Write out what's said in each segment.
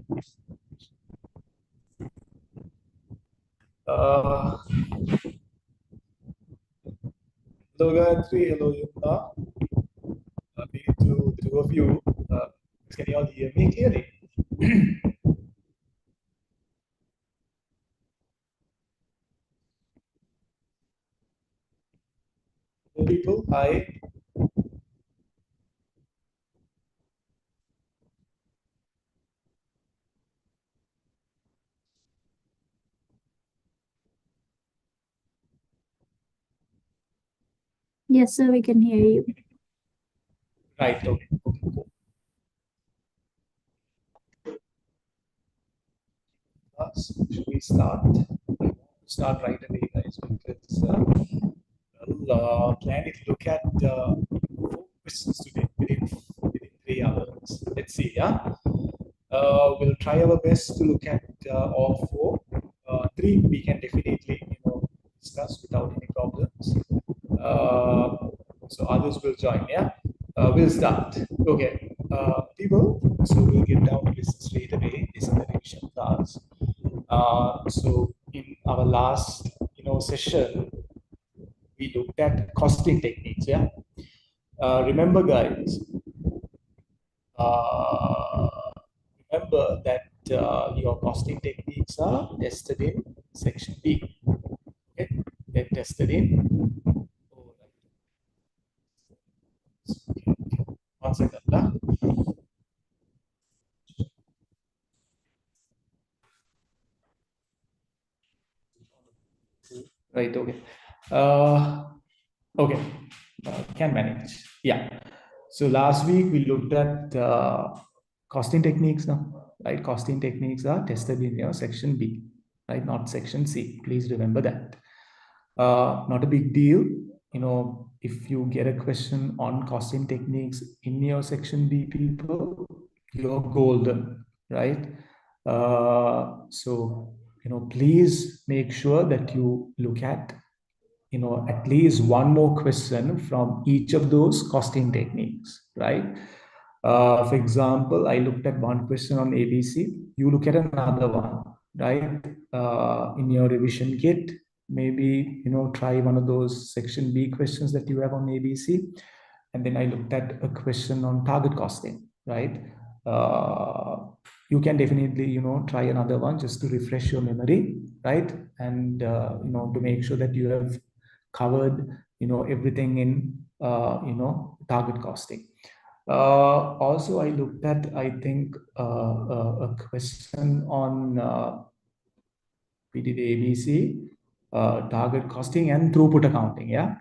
Hello Gayatri, hello Yumna. To the two of you. Can you all hear me clearly? Hello people, hi. Yes, sir, we can hear you. Right, okay, cool. Should we start? Start right away, guys, because plan it. Look at 4 questions today within 3 hours. Let's see, yeah. We'll try our best to look at all 4. 3 we can definitely, discuss without any problems. So others will join, yeah. We'll start. Okay, people. So we'll get down to this straight away. This is the revision class. So in our last, session, we looked at costing techniques. Yeah. Remember, guys. Remember that your costing techniques are tested in section B. Okay, they're tested in. Okay. 1 second. Right. Okay. Okay. Can manage. Yeah. So last week we looked at costing techniques now, right? Costing techniques are tested in your section B, right? Not section C. Please remember that. Not a big deal. If you get a question on costing techniques in your section B, people, you're golden, right? So, please make sure that you look at at least one more question from each of those costing techniques, right? For example, I looked at one question on ABC. You look at another one, right? In your revision kit, maybe, try one of those section B questions that you have on ABC. And then I looked at a question on target costing, right? You can definitely, try another one just to refresh your memory, right? And, to make sure that you have covered, everything in, target costing. Also, I looked at, I think, a question on we did ABC, target costing and throughput accounting. Yeah,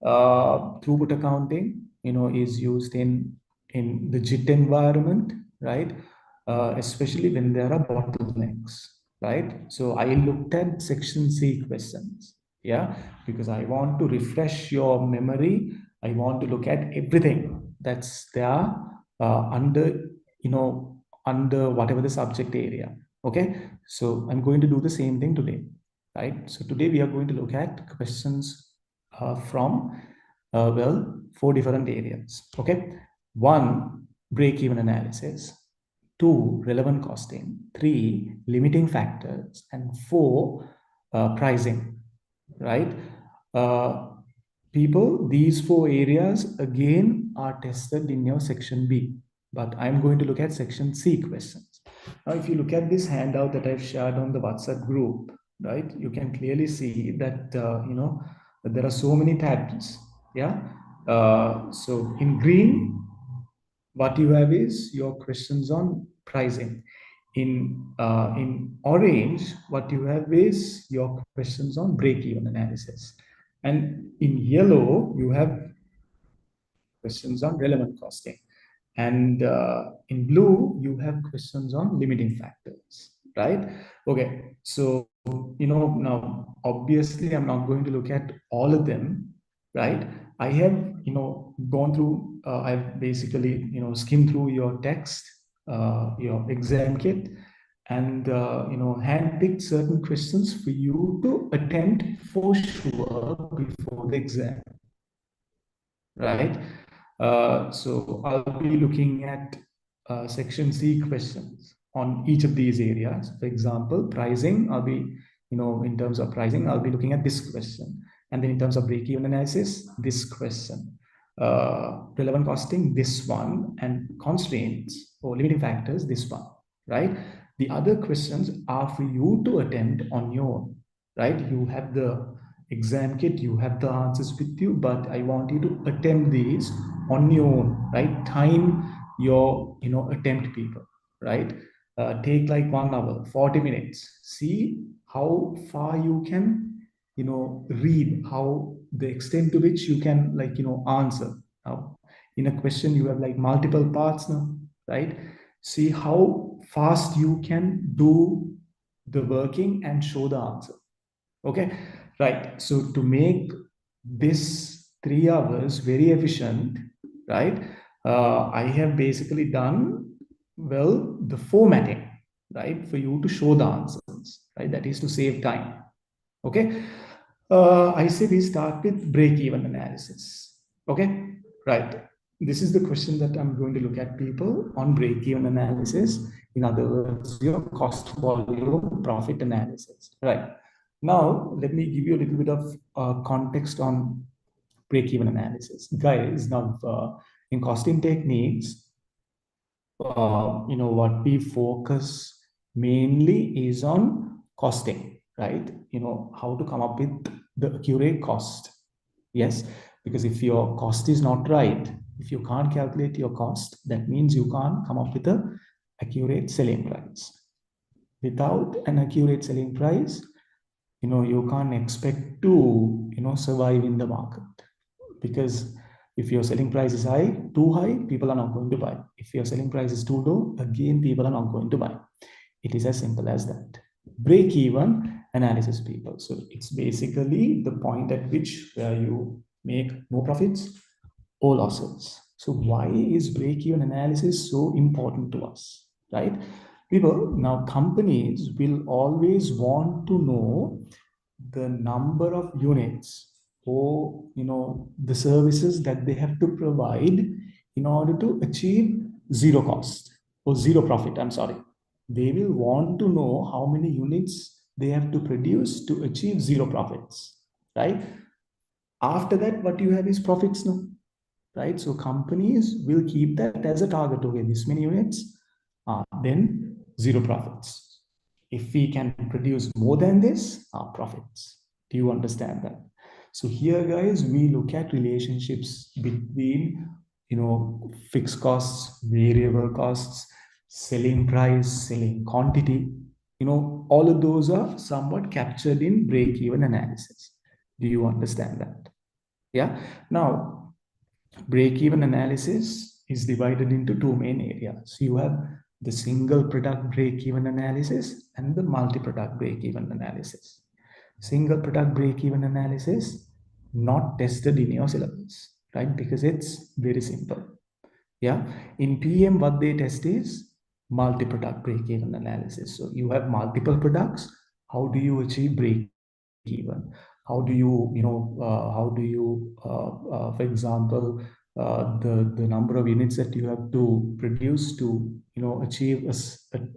throughput accounting, is used in the JIT environment, right? Especially when there are bottlenecks, right? So I looked at section C questions. Yeah, because I want to refresh your memory. I want to look at everything that's there under, under whatever the subject area. Okay, so I'm going to do the same thing today, right? So today we are going to look at questions from, 4 different areas. Okay, 1, break-even analysis. 2, relevant costing. 3, limiting factors. And 4, pricing, right? People, these 4 areas again are tested in your section B, but I'm going to look at section C questions. Now, if you look at this handout that I've shared on the WhatsApp group, right, you can clearly see that, that there are so many tabs. Yeah. So in green, what you have is your questions on pricing. In orange, what you have is your questions on break-even analysis. And in yellow, you have questions on relevant costing. And in blue, you have questions on limiting factors, right? Okay, so, now obviously I'm not going to look at all of them, right? I have, gone through, I've basically, skimmed through your text, your exam kit, and, handpicked certain questions for you to attempt for sure before the exam, right? So I'll be looking at section C questions, on each of these areas. For example, pricing, I'll be, in terms of pricing, I'll be looking at this question. And then in terms of break-even analysis, this question. Relevant costing, this one. And constraints or limiting factors, this one, right? The other questions are for you to attempt on your own, right? You have the exam kit, you have the answers with you, but I want you to attempt these on your own, right? Time your, attempt, people, right? Take like 1 hour, 40 minutes. See how far you can, read, how the extent to which you can, like, answer. Now, in a question, you have like multiple parts now, right? See how fast you can do the working and show the answer. Okay, right. So to make this 3 hours very efficient, right? I have basically done, well, the formatting, right, for you to show the answers, right? That is to save time. Okay. I say we start with break-even analysis. Okay, right. This is the question that I'm going to look at, people, on break-even analysis. In other words, your cost volume profit analysis, right? Now, let me give you a little bit of context on break-even analysis. Guys, now in costing techniques, what we focus mainly is on costing, right? How to come up with the accurate cost. Yes, because if your cost is not right, if you can't calculate your cost, that means you can't come up with a accurate selling price. Without an accurate selling price, you can't expect to, survive in the market. Because if your selling price is too high, people are not going to buy. If your selling price is too low, again, people are not going to buy. It is as simple as that. Break even analysis, people. So it's basically the point at which where you make no profits or losses. So why is break even analysis so important to us, right? People, now companies will always want to know the number of units or, the services that they have to provide in order to achieve zero cost or zero profit. I'm sorry. They will want to know how many units they have to produce to achieve zero profits, right? After that, what you have is profits now, right? So companies will keep that as a target. Okay, this many units, then zero profits. If we can produce more than this, profits. Do you understand that? So here, guys, we look at relationships between, fixed costs, variable costs, selling price, selling quantity. All of those are somewhat captured in break-even analysis. Do you understand that? Yeah. Now, break-even analysis is divided into two main areas. You have the single product break-even analysis and the multi-product break-even analysis. Single product break-even analysis not tested in your syllabus, right? Because it's very simple. Yeah. In PM, what they test is multi-product break-even analysis. So you have multiple products. How do you achieve break-even? How do you, for example, the number of units that you have to produce to, achieve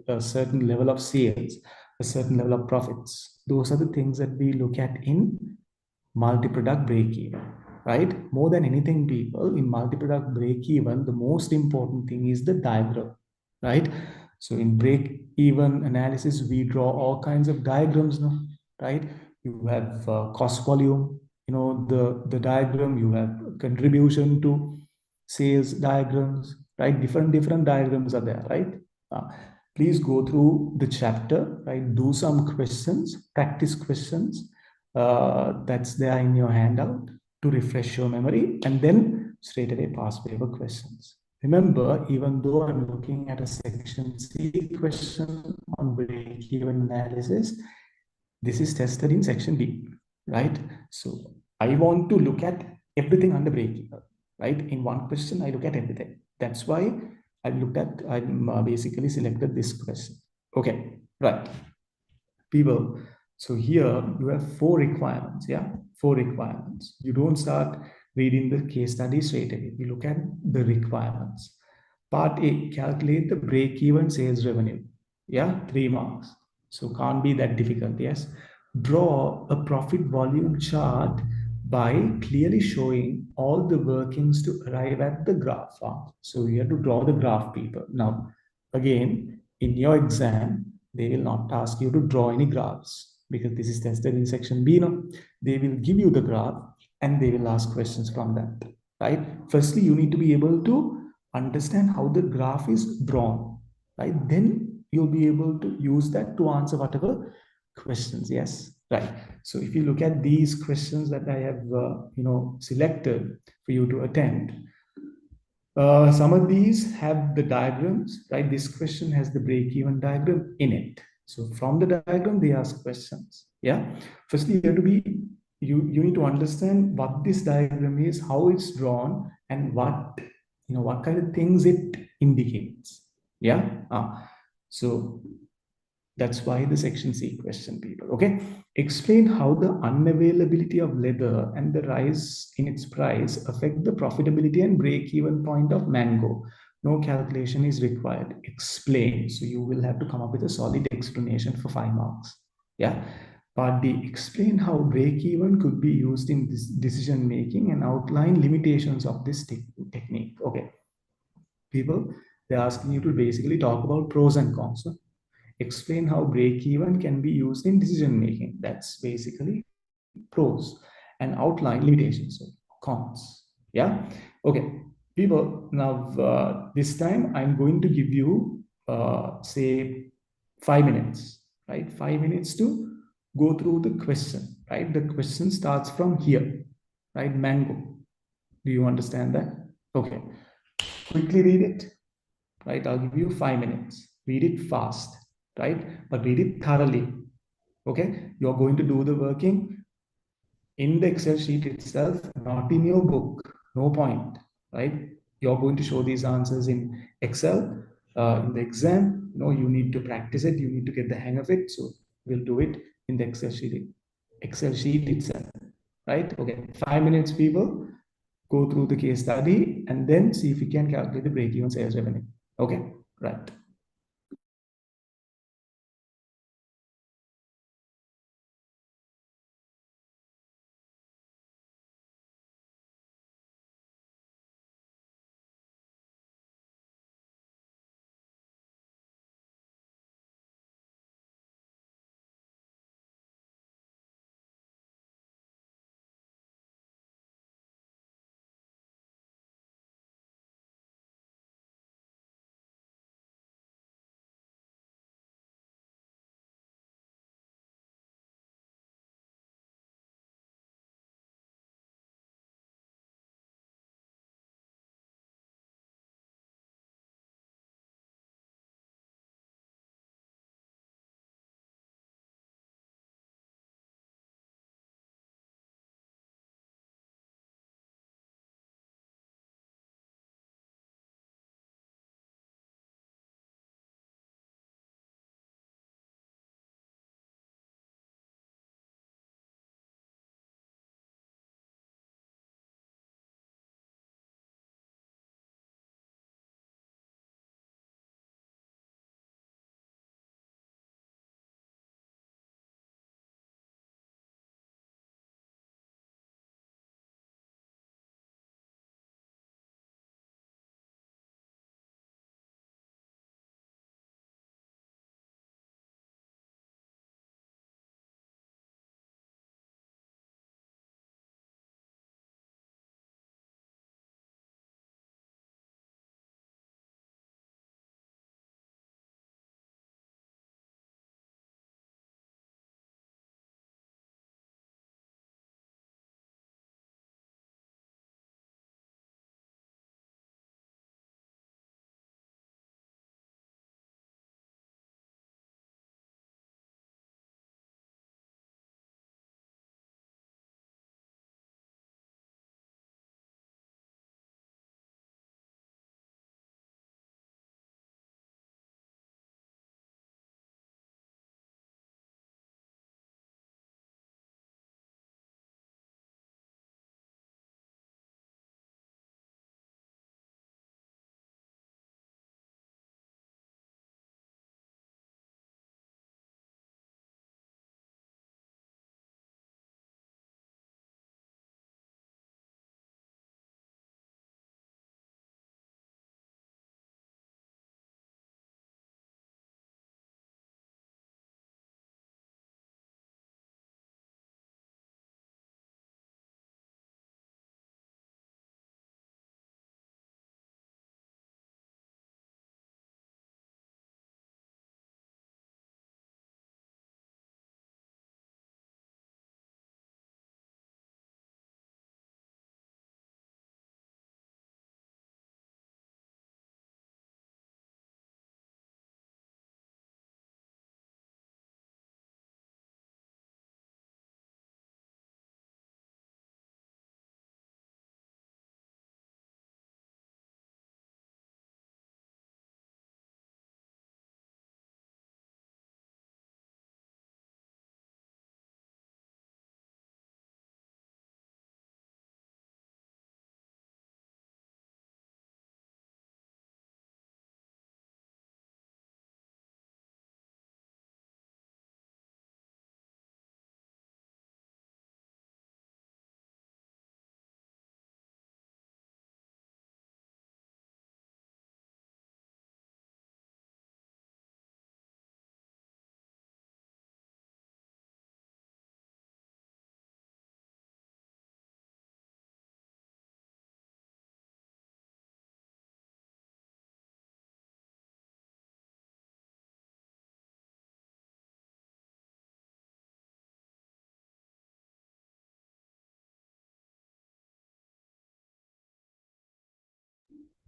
a certain level of sales, a certain level of profits. Those are the things that we look at in multi-product break-even, right? More than anything, people, in multi-product break-even, the most important thing is the diagram, right? So in break-even analysis, we draw all kinds of diagrams now, right? You have cost volume, the diagram, you have contribution to sales diagrams, right? Different diagrams are there, right? Please go through the chapter, right? Do some questions, practice questions, that's there in your handout to refresh your memory, and then straight away past paper questions. Remember, even though I'm looking at a section C question on break-even analysis, this is tested in section B, right? So I want to look at everything under break-even, right? In one question, I look at everything. That's why I'm basically selected this question. Okay, right. People, so here you have 4 requirements, yeah? 4 requirements. You don't start reading the case study straight away. You look at the requirements. Part A, calculate the break-even sales revenue. Yeah, 3 marks. So can't be that difficult. Yes. Draw a profit volume chart by clearly showing all the workings to arrive at the graph form. So you have to draw the graph, people. Now, again, in your exam, they will not ask you to draw any graphs because this is tested in section B. No, they will give you the graph and they will ask questions from that. Right. Firstly, you need to be able to understand how the graph is drawn. Right. Then you'll be able to use that to answer whatever questions. Yes, right. So if you look at these questions that I have selected for you to attend, some of these have the diagrams, right? This question has the break-even diagram in it. So from the diagram, they ask questions. Yeah. Firstly, you have to be you need to understand what this diagram is, how it's drawn, and what kind of things it indicates. Yeah. So that's why the section C question, people. Okay. Explain how the unavailability of leather and the rise in its price affect the profitability and break-even point of mango. No calculation is required. Explain. So you will have to come up with a solid explanation for 5 marks. Yeah. Part D, explain how break-even could be used in this decision making and outline limitations of this technique. Okay. People, they're asking you to basically talk about pros and cons. Explain how break-even can be used in decision making. That's basically pros, and outline limitations, so cons. Yeah. Okay. People, now this time I'm going to give you, say, 5 minutes, right? 5 minutes to go through the question, right? The question starts from here, right? Mango. Do you understand that? Okay. Quickly read it, right? I'll give you 5 minutes. Read it fast, right? But read it thoroughly. Okay. You're going to do the working in the Excel sheet itself, not in your book. No point, right? You're going to show these answers in Excel in the exam. You need to practice it. You need to get the hang of it. So we'll do it in the Excel sheet itself, right? Okay, 5 minutes, people. Go through the case study and then see if we can calculate the break-even sales revenue. Okay, right.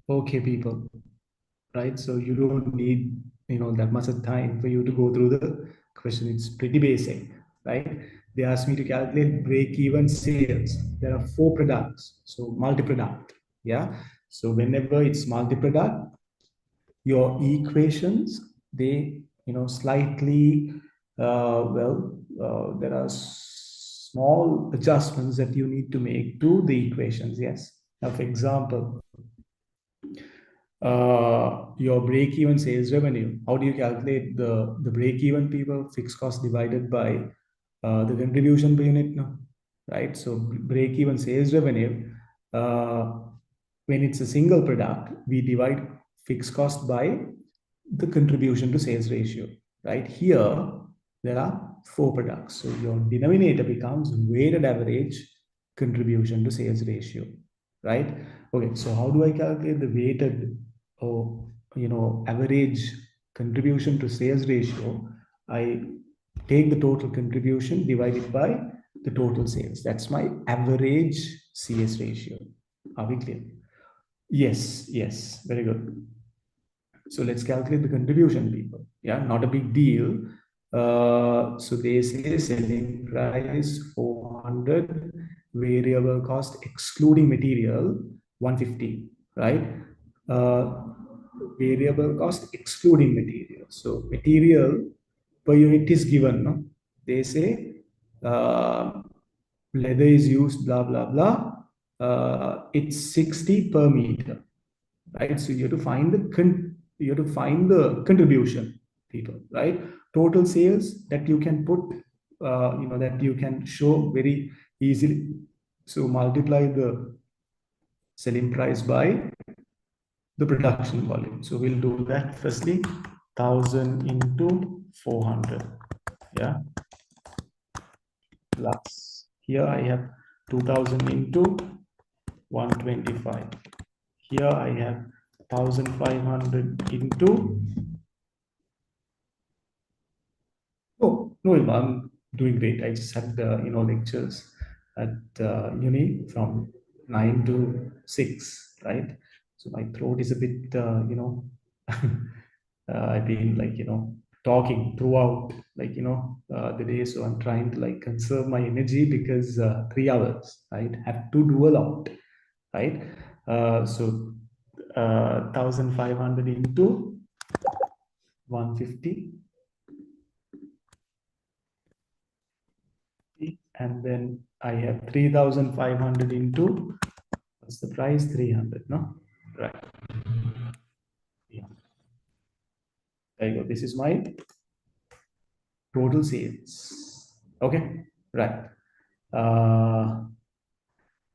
Okay, people, right? So you don't need, that much of time for you to go through the question. It's pretty basic, right? They asked me to calculate break-even sales. There are four products, so multi-product, yeah? So whenever it's multi-product, your equations, they, slightly, there are small adjustments that you need to make to the equations, yes? Now, for example, your break-even sales revenue. How do you calculate the break-even, people? Fixed cost divided by the contribution per unit, no? Right? So break-even sales revenue, when it's a single product, we divide fixed cost by the contribution to sales ratio, right? Here, there are four products. So your denominator becomes weighted average contribution to sales ratio, right? Okay, so how do I calculate the weighted or average contribution to sales ratio? I take the total contribution divided by the total sales. That's my average CS ratio. Are we clear? Yes, yes, very good. So let's calculate the contribution, people. Yeah, not a big deal. So they say selling price 400, variable cost excluding material 150, right? Uh, Variable cost excluding material. So material per unit is given, no? They say leather is used, blah, blah, blah. It's 60 per meter, right? So you have to find the contribution, people, right? Total sales that you can put, that you can show very easily. So multiply the selling price by the production volume. So we'll do that firstly, 1000 into 400, yeah, plus here I have 2000 into 125. Here I have 1500 into. Oh, no, Ilma, I'm doing great. I just had, lectures at uni from 9 to 6, right? So my throat is a bit, I've been like, talking throughout, like, the day. So I'm trying to like conserve my energy because 3 hours, right? Have to do a lot, right? So 1500 into 150. And then I have 3500 into, what's the price? 300, no? Right. Yeah. There you go. This is my total sales. Okay. Right.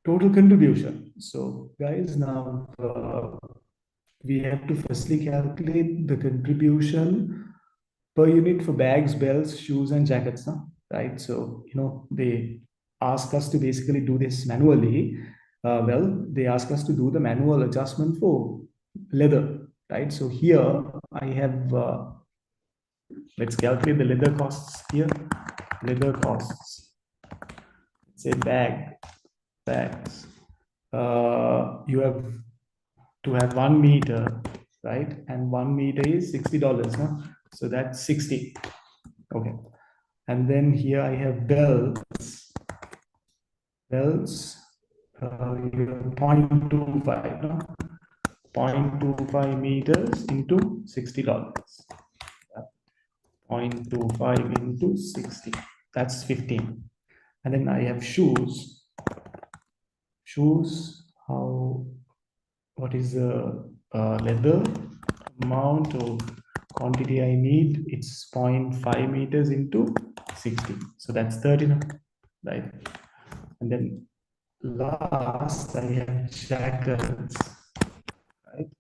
Total contribution. So, guys, now we have to firstly calculate the contribution per unit for bags, belts, shoes, and jackets, no? Right? So, they ask us to basically do this manually. They ask us to do the manual adjustment for leather, right? So here I have, let's calculate the leather costs here. Leather costs, say bags. You have to have 1 meter, right? And 1 meter is $60, no? So that's 60. Okay. And then here I have belts. Belts, you have 0.25, no? 0.25 meters into $60. 0.25 into 60. That's 15. And then I have shoes. Shoes, what is the leather amount or quantity I need? It's 0.5 meters into 60. So that's 30, right? And then last I have jackets, right?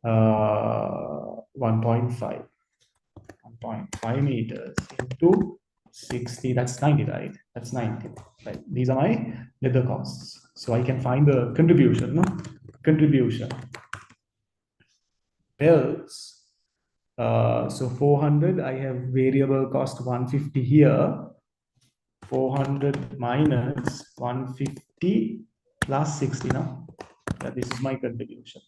1.5. 1.5 meters into 60, that's 90, right? That's 90, right? These are my leather costs. So I can find the contribution, no? Contribution. Belts. So 400, I have variable cost 150 here. 400 minus 150 plus 60, no? Yeah, this is my contribution.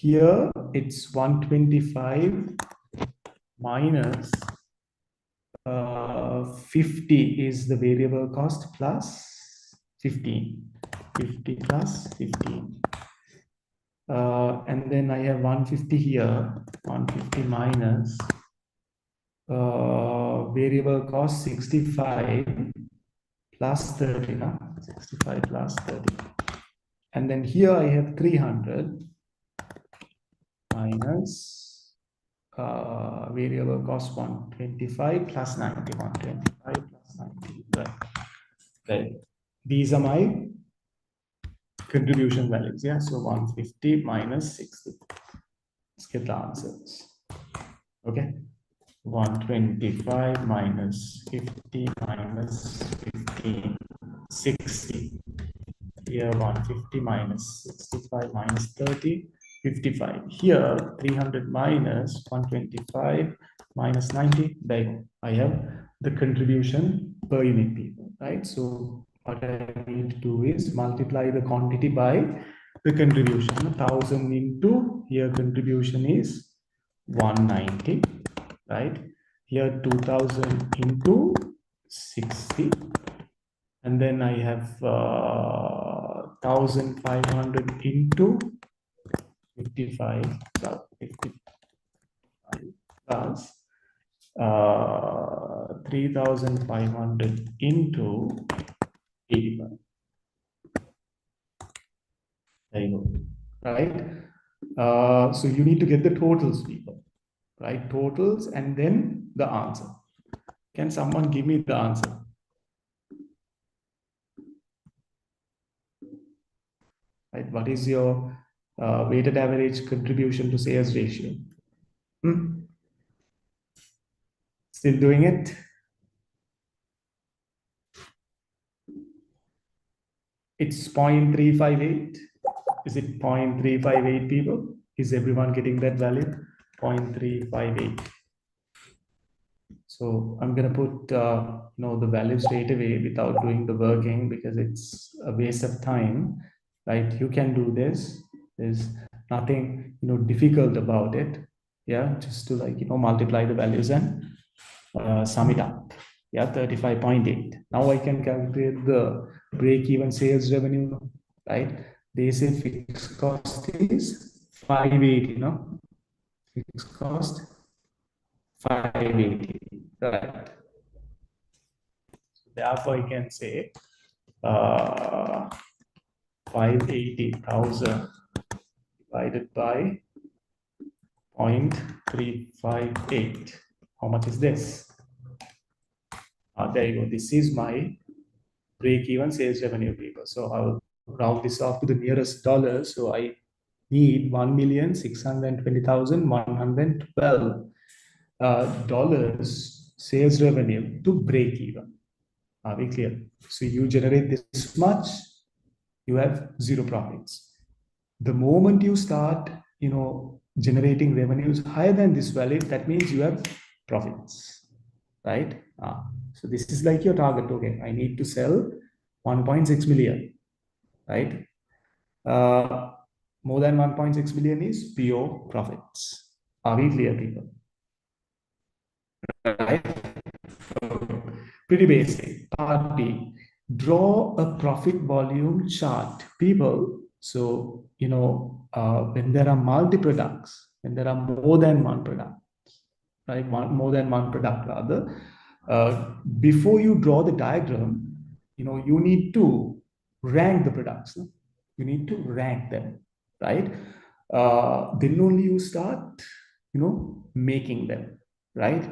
Here it's 125 minus 50 is the variable cost plus 15. 50 plus 15. And then I have 150 here, 150 minus variable cost 65 plus 30, no? 65 plus 30. And then here I have 300 minus variable cost 125 plus 90, 125 plus 90, right? Okay. These are my contribution values, yeah? So 150 minus 60. Let's get the answers, okay? 125 minus 50 minus 15, 60. Here 150 minus 65 minus 30, 55. Here 300 minus 125 minus 90. There I have the contribution per unit people, right? So what I need to do is multiply the quantity by the contribution. 1000 into here contribution is 190, right? Here 2000 into 60, and then I have 1500 into 55 plus 3500 into 85. There you go, right? So you need to get the totals, people, right? Totals and then the answer. Can someone give me the answer? Right? What is your weighted average contribution to sales ratio? Still doing it? It's 0.358. Is it 0.358, people? Is everyone getting that value? 0.358. So I'm going to put the value straight away without doing the working, because it's a waste of time, right? You can do this. There's nothing difficult about it. Yeah, just to multiply the values and sum it up. Yeah, 35.8. Now I can calculate the break-even sales revenue, right? They say fixed cost is 580, fixed cost 580, right? Therefore, I can say 580,000 divided by 0.358. How much is this? There you go. This is my break-even sales revenue, people. So I'll round this off to the nearest dollar. So I need $1,620,112 dollars sales revenue to break even. Are we clear? So you generate this much, you have zero profits. The moment you start, generating revenues higher than this value, that means you have profits, right? So this is like your target. Okay, I need to sell 1.6 million, right? More than 1.6 million is pure profits. Are we clear, people? Right? Pretty basic. Part B. Draw a profit volume chart, people. So, when there are multi-products, when there are more than one product, right? More than one product rather, before you draw the diagram, you need to rank the products. No? You need to rank them, right? Then only you start, making them, right?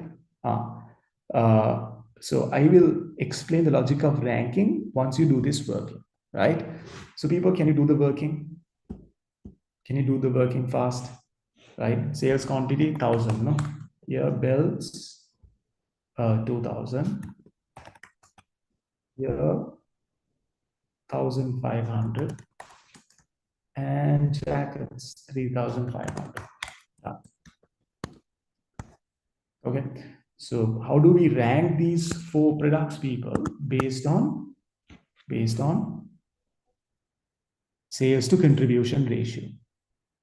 So I will explain the logic of ranking once you do this working, right? So people, can you do the working? Can you do the working fast? Right? Sales quantity 1000, no? Here belts 2000. Here 1500. And jackets 3500. Okay. So how do we rank these four products, people? Based on sales to contribution ratio,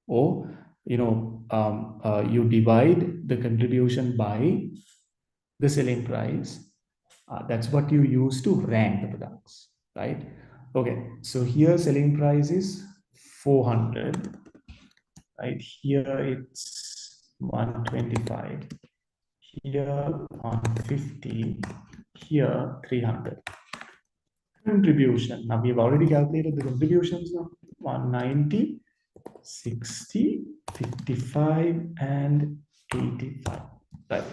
or you divide the contribution by the selling price. That's what you use to rank the products, right? Okay, so here selling price is 400, right? Here it's 125, here 150, here 300. Contribution. Now we've already calculated the contributions now. 190, 60, 55, and 85. Right.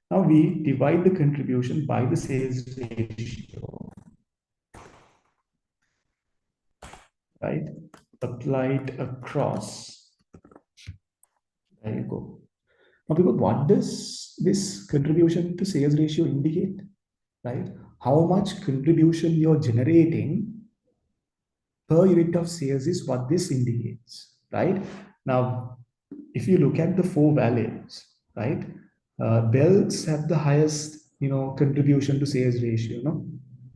Now we divide the contribution by the sales ratio. Right. Apply it across. There you go. Now, people, what does this contribution to sales ratio indicate? Right? How much contribution you're generating per unit of sales is what this indicates, right? Now, if you look at the four values, right, belts have the highest, contribution to sales ratio, no?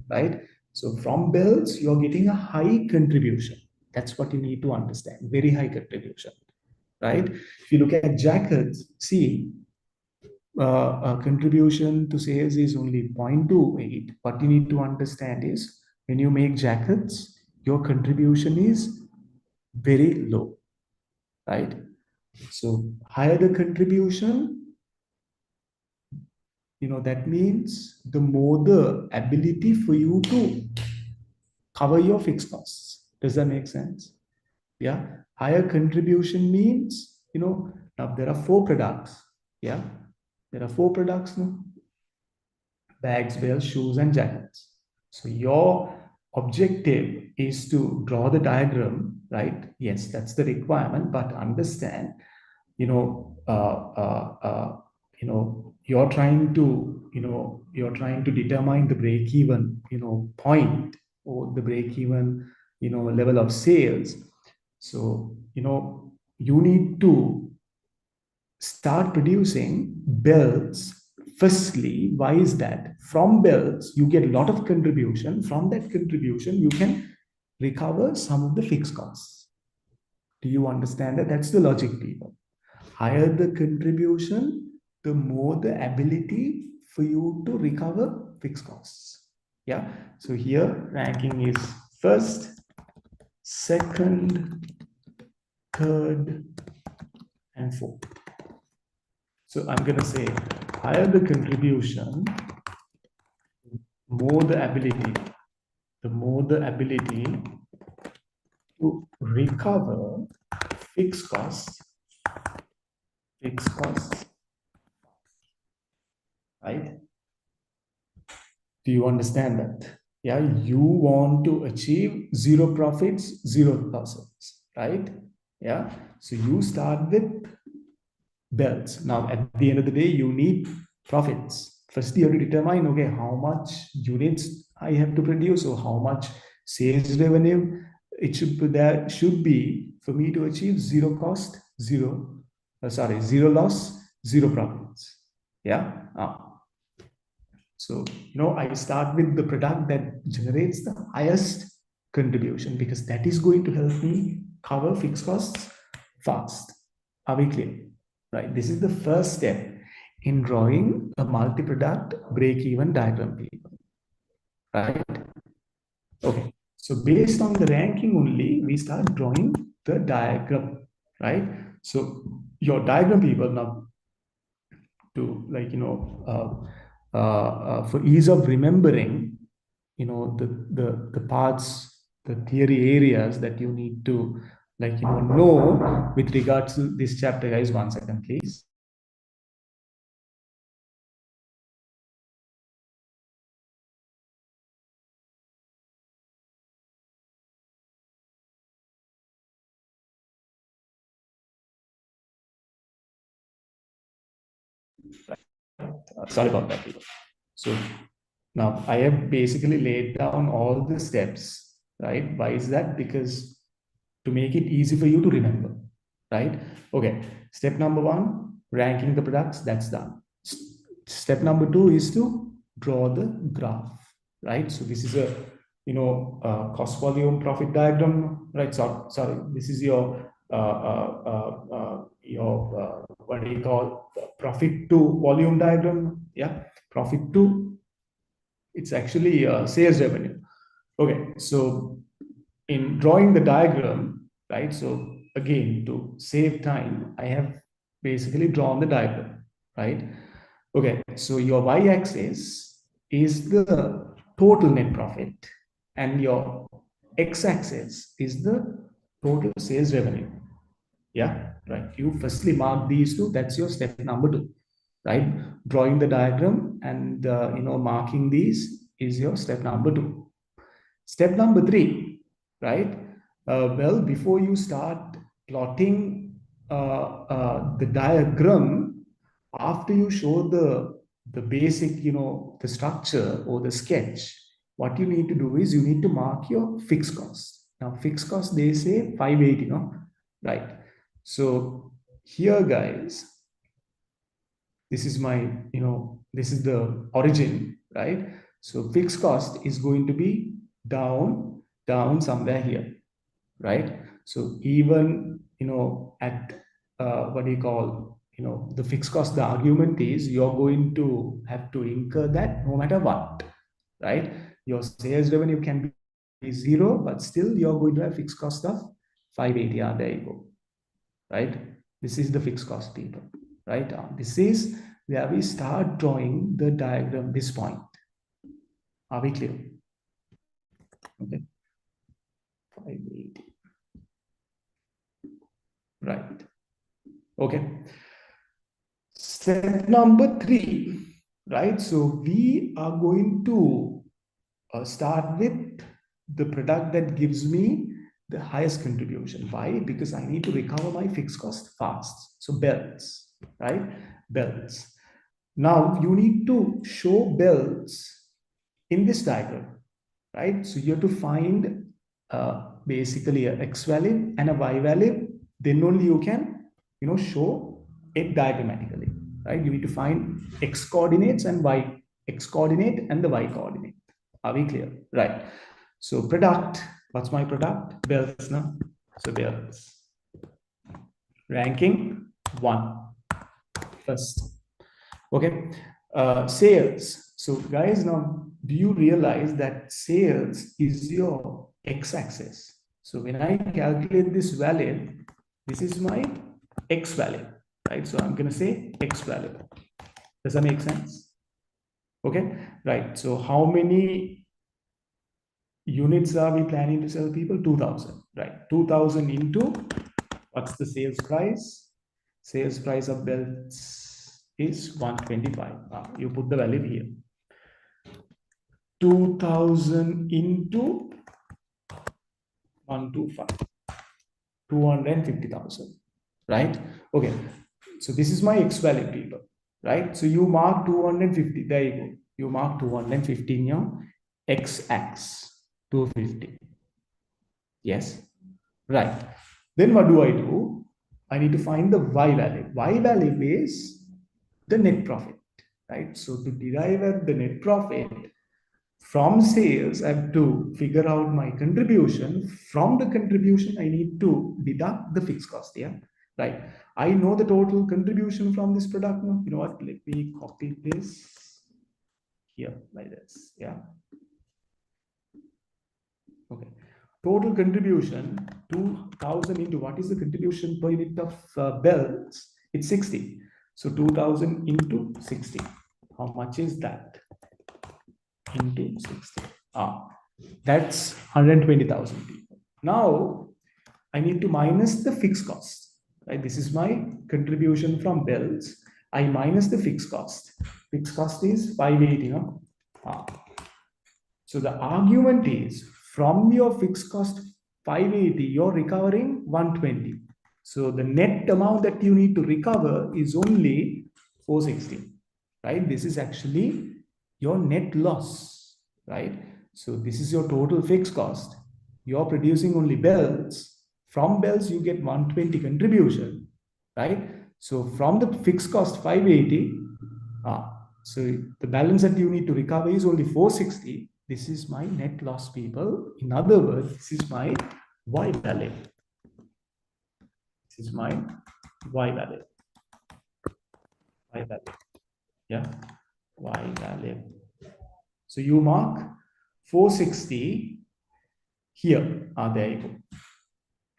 Right? So from belts, you're getting a high contribution. That's what you need to understand. Very high contribution, right? If you look at jackets, see, contribution to sales is only 0.28. What you need to understand is when you make jackets, your contribution is very low, right? So higher the contribution, that means the more the ability for you to cover your fixed costs. Does that make sense? Yeah. Higher contribution means, now there are four products. Yeah. There are four products now. Bags, belts, shoes, and jackets. So your objective is to draw the diagram, right? Yes, that's the requirement, but understand, you're trying to determine the break even, point, or the break even, level of sales. So, you need to start producing belts. Firstly, why is that? From belts, you get a lot of contribution. From that contribution, you can recover some of the fixed costs. Do you understand that? That's the logic, people. Higher the contribution, the more the ability for you to recover fixed costs. Yeah. So here, ranking is first, second, third, and fourth. So I'm going to say higher the contribution, more the ability to recover fixed costs, right? Do you understand that? Yeah, you want to achieve zero profits, zero losses, right? Yeah, so you start with belts. Now, at the end of the day, you need profits. First, you have to determine, okay, how much units I have to produce, or how much sales revenue it should be, there should be for me to achieve zero cost, zero loss, zero profits. Yeah. So, I start with the product that generates the highest contribution, because that is going to help me cover fixed costs fast. Are we clear? Right. This is the first step in drawing a multi-product break-even diagram, people. Right. Okay. So based on the ranking only, we start drawing the diagram. Right. So your diagram, people, now to for ease of remembering, the parts, the theory areas that you need to know with regards to this chapter, guys. 1 second, please. Sorry about that, people. So now I have basically laid down all the steps, right? Why is that? Because to make it easy for you to remember, right? Okay. Step number 1, ranking the products. That's done. Step number 2 is to draw the graph, right? So this is a cost volume profit diagram, right? So, sorry, this is your your what do you call profit to volume diagram? Yeah, profit to, it's actually sales revenue. Okay, so in drawing the diagram, right? So again, to save time, I have basically drawn the diagram, right? Okay, so your y-axis is the total net profit, and your x-axis is the total sales revenue. Yeah, right. You firstly mark these two. That's your step number 2, right? Drawing the diagram and marking these is your step number 2. Step number 3, right? Well, before you start plotting the diagram, after you show the basic, the structure or the sketch, what you need to do is you need to mark your fixed cost. Now, fixed cost, they say 580, right? So here, guys, this is my, this is the origin, right? So fixed cost is going to be down somewhere here, right? So even, at what do you call, the fixed cost, the argument is you're going to have to incur that no matter what, right? Your sales revenue can be 0, but still you're going to have fixed cost of 580. There you go, right? This is the fixed cost, people, right? This is where we start drawing the diagram, this point. Are we clear? Okay. 580. Right. Okay. Step number 3, right? So we are going to start with the product that gives me the highest contribution. Why? Because I need to recover my fixed cost fast. So belts, right? Belts. Now you need to show belts in this diagram, right? So you have to find basically a x value and a y value. Then only you can, show it diagrammatically, right? You need to find x coordinates and y, x coordinate and the y coordinate. Are we clear? Right. So product, what's my product? Belts, no? So belts. Ranking 1 first. Okay. Sales. So guys, now do you realize that sales is your x-axis? So when I calculate this value, this is my x value, right? So I'm going to say x value. Does that make sense? Okay, right. So how many units are we planning to sell, people? 2,000, right? 2,000 into, what's the sales price? Sales price of belts is 125. You put the value here. 2,000 into 125, 250,000, right? Okay, so this is my x value, people, right? So you mark 250. There you go. You mark 250 in your x-axis. 250. Yes, right. Then what do? I need to find the y value. Y value is the net profit, right? So to derive at the net profit from sales, I have to figure out my contribution. From the contribution, I need to deduct the fixed cost. Yeah, right. I know the total contribution from this product. No, you know what? Let me copy this here like this. Yeah. Okay. Total contribution 2,000 into, what is the contribution per unit of belts? It's 60. So 2,000 into 60. How much is that? Into 60. That's 120,000 people. Now I need to minus the fixed cost. Right? This is my contribution from belts. I minus the fixed cost. Fixed cost is 580. No? So the argument is, from your fixed cost 580, you're recovering 120. So the net amount that you need to recover is only 460, right? This is actually your net loss, right? So this is your total fixed cost. You're producing only belts. From belts, you get 120 contribution, right? So from the fixed cost 580, so the balance that you need to recover is only 460. This is my net loss, people. In other words, this is my y value. This is my Y value. Y value. Yeah, Y value. So you mark 460 here. There you go.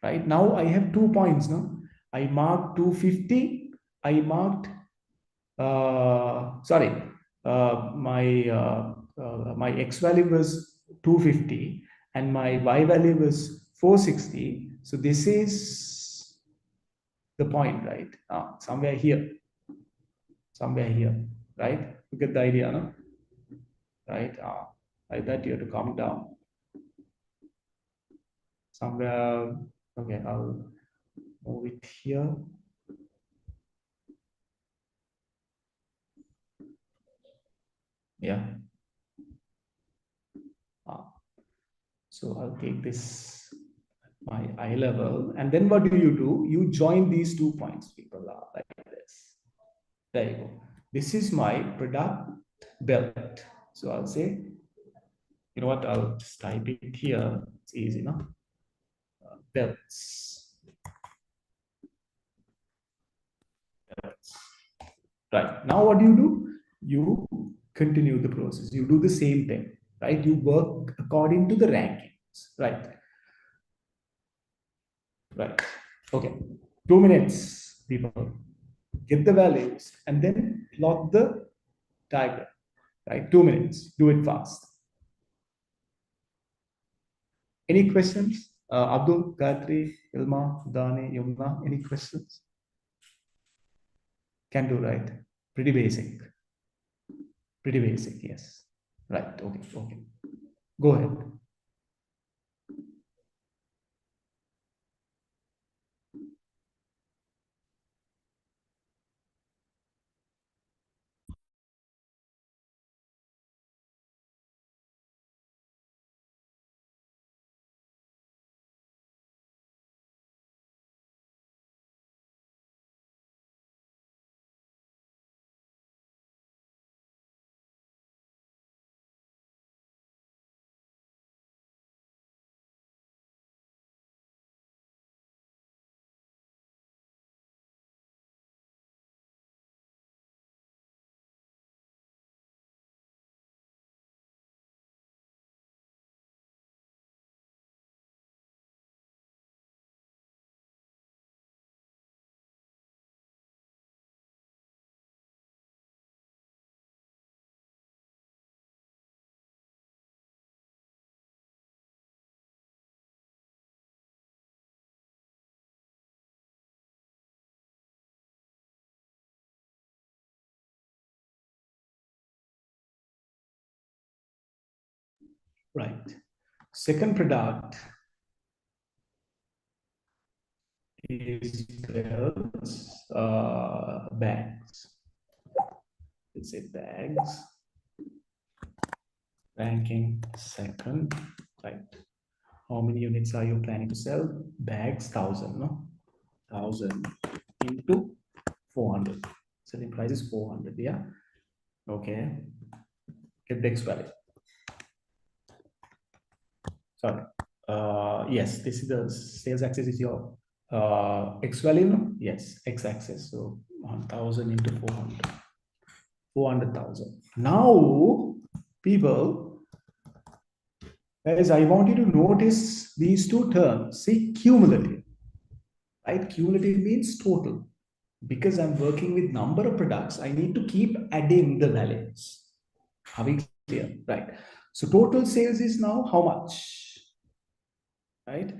Right now I have 2 points. No, I marked 250. I marked. Sorry, my X value was 250 and my Y value was 460. So this is the point, right? Somewhere here, right? You get the idea, no? Right? Like that you have to come down somewhere. Okay, I'll move it here. Yeah. So I'll take this my eye level, and then what do? You join these 2 points, people, are like this. There you go. This is my product belt. So I'll say, you know what? I'll just type it here. It's easy, no? Belts. Right. Now what do? You continue the process. You do the same thing, right? You work according to the rankings, right? Right. Okay. 2 minutes, people. Get the values and then plot the diagram, right? 2 minutes. Do it fast. Any questions? Abdul, Gayatri, Ilma, Dani, Yumna, any questions? Can do, right? Pretty basic. Pretty basic, yes. Right, okay, okay. Go ahead. Right. Second product is belts, bags. Let's say bags. Ranking second, right? How many units are you planning to sell? Bags, 1,000, no? 1,000 into 400. Selling price is 400, yeah? Okay. Get the X value. Sorry. Yes, this is the sales axis is your X value, no? Yes, X axis. So 1,000 into 400. 400,000. Now, people, guys, I want you to notice these 2 terms. See, cumulative. Right? Cumulative means total. Because I'm working with number of products, I need to keep adding the values. Are we clear? Right. So total sales is now how much? Right.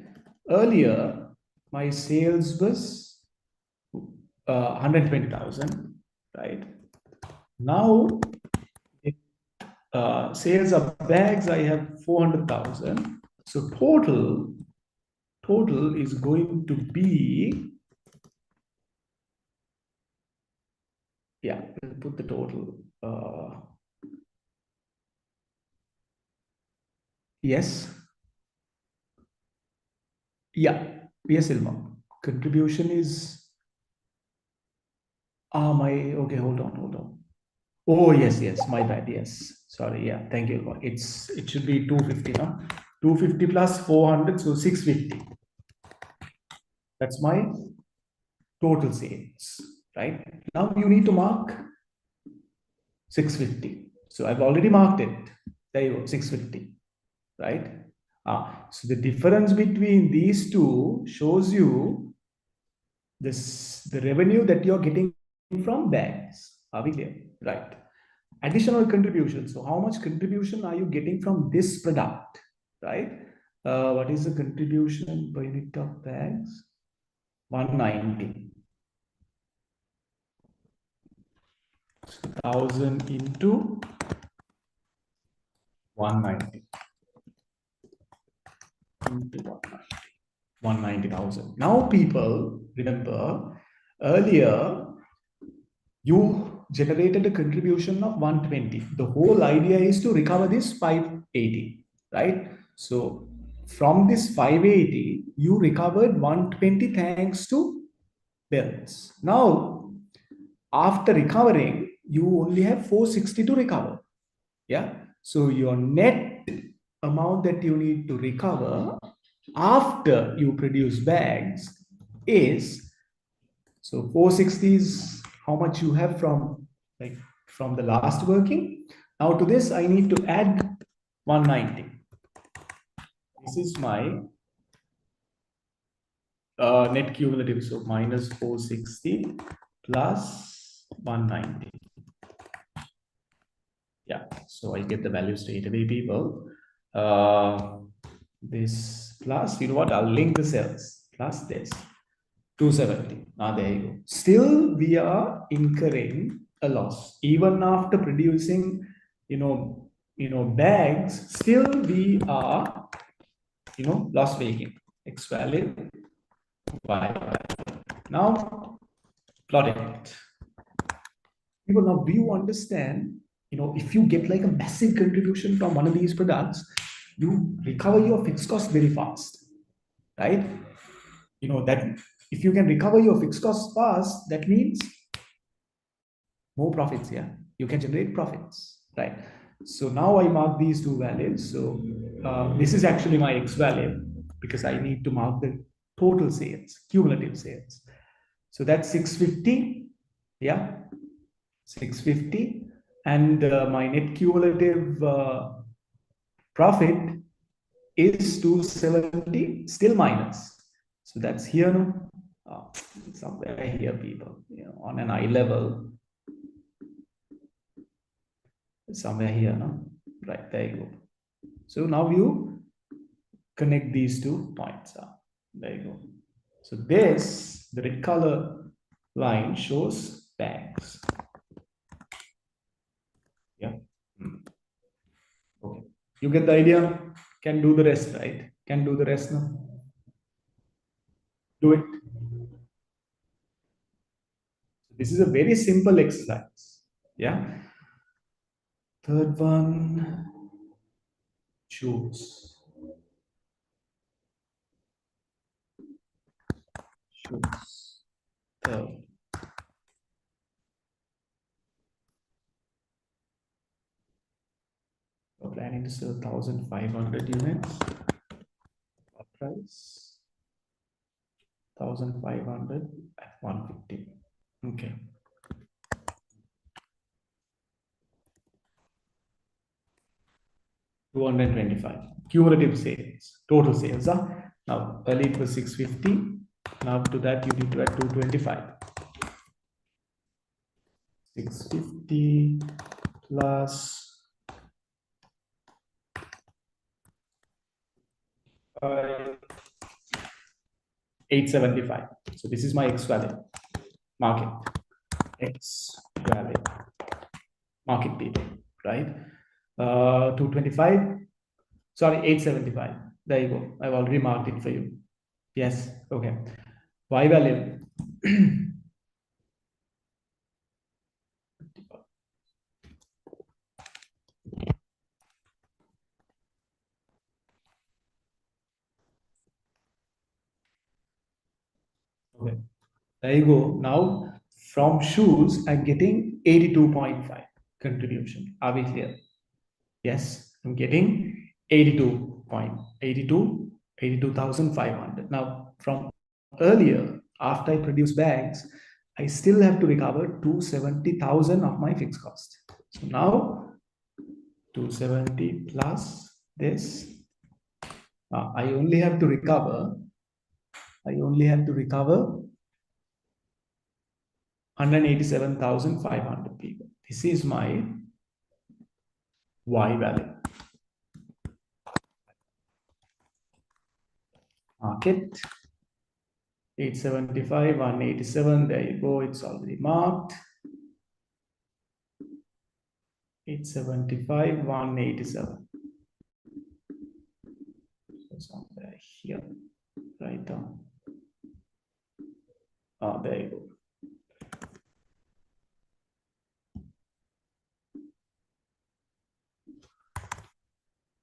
Earlier, my sales was 120,000. Right. Now, sales of bags, I have 400,000. So total is going to be, yeah, we'll put the total. Yes. Yeah. Yes, Ilma. Contribution is okay, hold on. Oh, yes, my bad. Yes. Sorry. Yeah. Thank you, Ilma. It should be 250 now. 250 plus 400, so 650. That's my total sales, right? Now you need to mark 650. So I've already marked it. There you go, 650, right? So the difference between these two shows you the revenue that you're getting from bags. Are we clear? Right. Additional contribution. So how much contribution are you getting from this product, right? What is the contribution per unit of bags? 190. 1,000 into 190 into 190,000. Now, people, remember, earlier you generated a contribution of 120. The whole idea is to recover this 580, right? So from this 580, you recovered 120 thanks to bills. Now, after recovering, you only have 460 to recover. Yeah. So your net amount that you need to recover after you produce bags is, so 460 is how much you have from the last working. Now to this I need to add 190. This is my net cumulative. So minus 460 plus 190. Yeah, so I get the value straight away, people. This plus, you know what, I'll link the cells plus this 270. There you go. Still we are incurring a loss even after producing bags. Still we are loss making. X value, Y value. Now plot it. People, now do you understand, if you get like a massive contribution from one of these products, you recover your fixed cost very fast, right? That if you can recover your fixed costs fast, that means more profits. Yeah, you can generate profits, right? So now I mark these two values. So this is actually my X value because I need to mark the total sales, cumulative sales. So that's 650. Yeah, 650. And my net cumulative profit is 270, still minus. So that's here, no? Somewhere here, people, on an eye level. Somewhere here, no? Right, there you go. So now you connect these two points. There you go. So this, the red color line shows bags. Yeah. Okay. You get the idea? Can do the rest, right? Can do the rest now. Do it. This is a very simple exercise. Yeah. Third one, choose. Choose. Third. We're planning to sell 1,500 units. Price 1,500 at 150. Okay. $225 cumulative sales, total sales. Now early it was 650. Now to that you need to add 225. 650 plus 875. So this is my X value. Market. X value. Market people, right? 225. Sorry, 875. There you go. I've already marked it for you. Yes. Okay. Y value. Okay. There you go. Now from shoes, I'm getting 82.5 contribution. Are we clear? Yes, I'm getting 82,500. Now from earlier, after I produce bags, I still have to recover 270,000 of my fixed cost. So now 270 plus this, I only have to recover 187,500 people. This is my Y value. Market 875, 187. There you go. It's already marked. 875, 187. So somewhere here, right down. There you go.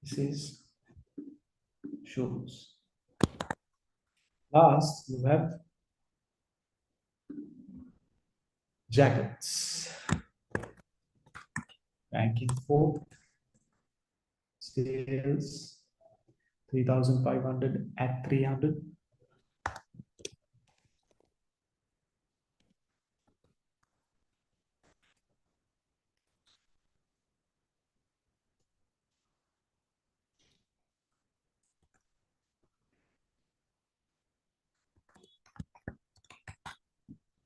This is shoes. Last, you have jackets. Ranking 4, sales 3,500 at 300.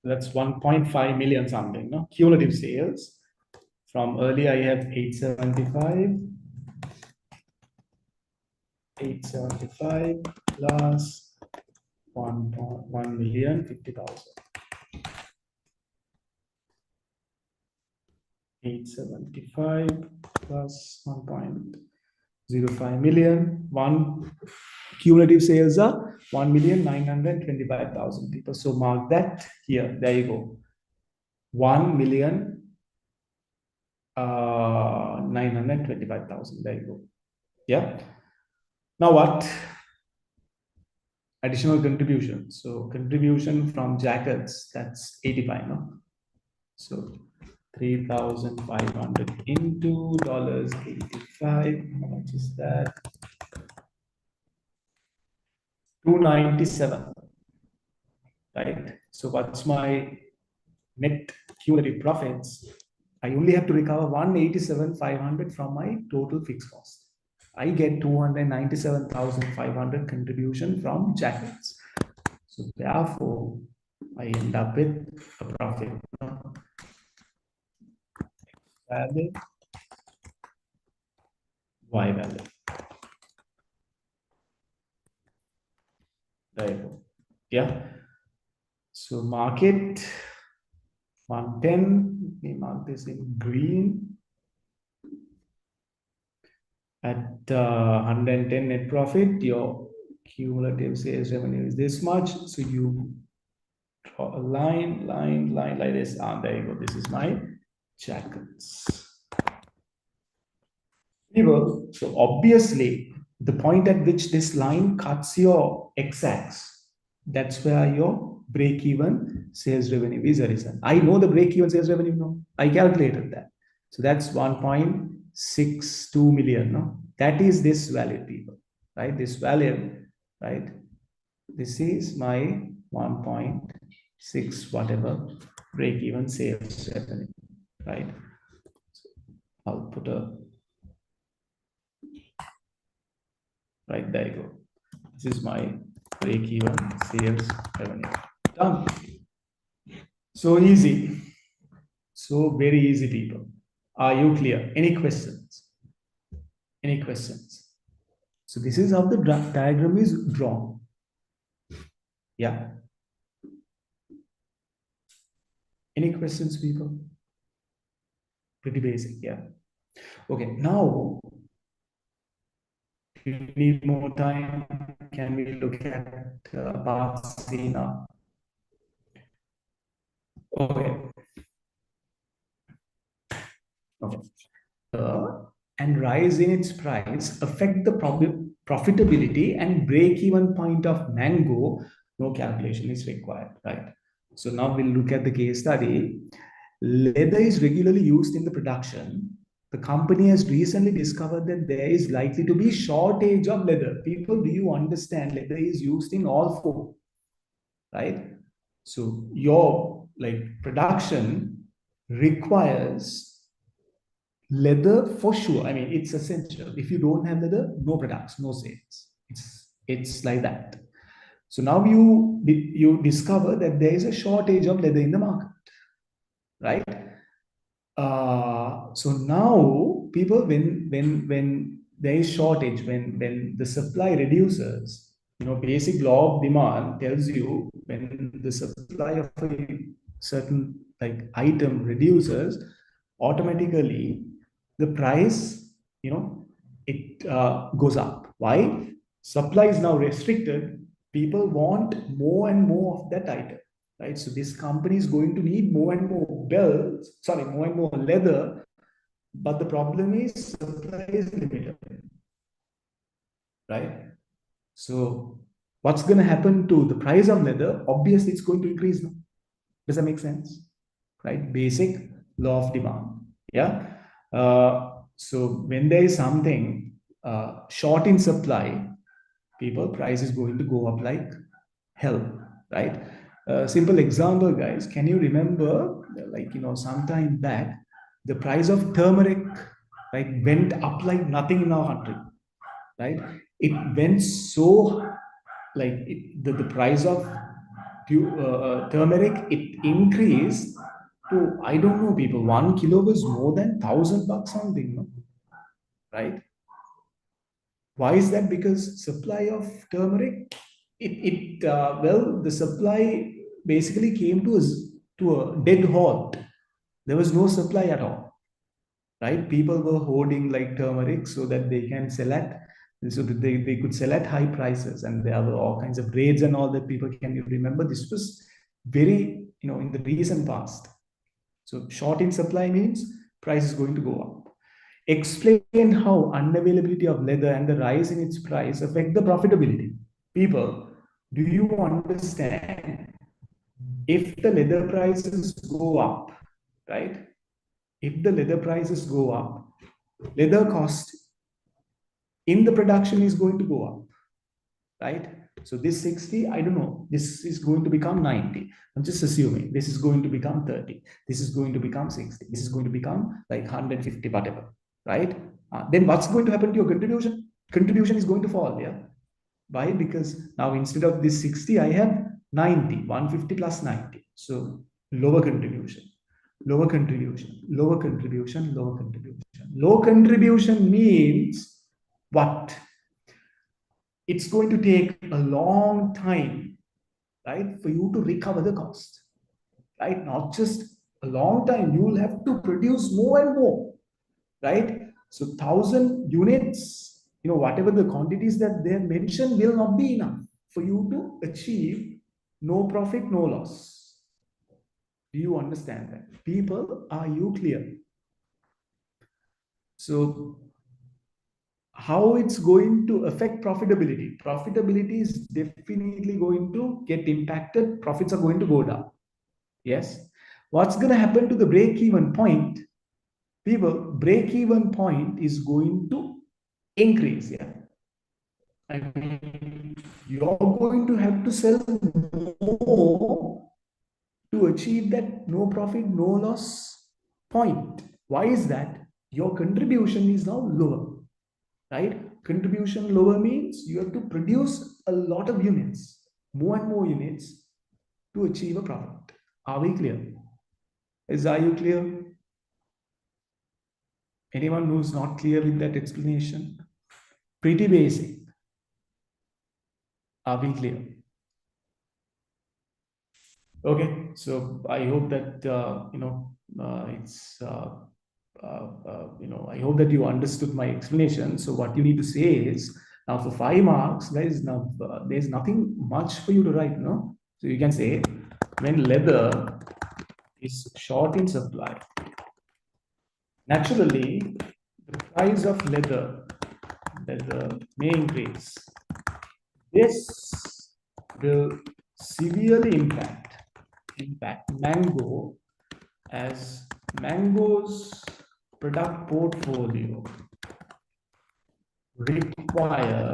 That's 1.5 million something, no? Cumulative sales. From earlier, I have 875 plus 1,50,000. 875 plus 1.05 million. One cumulative sales are 1,925,000 people. So mark that here. There you go. 1,925,000. There you go. Yeah. Now what? Additional contribution. So contribution from jackets, that's 85, no? So 3,500 into $85. How much is that? 297. Right? So what's my net cumulative profits? I only have to recover 187,500 from my total fixed cost. I get 297,500 contribution from jackets. So therefore, I end up with a profit. Value, Y value. There you go. Yeah. So market 110. We mark this in green. At 110 net profit, your cumulative sales revenue is this much. So you draw a line like this. There you go. This is my jackets. So obviously, the point at which this line cuts your x-axis, that's where your break-even sales revenue is arisen. I know the break-even sales revenue now. I calculated that. So that's 1.62 million. No? That is this value, people. Right? This value, right? This is my 1.6 whatever break-even sales revenue. Right? So I'll put a right, there you go. This is my break-even sales revenue. Done. So easy. So very easy, people. Are you clear? Any questions? Any questions? So this is how the diagram is drawn. Yeah. Any questions, people? Pretty basic, yeah. Okay, now if you need more time, can we look at part C now? Okay. Okay. And rise in its price affect the profitability and break-even point of mango. No calculation is required, right? So now we'll look at the case study. Leather is regularly used in the production. The company has recently discovered that there is likely to be shortage of leather. People, do you understand? Leather is used in all food, right? So your like production requires leather for sure. I mean, it's essential. If you don't have leather, no products, no sales. It's like that. So now you discover that there is a shortage of leather in the market, right? So now people, when there is shortage, when the supply reduces, basic law of demand tells you when the supply of a certain like item reduces, automatically the price, it goes up. Why? Supply is now restricted. People want more and more of that item, right? So this company is going to need more and more more and more leather, but the problem is supply is limited, right? So what's going to happen to the price of leather? Obviously, it's going to increase now. Does that make sense? Right? Basic law of demand. Yeah. So when there is something short in supply, price is going to go up like hell, right? Simple example, guys. Can you remember, like, sometime back, the price of turmeric, right, went up like nothing in our country, right? It went so, like, the price of turmeric, it increased to, I don't know, people, 1 kilo was more than $1,000 something, no? Right? Why is that? Because supply of turmeric, well, the supply basically came to a dead halt. There was no supply at all, right? People were hoarding like turmeric so that they can sell at, so that they could sell at high prices. And there were all kinds of raids and all that. People, can you remember? This was very, in the recent past. So short in supply means price is going to go up. Explain how unavailability of leather and the rise in its price affect the profitability. People, do you understand? If the leather prices go up, right? If the leather prices go up, leather cost in the production is going to go up, right? So this 60, I don't know, this is going to become 90. I'm just assuming this is going to become 30. This is going to become 60. This is going to become like 150, whatever, right? Then what's going to happen to your contribution? Contribution is going to fall, yeah? Why? Because now instead of this 60, I have 90, 150 plus 90. So lower contribution, lower contribution, lower contribution, lower contribution. Low contribution means what? It's going to take a long time, right, for you to recover the cost, right? Not just a long time, you will have to produce more and more, right? So 1,000 units, whatever the quantities that they have mentioned will not be enough for you to achieve no profit, no loss. Do you understand that? People, are you clear? So how it's going to affect profitability? Profitability is definitely going to get impacted. Profits are going to go down. Yes. What's going to happen to the break-even point? People, break-even point is going to increase. Yeah. I mean, you're going to have to sell more to achieve that no profit, no loss point. Why is that? Your contribution is now lower, right? Contribution lower means you have to produce a lot of units, more and more units to achieve a profit. Are we clear? Are you clear? Anyone who's not clear with that explanation? Pretty basic. Are we clear? Okay, so I hope that it's I hope that you understood my explanation. So what you need to say is, now for 5 marks, there's nothing much for you to write, no? So you can say, when leather is short in supply, naturally the price of leather may increase. This will severely impact mango, as mango's product portfolio require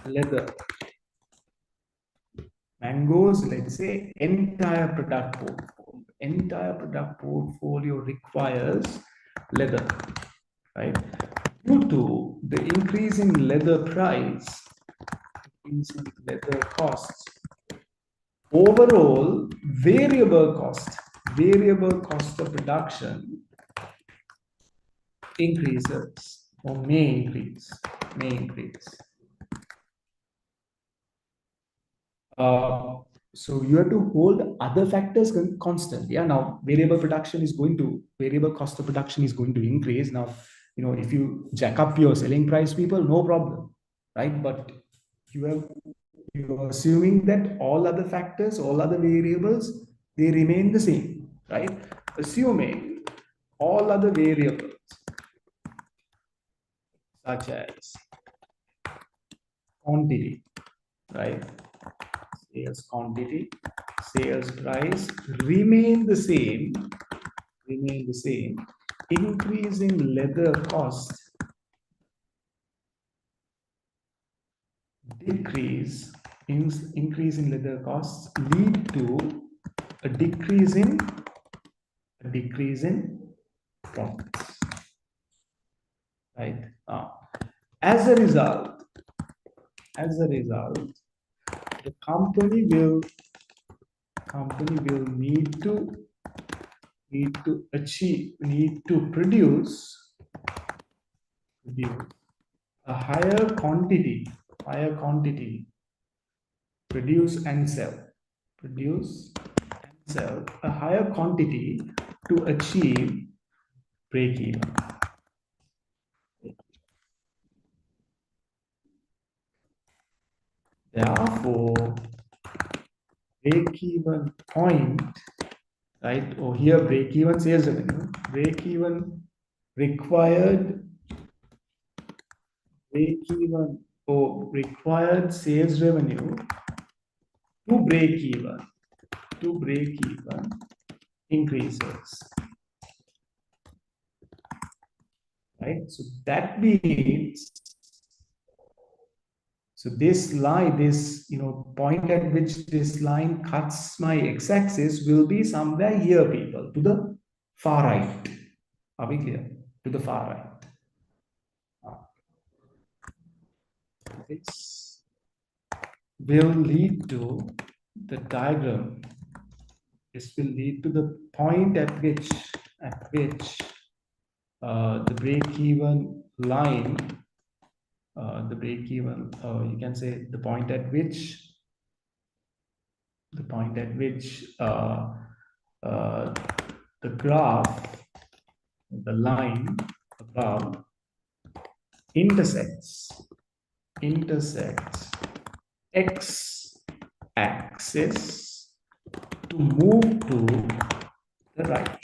leather. Mango's, let's say, entire product portfolio requires leather, right? Due to the increase in leather price, increase in leather costs, overall variable cost of production increases or may increase. So you have to hold other factors constant. Yeah, now variable cost of production is going to increase. Now, if you jack up your selling price, people, no problem, right? But you're assuming that all other factors, all other variables, they remain the same, right? Assuming all other variables, such as quantity, right? Sales quantity, sales price remain the same. Increase in leather cost, increase in leather costs lead to a decrease in profits, right? As a result, the company will need to produce a higher quantity, produce and sell a higher quantity to achieve break even. Therefore, break even point, right? Or here, break even sales revenue, break even required sales revenue to break even increases, right? So that means, so this line, point at which this line cuts my x-axis will be somewhere here, people, to the far right. Are we clear? To the far right. This will lead to the diagram. This will lead to the point at which the break-even line, you can say the point at which the graph, the line above intersects x-axis to move to the right.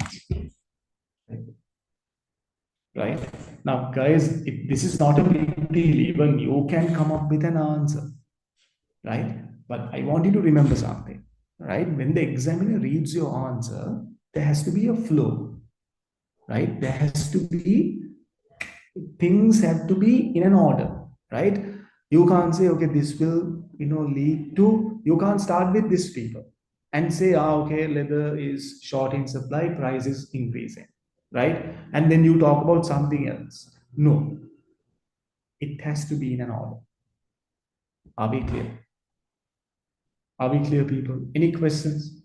Right? Now, guys, this is not a big deal. Even you can come up with an answer, right? But I want you to remember something, right? When the examiner reads your answer, there has to be a flow, right? There has to be, things have to be in an order, right? You can't say, okay, this will, lead to, you can't start with this, people, and say, okay, leather is short in supply, price is increasing, right? And then you talk about something else. No, it has to be in an order. Are we clear? People? Any questions?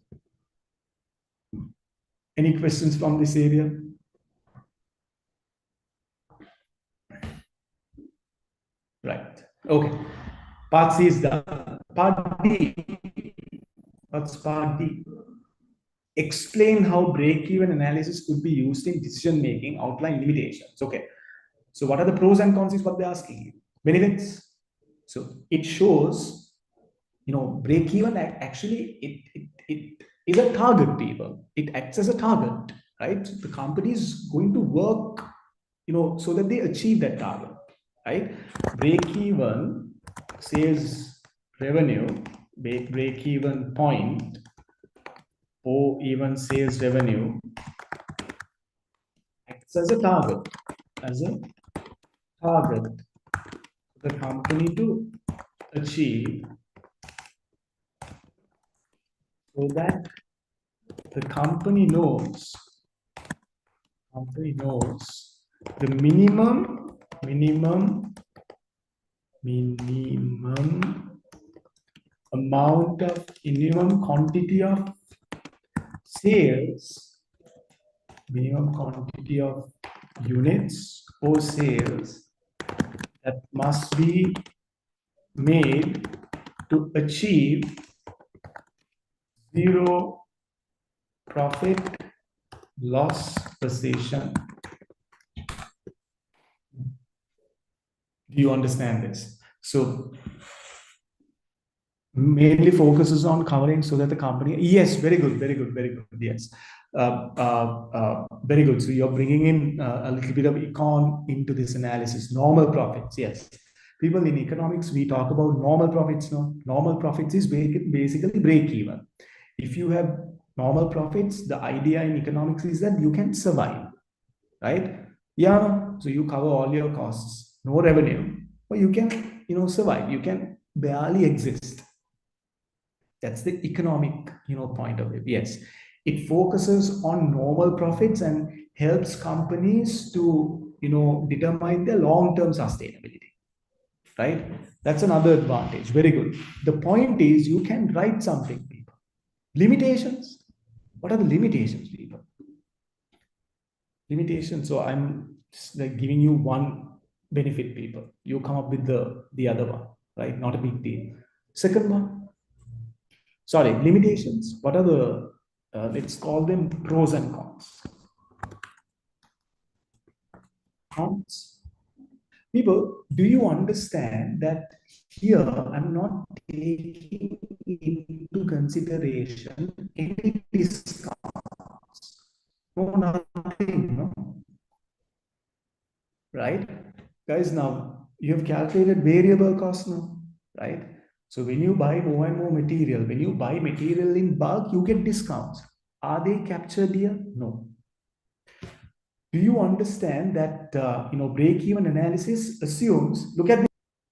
Any questions from this area? Right. Okay. Part C is done. Part D. What's part D? Explain how break-even analysis could be used in decision-making, outline limitations. Okay. So what are the pros and cons is what they're asking you. Benefits. So it shows, break-even actually it is a target, people. It acts as a target, right? So the company is going to work, so that they achieve that target, right? Break-even sales revenue, break-even point, or even sales revenue acts as a target, for the company to achieve so that the company knows the minimum amount of minimum quantity of sales, minimum quantity of units or sales that must be made to achieve zero profit loss position. Do you understand this? So mainly focuses on covering so that the company, yes, very good, yes. Very good. So you're bringing in a little bit of econ into this analysis. Normal profits, yes. People, in economics, we talk about normal profits. No, normal profits is basically break even. If you have normal profits, the idea in economics is that you can survive, right? Yeah, so you cover all your costs, no revenue, but you can, survive. You can barely exist. That's the economic, point of view. Yes, it focuses on normal profits and helps companies to, determine their long-term sustainability. Right? That's another advantage. Very good. The point is, you can write something, people. Limitations. What are the limitations, people? Limitations. So I'm just like giving you one benefit, people. You come up with the other one, right? Not a big deal. Second one. Sorry, limitations. What are the, let's call them pros and cons. Cons. People, do you understand that here I'm not taking into consideration any discounts? No, nothing, no? Right? Guys, now you have calculated variable cost now, right? So when you buy more and more material, when you buy material in bulk, you get discounts. Are they captured here? No. Do you understand that break-even analysis assumes, look at the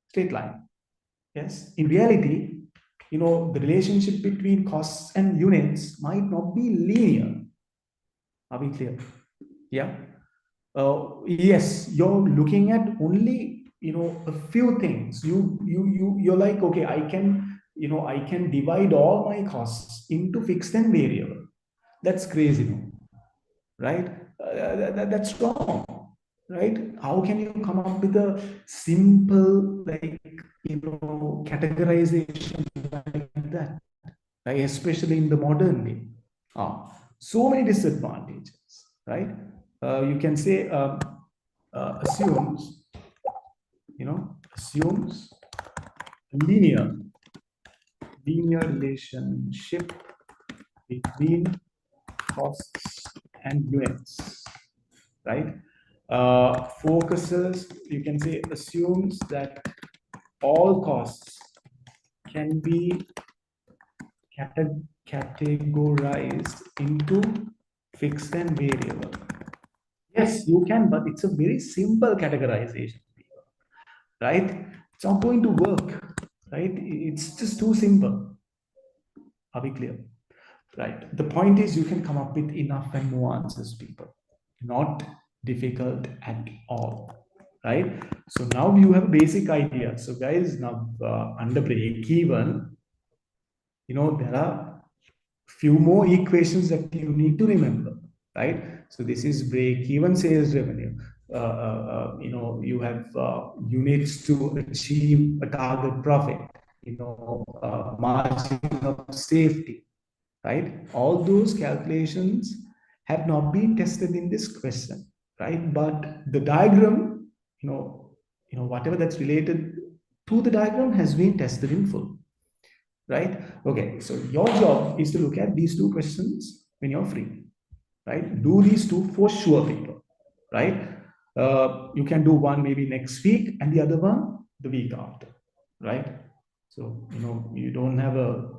straight line. Yes, in reality, the relationship between costs and units might not be linear. Are we clear? Yeah. Yes, you're looking at only a few things. You're like, okay, I can divide all my costs into fixed and variable. That's crazy, no? Right? That's wrong, right? How can you come up with a simple, like, categorization like that, right? Especially in the modern day. So many disadvantages, right? You can say assumes, assumes linear relationship between costs and units, right? Focuses, you can say, assumes that all costs can be categorized into fixed and variable. Yes, you can, but it's a very simple categorization, right? It's not going to work, right? It's just too simple. Are we clear? Right. The point is, you can come up with enough and more answers, people. Not difficult at all. Right? So now you have a basic idea. So guys, now under break even, there are few more equations that you need to remember, right? So this is break-even sales revenue. You have units to achieve a target profit, margin of safety, right? All those calculations have not been tested in this question, right? But the diagram, whatever that's related to the diagram has been tested in full, right? Okay, so your job is to look at these two questions when you're free, right? Do these two for sure, people, right? You can do one maybe next week and the other one the week after, right? So, you don't have a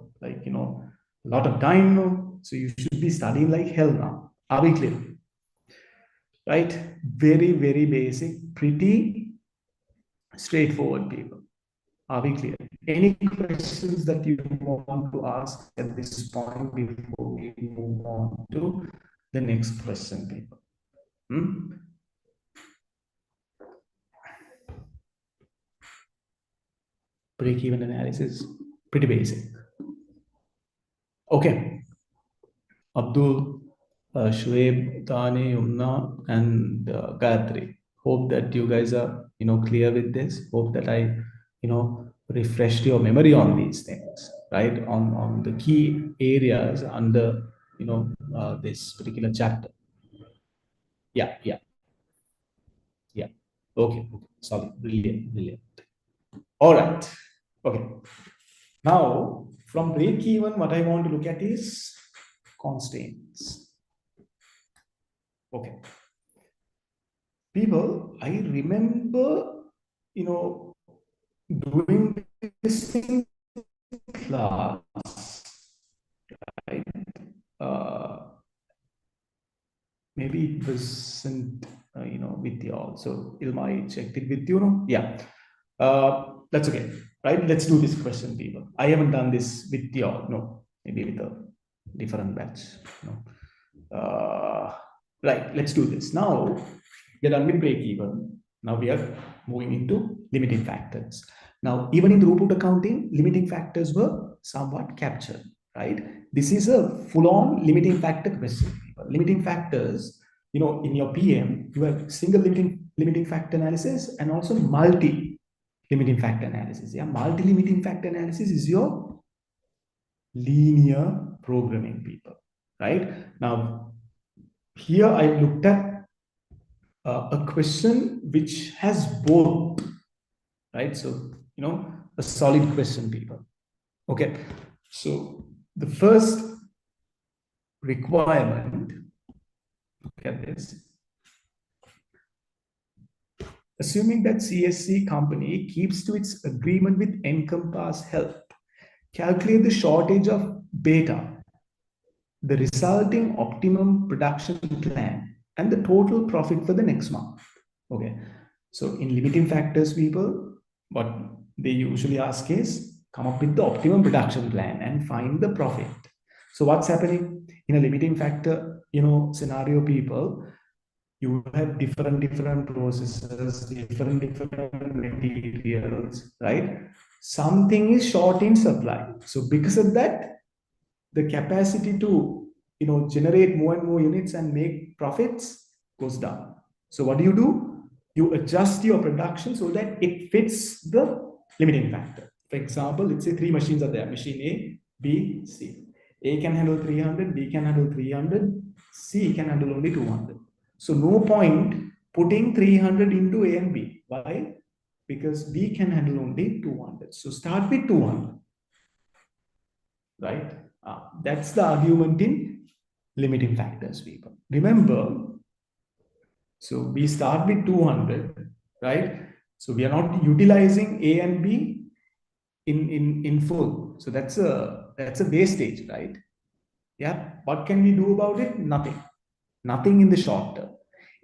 lot of time now, so you should be studying like hell now. Are we clear? Right? Very, very basic, pretty straightforward, people. Are we clear? Any questions that you want to ask at this point before we move on to the next question, people? Break-even analysis, pretty basic. Okay. Abdul, Shoaib, Tani, Yumna, and Gayatri. Hope that you guys are, clear with this. Hope that I, refreshed your memory on these things, right? On the key areas under, this particular chapter. Yeah, yeah, yeah. Okay, okay. Solid, brilliant, brilliant. All right. Okay. Now, from break even, what I want to look at is constraints. Okay. People, I remember, doing this in class, right? Maybe it wasn't, with you all. So Ilma, I checked it with you, no? Yeah. That's okay, right? Let's do this question, people. I haven't done this with you all, no. Maybe with a different batch, no. Right, let's do this. Now, we're done with break even. Now we are moving into limiting factors. Now, even in throughput accounting, limiting factors were somewhat captured, right? This is a full-on limiting factor question. Limiting factors, in your PM, you have single limiting factor analysis and also multi limiting factor analysis. Yeah, multi limiting factor analysis is your linear programming, people, right? Now, here I looked at a question which has both, right? So, a solid question, people. Okay. So, the first requirement, look at this. Assuming that CSC company keeps to its agreement with Encompass Health, calculate the shortage of beta, the resulting optimum production plan, and the total profit for the next month. Okay. So in limiting factors, people, what they usually ask is come up with the optimum production plan and find the profit. So what's happening in a limiting factor, scenario, people, you have different processes, different materials, right? Something is short in supply. So because of that, the capacity to generate more and more units and make profits goes down. So what do? You adjust your production so that it fits the limiting factor. For example, let's say 3 machines are there, machine A, B, C. A can handle 300, B can handle 300, C can handle only 200. So no point putting 300 into A and B. Why? Because B can handle only 200. So start with 200, right? That's the argument in limiting factors, people. Remember, so we start with 200, right? So we are not utilizing A and B in full. So that's a wastage, right? Yeah. What can we do about it? Nothing. Nothing in the short term.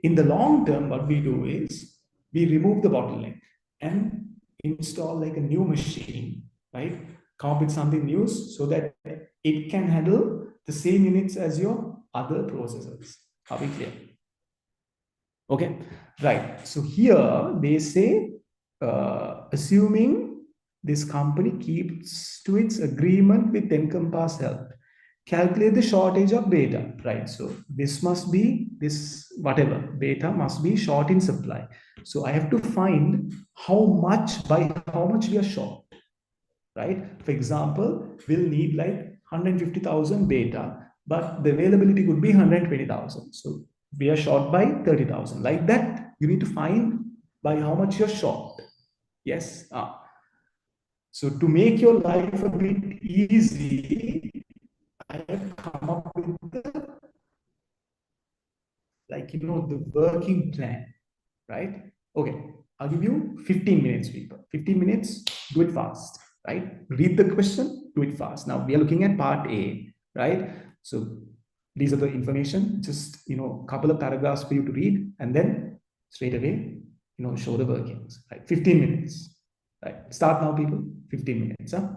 In the long term, what we do is we remove the bottleneck and install like a new machine, right? Come up with something new so that it can handle the same units as your other processors. Are we clear? Okay, right. So here they say, assuming this company keeps to its agreement with Encompass Health, calculate the shortage of beta, right? So this must be this, whatever, beta must be short in supply. So I have to find by how much we are short, right? For example, we'll need like 150,000 beta, but the availability could be 120,000. So we are short by 30,000. Like that, you need to find by how much you're short. Yes. So to make your life a bit easy, I have come up with the working plan, right? Okay, I'll give you 15 minutes, people. 15 minutes, do it fast, right? Read the question, do it fast. Now we are looking at part A, right? So these are the information, just a couple of paragraphs for you to read, and then straight away, show the workings, right? 15 minutes, Right. Start now, people. 15 minutes. Huh?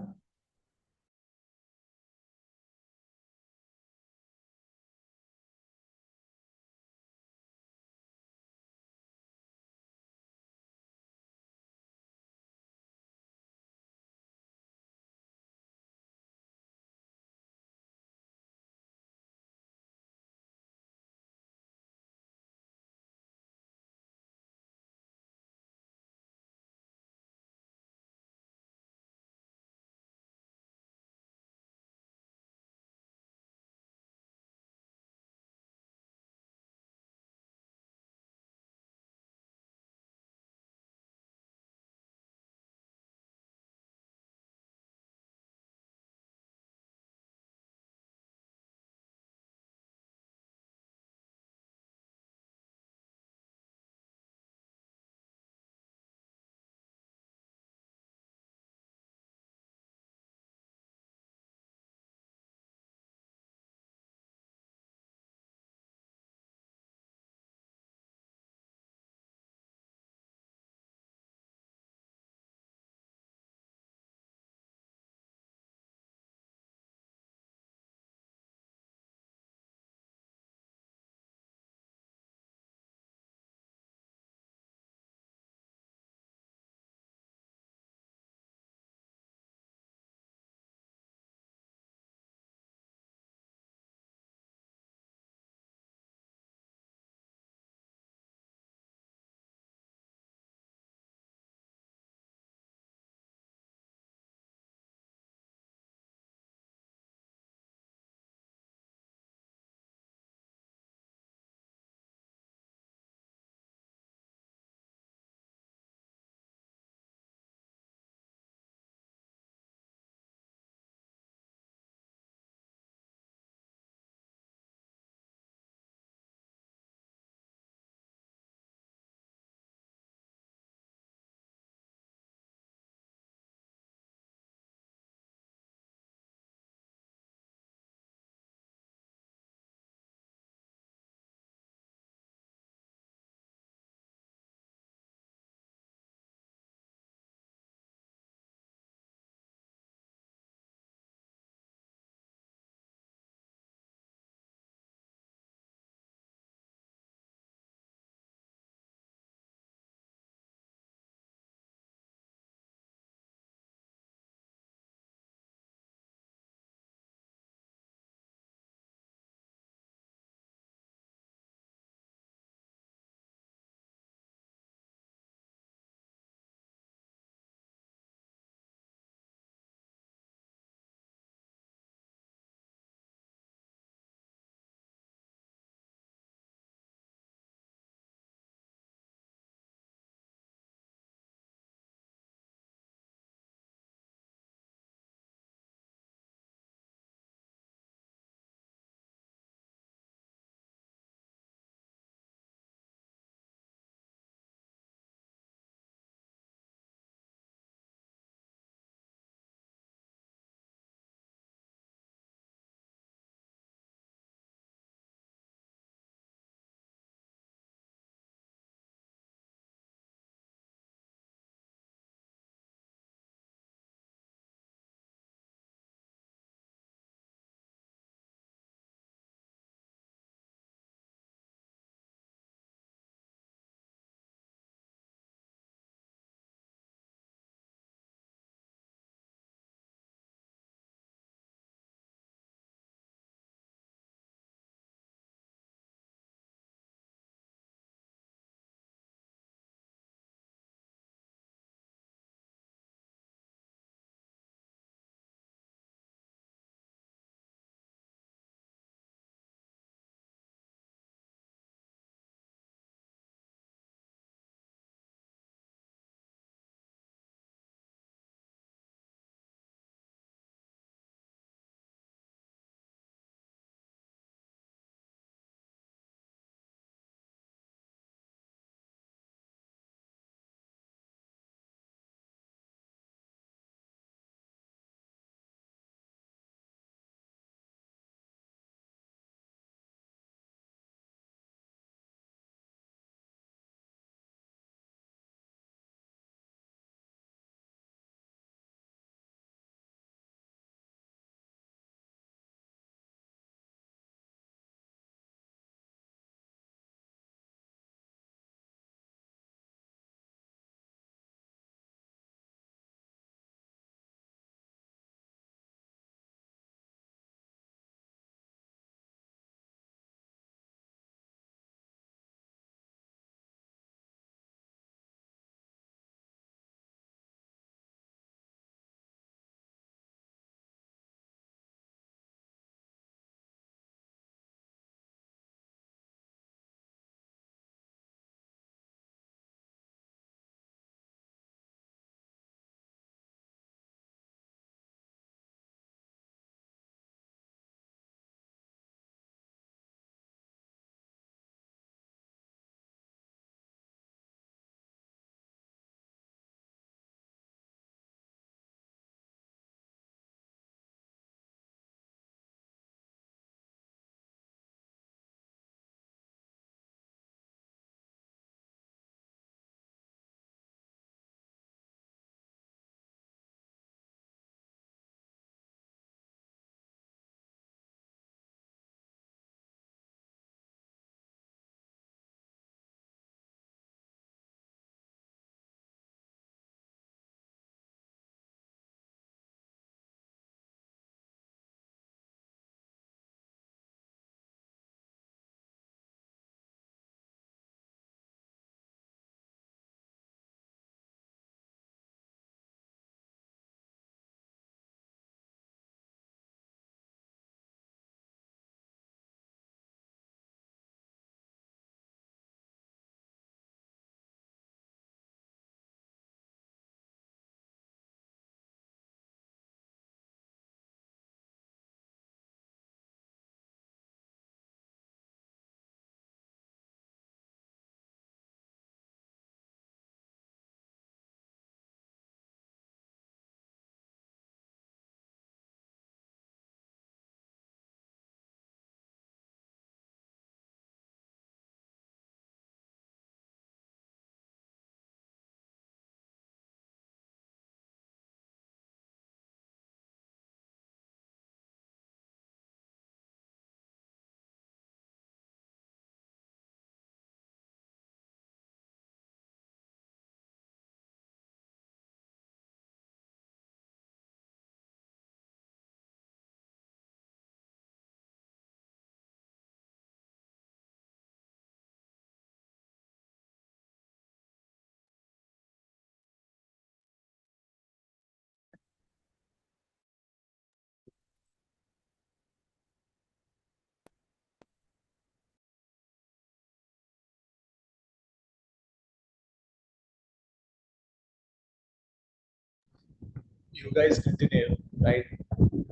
you guys continue, right? Do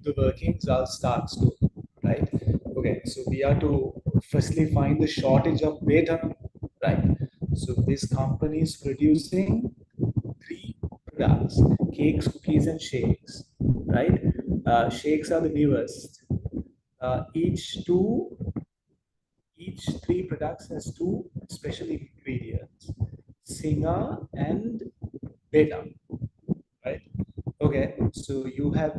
the workings, I'll start soon, right? Okay, so we are to firstly find the shortage of beta, right? So this company is producing three products: cakes, cookies, and shakes, right? Shakes are the newest. Each three products has two special ingredients: singer and beta, right? Okay, so you have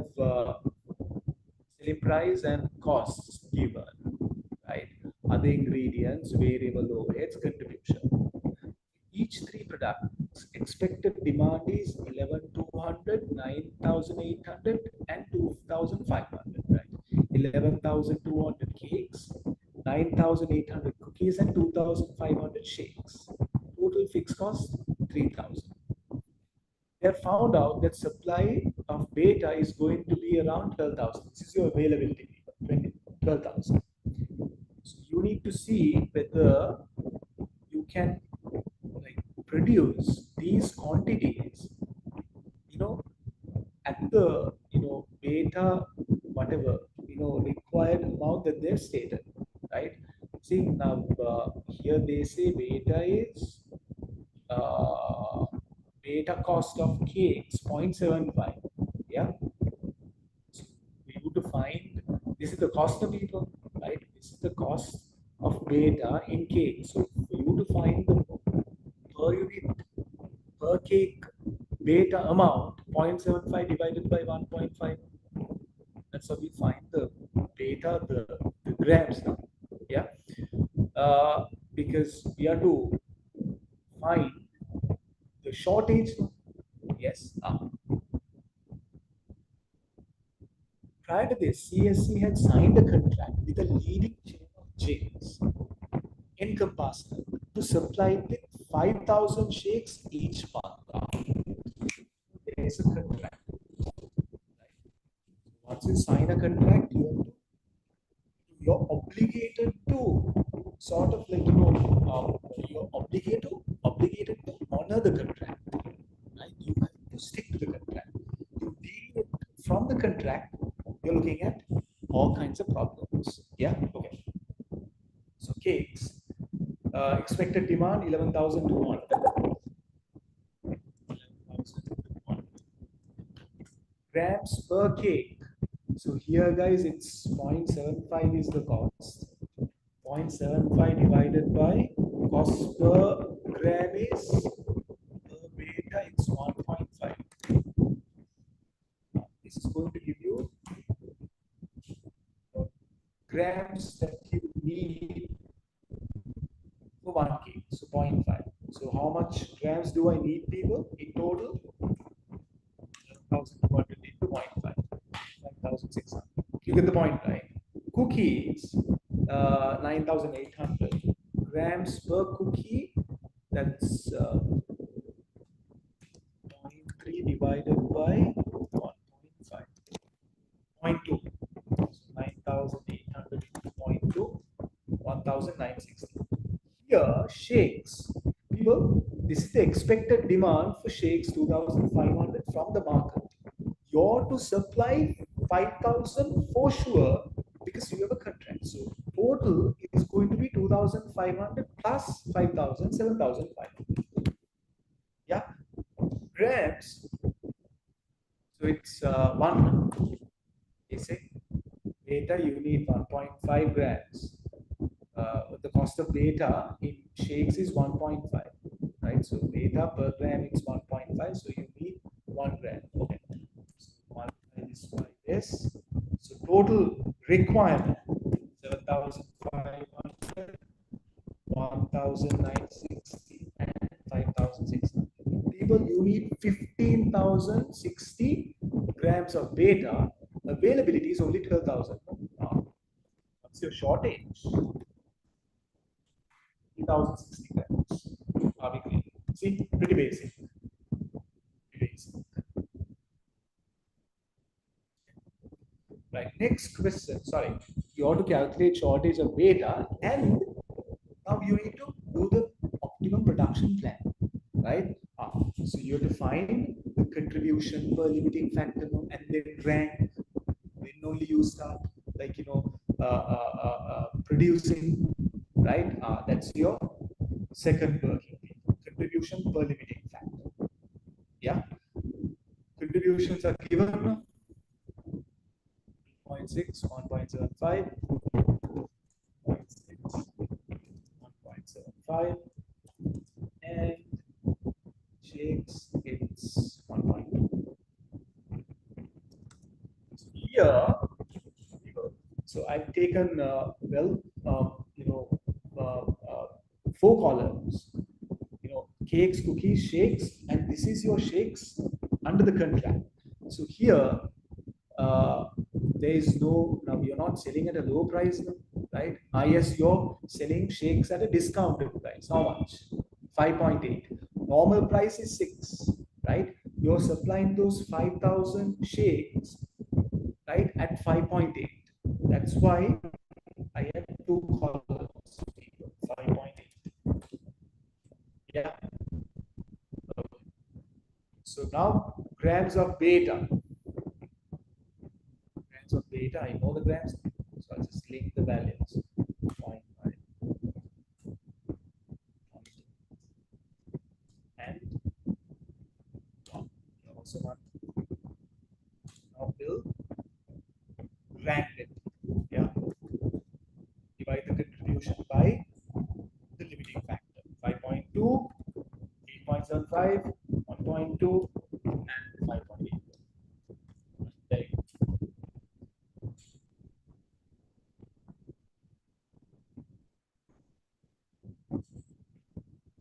selling price and costs given, right? Other ingredients, variable overheads, contribution. Each three products expected demand is 11,200, 9,800, and 2,500, right? 11,200 cakes, 9,800 cookies, and 2,500 shakes. Total fixed cost 3,000. They have found out that supply of beta is going to be around 12,000. This is your availability, 12,000. So you need to see whether you can like produce these quantities, at the beta whatever required amount that they've stated, right? See now here they say beta is uh, beta cost of cakes 0.75. Yeah, so we need to find this is the cost of people, right? This is the cost of beta in cake. So for you to find the per unit per cake beta amount 0.75 divided by 1.5. That's how we find the beta, the grams now. Yeah, because we have to find the shortage. Yes. Prior to this, CSC had signed a contract with a leading chain of gyms in Compasna to supply it with 5,000 shakes each month. There is a contract. Right? Once you sign a contract, you're obligated to sort of like you're obligated to honor the contract. Right? You have to stick to the contract. You deal from the contract. You're looking at all kinds of problems. Yeah. Okay. So cakes. Expected demand 11,200. 11,200 grams per cake. So here, guys, it's 0.75 is the cost. 0.75 divided by cost per gram is per beta, it's 1.5. This is going to give you grams that you need for one cake. So 0.5. So how much grams do I need, people, in total? 1,200 into 0.5. 9,600. You get the point, right? Cookies, 9,800 grams per cookie. That's 0.3 divided by 1.5. 0.2. So 9,800 into 0.2, 1,960. Here, shakes. People, this is the expected demand for shakes 2,500 from the market. You're to supply 5,000 for sure because you have a contract. So total is going to be 2,500 plus 5,000, 7,500. Yeah, grams. So it's 1. You see, beta you need 1.5 grams. The cost of beta in shakes is 1.5, right? So beta per gram is 1.5. So you need 1 gram. Okay. So multiply this by this. So total requirement 7,500, 1,960, and 5,600. People, you need 15,060 grams of beta. Availability is only 12,000. What's your shortage? 3,060 grams. Are we clear? See, pretty basic. Pretty basic. Right. Next question. Sorry. You have to calculate shortage of beta, and now you need to do the optimum production plan. Right? So you have to find the contribution per limiting factor, and then rank. When only you start, like, producing, right? That's your second working week. Contribution per limiting factor. Yeah. Contributions are given 0.6, 1.75, 0.6, 1.75, and shakes it's 1.2. So here, so I've taken four columns. Cakes, cookies, shakes, and this is your shakes under the contract. So here, there is no, now you're not selling at a low price, right? Yes, you're selling shakes at a discounted price. How much? 5.8. Normal price is 6, right? You're supplying those 5,000 shakes, right, at 5.8. That's why I have two columns, 5.8. Yeah. So now grams of beta. Grams of beta, I know the grams, so I'll just link the values. 0.5. And you also want now will rank it. Yeah. Divide the contribution by the limiting factor. 5.2, 8.75, 1.2, and 5.8. There you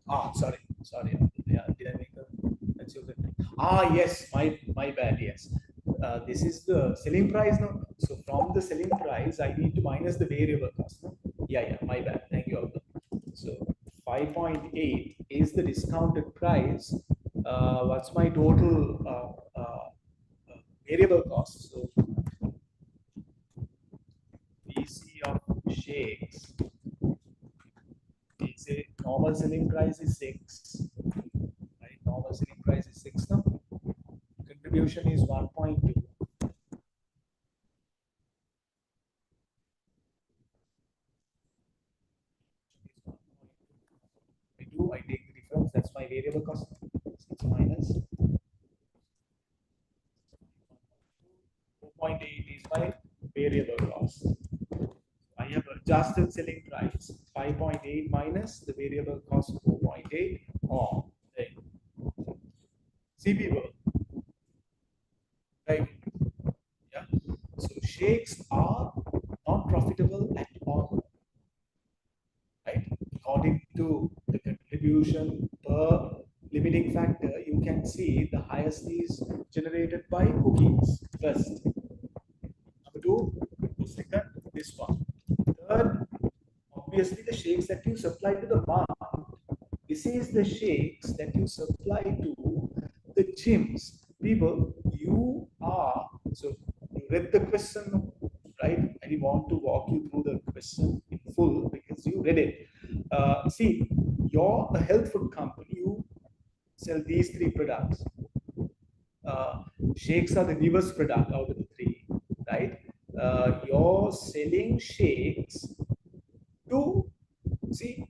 go. Sorry. Yeah, did I make a? That's your good thing. Yes, my bad. Yes, this is the selling price now. So from the selling price, I need to minus the variable cost. No? Yeah, my bad. Thank you, Alvin. So 5.8 is the discounted price. What's my total variable cost? So VC of shakes is a normal selling price is 6. Right? Normal selling price is 6 now. Contribution is 1.2. I take the difference. That's my variable cost. 6 minus 4.8 is my variable cost. I have adjusted selling price 5.8 minus the variable cost 4.8 or see people, right? Yeah. So shakes are not profitable at all, right? According to the contribution per limiting factor, you can see the highest is generated by cookies first. Number 2, second, this one. Third, obviously the shakes that you supply to the market. This is the shakes that you supply to the gyms. People, you are, so you read the question, right? I want to walk you through the question in full because you read it. See, you're a health food company, you sell these 3 products. Shakes are the newest product out of the 3, right? You're selling shakes to, see,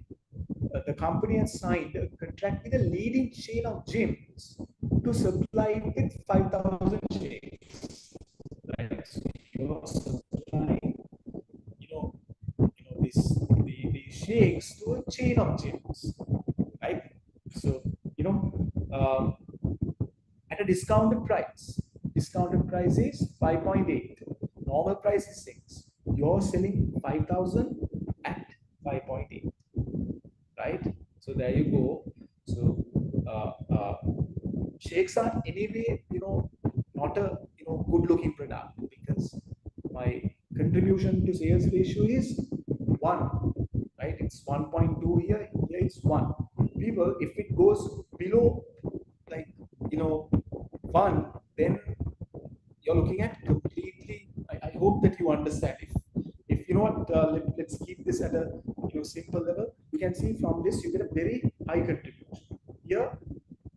the company has signed a contract with a leading chain of gyms to supply with 5,000 shakes. Right? So you're supplying, the shakes to a chain of gyms, right? So at a discounted price. Discounted price is 5.8. Normal price is 6. You're selling 5,000 at 5.8. Right? So there you go. So shakes are anyway, not a good looking product because my contribution to sales ratio is 1, right? It's 1.2 here. Here it's 1. People, if it goes below, like 1, then you're looking at completely. I hope that you understand. If you know what, let's keep this at a simple level. You can see from this you get a very high contribution. Here,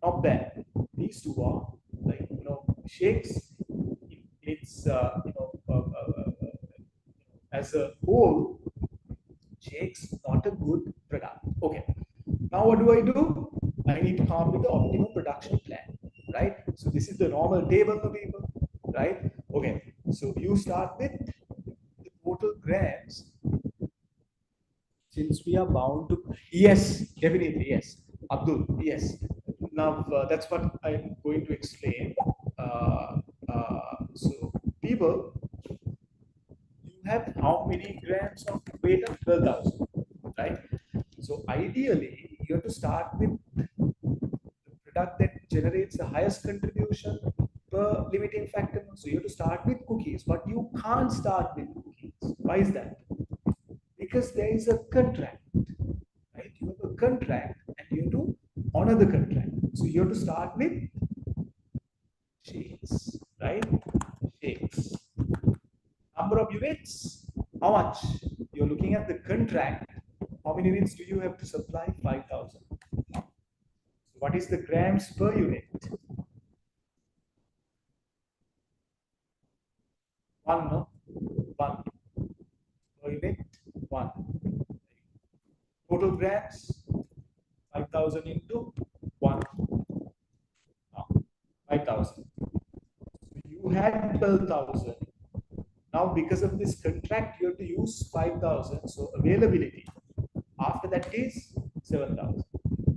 not bad. These two are like shakes, it's as a whole, shakes not a good product. Okay. Now what do? I need to come up with the optimal production plan, right? So this is the normal table for people, right? Okay. So you start with the total grams. Since we are bound to, yes, definitely, yes. Abdul, yes. Now that's what I'm going to explain. So people, you have how many grams of weight of 12,000, right? So ideally, you have to start with the product that generates the highest contribution per limiting factor. So you have to start with cookies, but you can't start with cookies. Why is that? Because there is a contract, right? You have a contract and you have to honor the contract. So you have to start with shakes, right? Shakes. Number of units, how much? You're looking at the contract. How many units do you have to supply? 5,000. So what is the grams per unit? One, no? One. Per unit, one. Total grams, 5,000 into 1. 5,000. So you had 12,000. Now, because of this contract, you have to use 5,000. So availability after that is 7,000.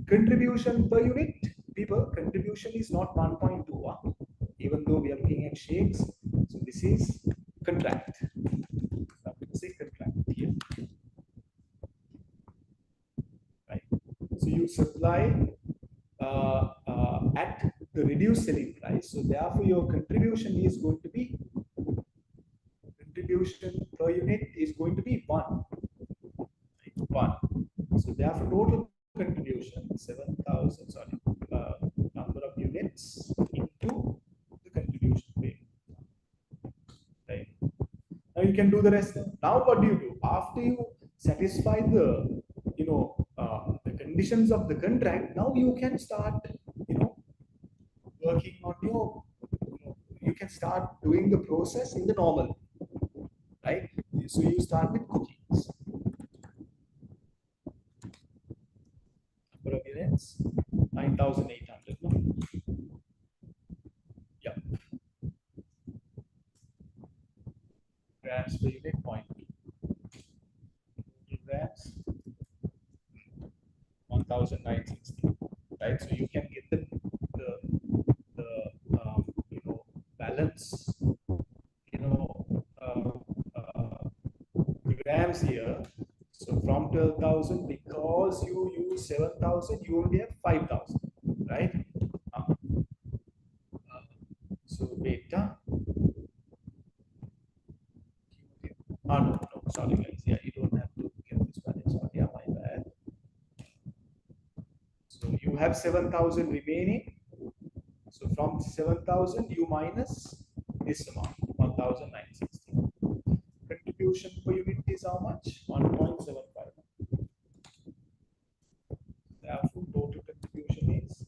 Contribution per unit, people, contribution is not 1.21, even though we are looking at shakes. So this is contract. I'm going to say contract here. Right. So you supply at the reduced selling price. So therefore, your contribution is going to be per unit is going to be 1. Right? 1. So therefore, total contribution 7,000. Sorry, number of units into the contribution paid. Right. Now you can do the rest. Now what do? After you satisfy the the conditions of the contract, now you can start working on your you can start doing the process in the normal, right? So you start with cookies. Number of units 9,800. No? Yeah. Grams per unit, 0.2. Grams 1,960. Right. So you can get the balance grams here. So from 12,000, because you use 7,000, you only have 5,000, right? So beta. No, sorry guys. Yeah, you don't have to get this value. Sorry, yeah, my bad. So you have 7,000 remaining. So from 7,000, you minus this amount, 1,960. Contribution per unit is how much? 1.75. Therefore, total contribution is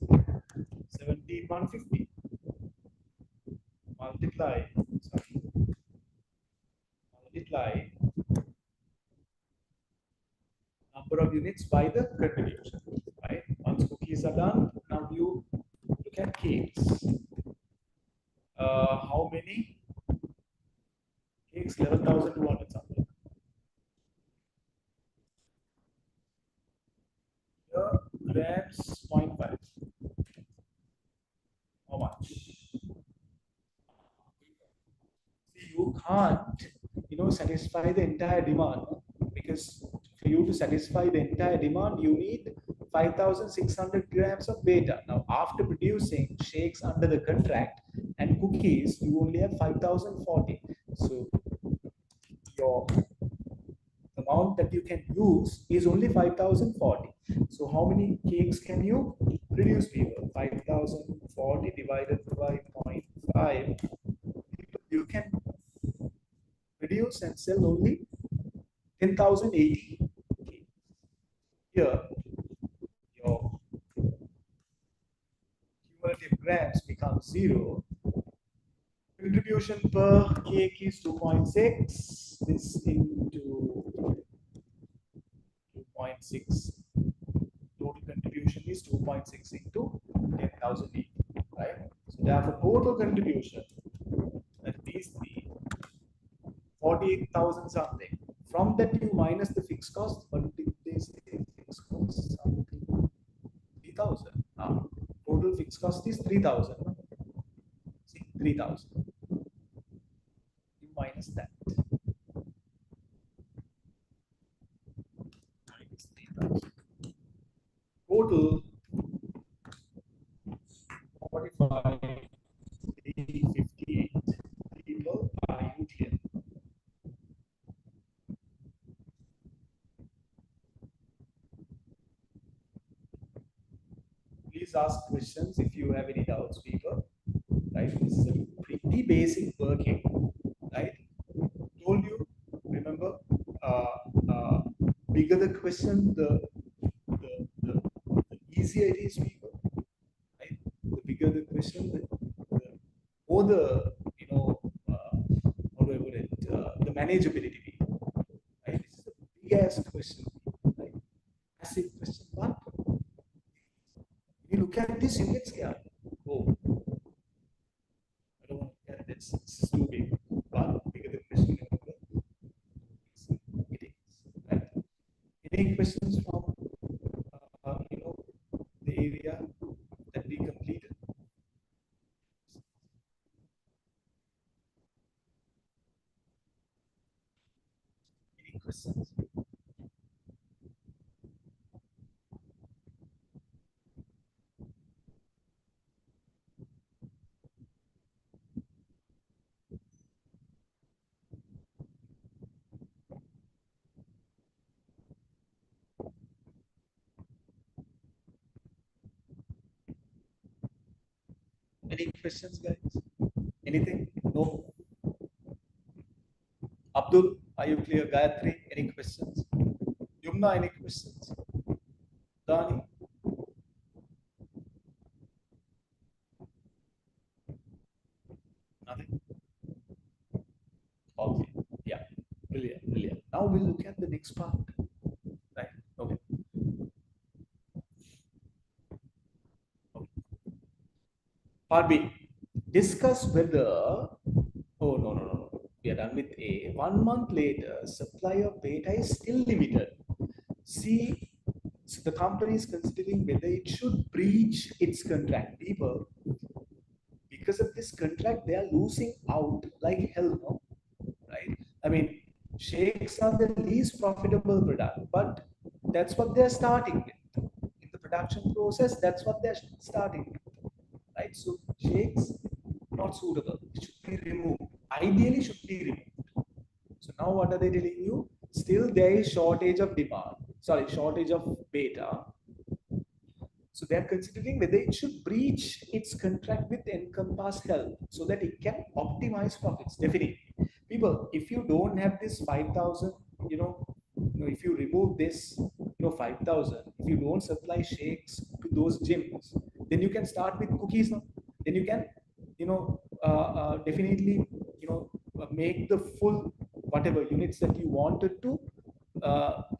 17,150. Multiply number of units by the contribution. Right? Once cookies are done, now you look at cakes. How many cakes? 11,200 something. Here, grams 0.5. How much? See, you can't, satisfy the entire demand, because for you to satisfy the entire demand, you need 5,600 grams of beta. Now, after producing shakes under the contract and cookies, you only have 5,040. So your amount that you can use is only 5,040. So how many cakes can you produce, people? 5,040 divided by 0.5. You can produce and sell only 10,080. Here, your cumulative grams become 0. Contribution per cake is 2.6. This into 2.6. Total contribution is 2.6 into 10,000 each, right? So therefore, total contribution, that is the 48,000 something. From that, you minus the fixed cost. What did they say? Fixed cost something 3,000. Total fixed cost is 3,000. See, 3,000. You minus that. Minus 3,000. Total 45, 358 people. Are you clear? Please ask questions if you have any doubts, people. Right? This is a pretty basic working. Right? Told you. Remember, bigger the question, the easier it is, people. Right? The bigger the question, the more the how do I put it? The manageability. Right? This is a big ass question. Right? Massive question, but you look at this, you get scared. Oh, I don't want to look at this. This is too big. But bigger the question, it is. Right? Any questions from the area that we completed? Any questions? Any questions, guys? Anything? No. Abdul, are you clear? Gayatri, any questions? Yumna, any questions? Dani? Nothing? Okay. Yeah. Brilliant. Brilliant. Now we'll look at the next part. Right. Okay. Part B. Discuss whether. Oh, no, no, no, no. We are done with A. 1 month later, supply of data is still limited. C. So the company is considering whether it should breach its contract. People, because of this contract, they are losing out like hell, no? Right? I mean, shakes are the least profitable product, but that's what they're starting with. In the production process, that's what they're starting with. Right? So shakes not suitable. It should be removed. Ideally, should be removed. So now what are they telling you? Still there is shortage of demand. Sorry, shortage of beta. So they are considering whether it should breach its contract with Encompass Health so that it can optimize profits. Definitely. People, if you don't have this 5,000, if you remove this, 5,000, if you don't supply shakes to those gyms, then you can start with cookies now. Then you can, definitely, make the full whatever units that you wanted to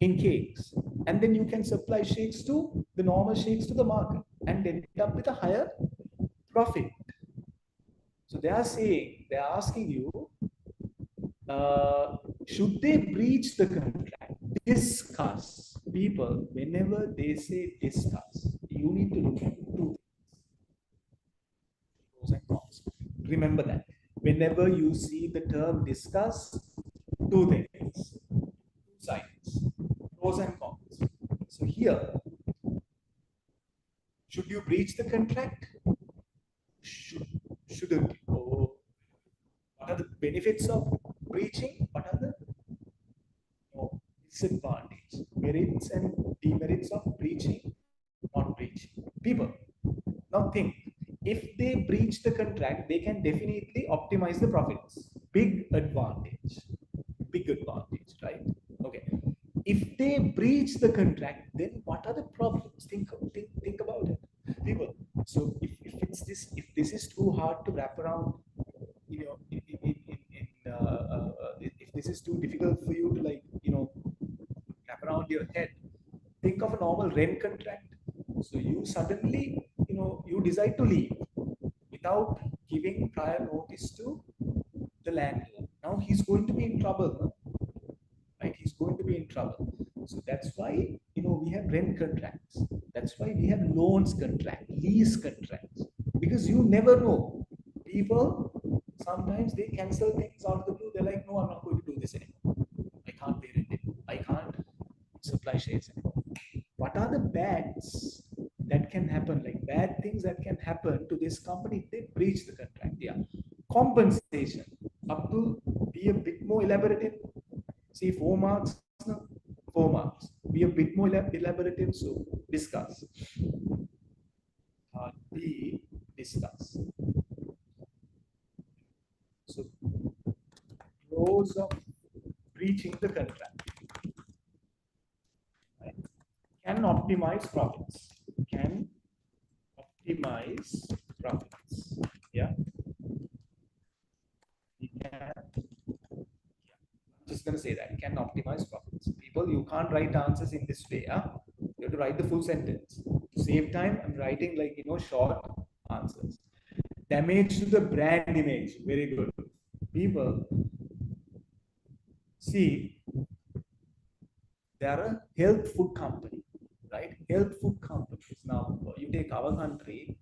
in cakes, and then you can supply shakes to the normal shakes to the market and end up with a higher profit. So they are saying, they are asking you, should they breach the contract? Discuss. People, whenever they say discuss, you need to look at two things, pros and cons. Remember that. Whenever you see the term discuss, two things, two sides, pros and cons. So here, should you breach the contract? Shouldn't you? Oh, what are the benefits of breaching? What are the disadvantages, merits and demerits of breaching, not breaching? People, now think, if they breach the contract, they can definitely optimize the profits. Big advantage, right? Okay. If they breach the contract, then what are the problems? Think about it, people. So if this is too hard to wrap around, this is too difficult for you to like, wrap around your head, think of a normal rent contract. So you suddenly, you decide to leave without giving prior notice to the landlord. Now he's going to be in trouble, no? Right? He's going to be in trouble. So that's why, we have rent contracts. That's why we have loans contract, lease contracts, because you never know. People sometimes they cancel things out of the blue. They're like, no, I'm not going to do this anymore. I can't pay rent anymore. I can't supply shares anymore. What are the bads that can happen? Like bad things that can happen to this company if they breach the contract? Yeah, compensation. Up to be a bit more elaborative. See, 4 marks, no? 4 marks. Be a bit more elaborative. So discuss. B, discuss. So pros of breaching the contract. Right? Can optimize profits. Can optimize profits. Yeah. We can. Just going to say that can optimize profits. People, you can't write answers in this way. Huh? You have to write the full sentence. To save time, I'm writing like, short answers. Damage to the brand image. Very good. People, see, they are a health food company, right? Health food companies. Now, you take our country,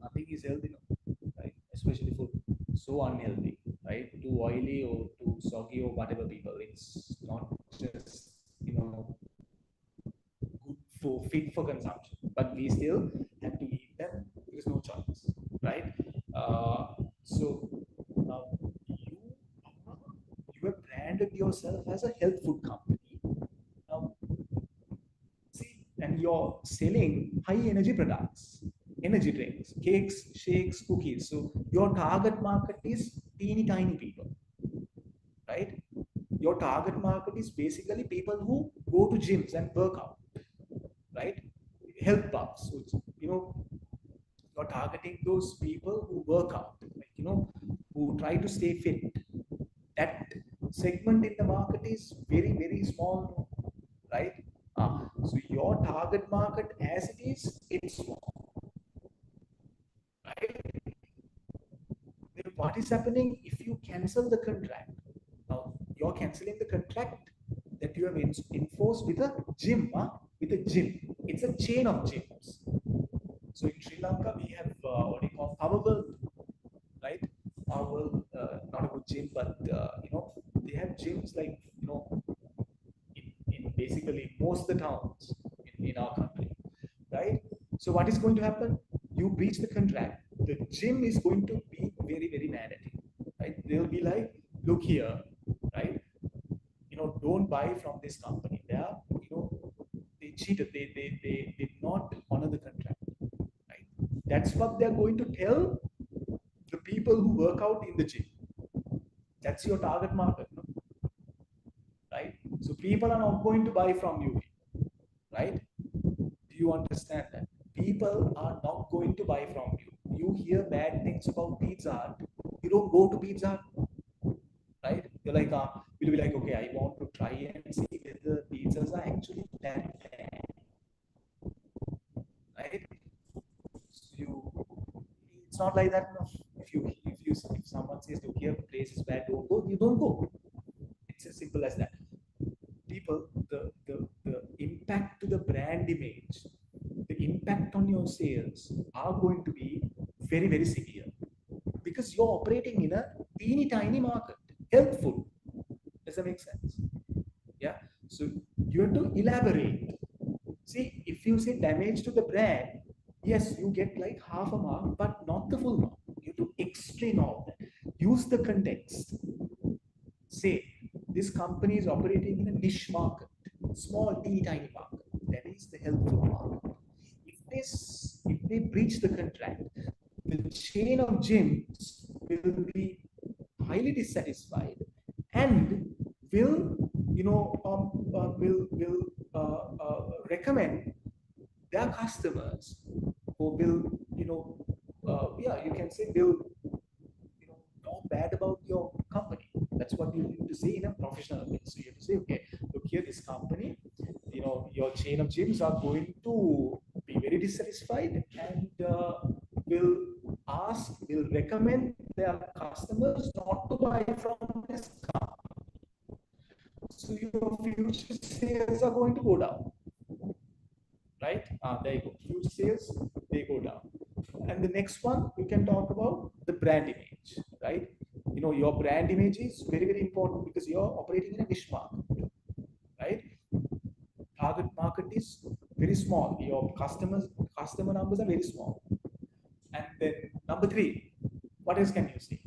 nothing is healthy, right? Especially food. So unhealthy, right? Too oily or too soggy or whatever, people. It's not just, good for fit for consumption, but we still have to eat them. There's no choice, right? So now you have branded yourself as a health food company. Now, see, and you're selling high energy products, energy drinks, cakes, shakes, cookies. So your target market is teeny tiny people, right? Your target market is basically people who go to gyms and work out, right? Health buffs. So, you're targeting those people who work out, like, who try to stay fit. That segment in the market is very, very small, right? So your target market as it is, it's small, right? Then what is happening if you cancel the contract? Now you're canceling the contract that you have enforced with a gym, with a gym. It's a chain of gyms. So in Sri Lanka, we have what do you call Power, right? Power, not a good gym, but they have gyms like in basically most of the towns in our country, right? So what is going to happen? You breach the contract. The gym is going to be very, very mad at you, right? They'll be like, look here, right? Don't buy from this company. They are, they cheated. They did not honor the contract, right? That's what they're going to tell the people who work out in the gym. That's your target market, no? Right? So people are not going to buy from you, right? Do you understand that? People are not going to buy from you. You hear bad things about Pizza Hut, you don't go to Pizza Hut, right? You're like, you'll be like, okay, I want to try and see whether pizzas are actually that bad, right? So it's not like that. No. If someone says, okay, a place is bad, don't go. You don't go. It's as simple as that. People, the impact to the brand image, the impact on your sales are going to be very, very severe because you're operating in a teeny tiny market, health food. Does that make sense? Yeah. So you have to elaborate. See, if you say damage to the brand, yes, you get like half a mark, but not the full mark. You have to explain all that. Use the context. Say, this company is operating in a niche market, small, teeny tiny market. That is the health food market. If they breach the contract, the chain of gyms will be highly dissatisfied and will recommend their customers who will yeah, you can say will know bad about your company, That's what you need to say in a professional way. So you have to say, okay, look here, this company, your chain of gyms are going to be very dissatisfied and will recommend their customers not to buy from this company. So your future sales are going to go down, right? There you go. Future sales, they go down. And the next one, we can talk about the brand image, right? Your brand image is very, very important because you're operating in a niche market, right? Target market is very small. Your customer numbers are very small. And then number three, what else can you say?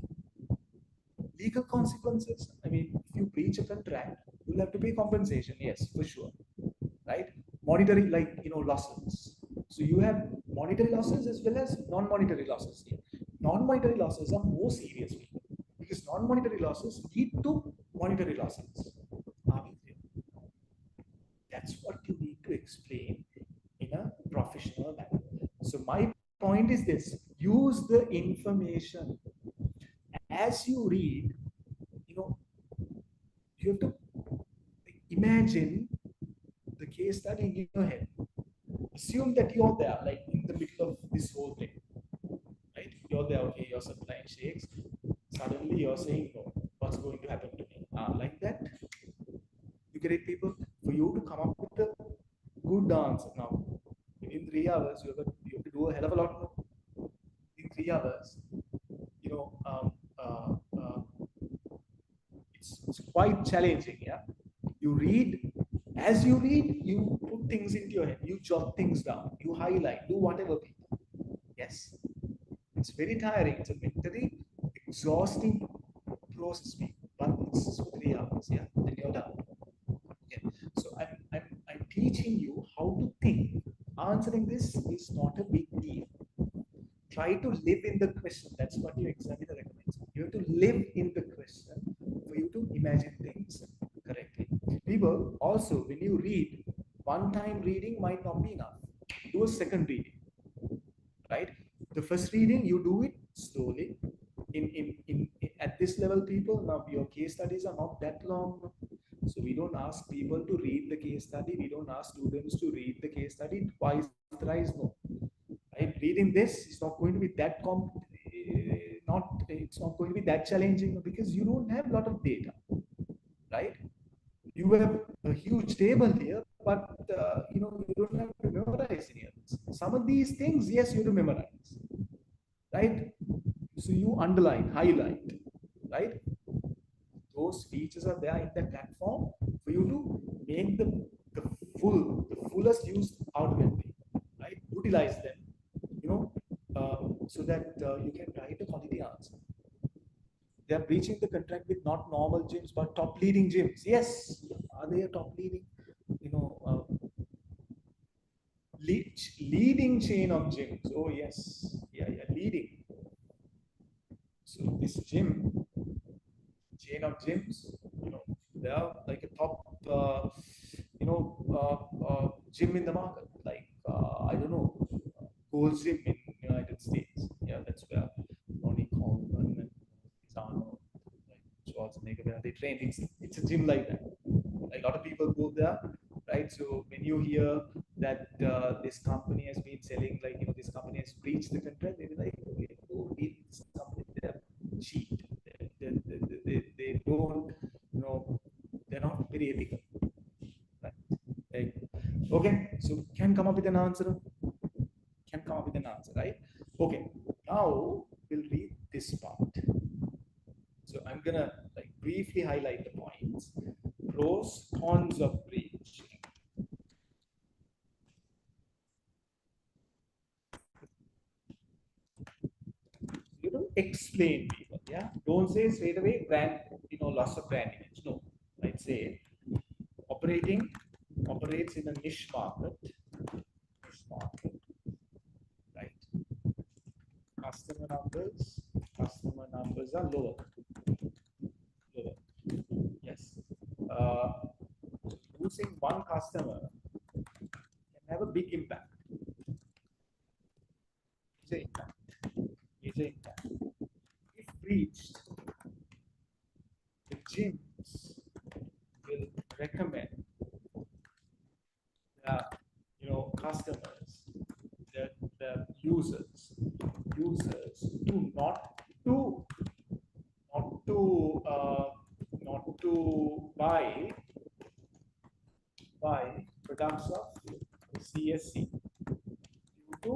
Legal consequences. I mean, if you breach a contract, you'll have to pay compensation. Yes, for sure, right? Monetary, losses. So you have monetary losses as well as non-monetary losses. Non-monetary losses are more serious because non-monetary losses lead to monetary losses. That's what you need to explain in a professional manner. So my point is this: use the information as you read. You have to imagine the case study in your head. Assume that you're there, like in the middle of this whole thing, right? You're there, okay, your supply shakes. Suddenly you're saying, no, what's going to happen to me? Like that, you get it, people. For you to come up with a good answer now, within 3 hours, you have to do a hell of a lot more. In 3 hours, you know, um, uh, uh, it's quite challenging. Yeah, you read. As you read, you put things into your head, you jot things down, you highlight, do whatever. Yes, it's very tiring. It's a mentally exhausting process, but it's for 3 hours. Yeah, then you're done. Okay, so I'm teaching you how to think. Answering this is not a big deal. Try to live in the question. That's what your examiner recommends. You have to live in the question for you to imagine things correctly. People, also, when you read, one time reading might not be enough. Do a second reading, right? The first reading, you do it slowly. At this level, people, now your case studies are not that long. So we don't ask people to read the case study. We don't ask students to read the case study twice, thrice, no. Right? Reading this is not going to be that it's not going to be that challenging because you don't have a lot of data, right? You have a huge table here, but you don't have to memorize any of this. Some of these things, yes, you have to memorize, right? So you underline, highlight, right? Those features are there in that platform for you to make the fullest use out of it, right? Utilize them, so that you can write a quality answer. They are breaching the contract with not normal gyms but top leading gyms. Yes, are they a top leading? Leading chain of gyms. Oh yes, yeah, leading. So this chain of gyms, they are like a top, gym in the market. Like I don't know, Gold Gym in United States. Yeah, that's where Ronnie Coleman and Zano, like Schwarzenegger, where they train. It's a gym like that. A lot of people go there, right? So when you hear that this company has been selling, like this company has breached the contract, they be like, okay, go in this company, they're cheap. They don't, they're not very ethical. Right? Like, okay, so can come up with an answer. Can come up with an answer, right? Okay, now we'll read this part. So I'm gonna like briefly highlight the points. Pros, cons of breach. You don't explain people, yeah. Don't say straight away brand, loss of brand image. No, I'd say operates in a niche market, right? Customer numbers are lower. Yes. Losing one customer can have a big impact. Major impact. If breached, the recommend customers, the users to not to uh, not to buy products of CSC due to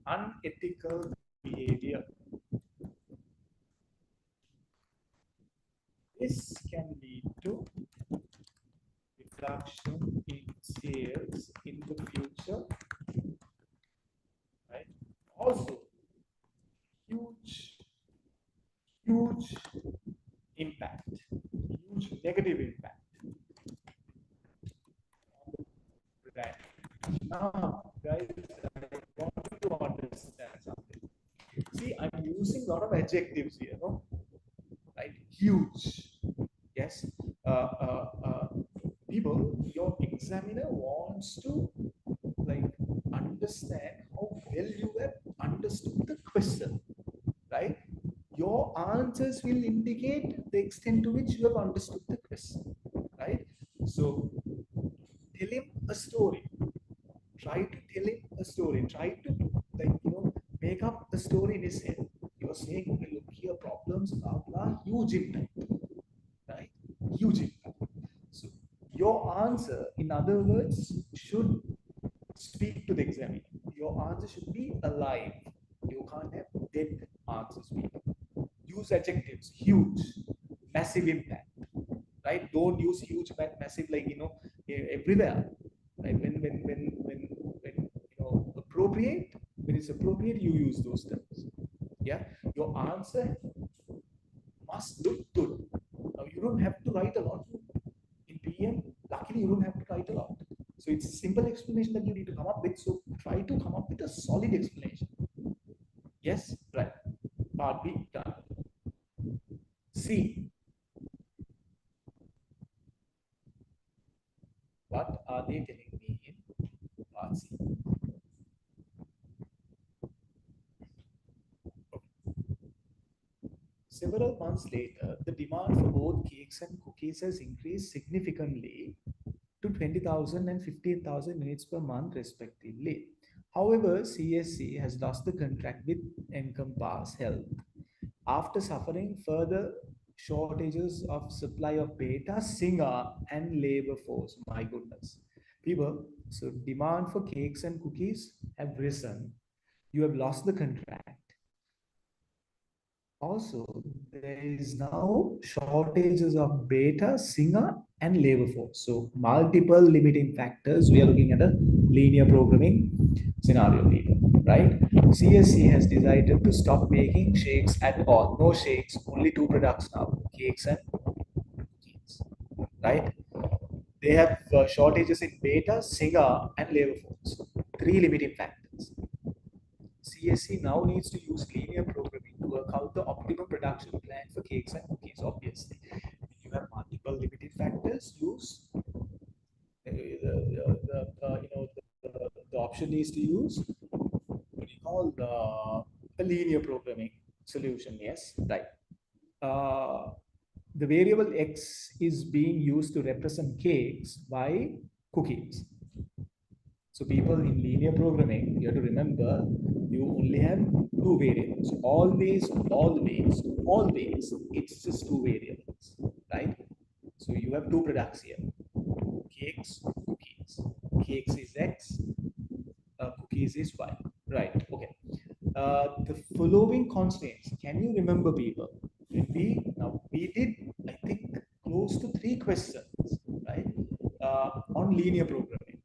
unethical behavior. This can lead to reduction in sales in the future, right? Also, huge impact, huge negative impact on the brand. Now, guys, I want you to understand something. See, I'm using a lot of adjectives here, no? Right? Huge. Yes. People, your examiner wants to like understand how well you have understood the question, right? Your answers will indicate the extent to which you have understood the question, right? So tell him a story. Try to tell him a story. Try to make up a story in his head. You're saying, okay, look here, problems, blah blah, huge impact, right? Huge impact. So your answer, in other words, should speak to the examiner. Your answer should be alive. You can't have dead answers, people. Use adjectives, huge, massive impact, right? Don't use huge, massive, like, everywhere, right? When appropriate, when it's appropriate, you use those terms. Yeah, your answer must look good. Now, you don't have to write a lot in PM. Luckily, you don't have to write a lot. So it's a simple explanation that you need to come up with. So try to come up with a solid explanation. Yes, right. Part B done. C. What are they telling me in part C? Several months later, the demand for both cakes and cookies has increased significantly to 20,000 and 15,000 units per month, respectively. However, CSC has lost the contract with Encompass Health after suffering further shortages of supply of beta, singer, and labor force. My goodness. People, so demand for cakes and cookies have risen. You have lost the contract. Also, there is now shortages of beta, singer, and labor force. So multiple limiting factors. We are looking at a linear programming scenario, people, right? CSC has decided to stop making shakes at all. No shakes, only two products now, cakes and cookies, right? They have shortages in beta, singer, and labor force. Three limiting factors. CSC now needs to use linear programming to work out the optimum production plan for cakes and cookies. Obviously, when you have multiple limiting factors, use the option is to use what you call a linear programming solution. Yes, right. The variable x is being used to represent cakes by cookies. So people in linear programming, you have to remember, you only have two variables. Always, it's just two variables, right? So you have two products here. Cakes, cookies. Cakes is x, cookies is y. Right, okay. The following constraints, can you remember, people? We did, I think, close to 3 questions, right? On linear programming.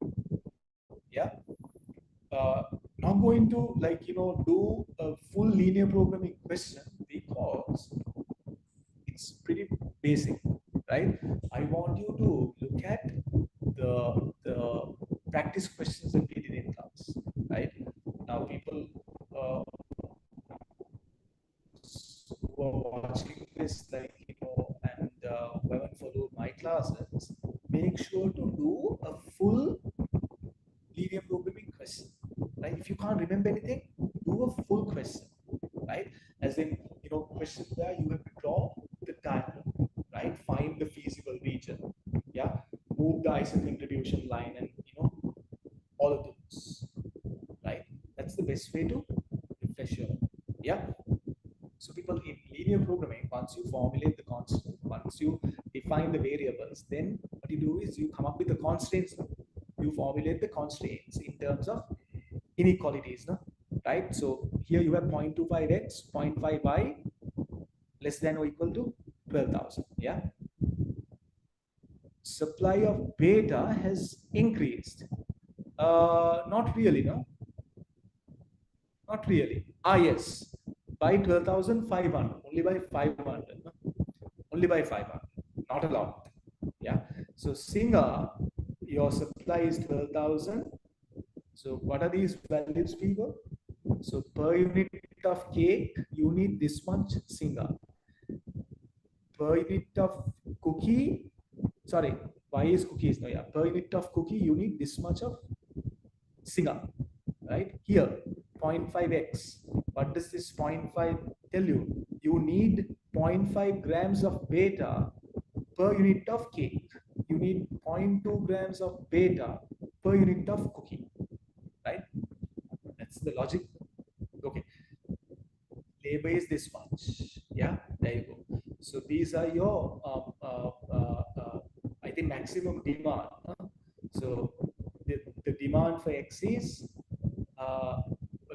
Yeah. Not going to do a full linear programming question because it's pretty basic, right? I want you to look at the practice questions that we did in class, right? Now, people who are watching this, and who haven't followed my classes, make sure to do a full linear programming question, right? If you can't remember anything, do a full question, right? As in, question where you have to draw the diagram, right? Find the feasible region, yeah? the ISO contribution line and all of those, right? That's the best way to refresh your memory. Yeah. So people in linear programming, once you formulate the constant, once you define the variables, then what you do is you come up with the constraints. You formulate the constraints in terms of inequalities, no? Right? So here you have 0.25x, 0.5y less than or equal to 12,000. Yeah. Supply of beta has increased. Not really, no? Not really. Ah, yes. By 12,500, only by 500. No? Only by 500. Not a lot. Yeah. So Singer, your supply is 12,000. So what are these values, people? So per unit of cake, you need this much Singer. Per unit of cookie, sorry, why is cookies? No, yeah. Per unit of cookie, you need this much of Singer, right? Here, 0.5x. What does this 0.5 tell you? You need 0.5 grams of beta per unit of cake. You need 0.2 grams of beta per unit of cookie, right? That's the logic. Okay. Labor is this much. Yeah, there you go. So these are your, I think, maximum demand. So the demand for X is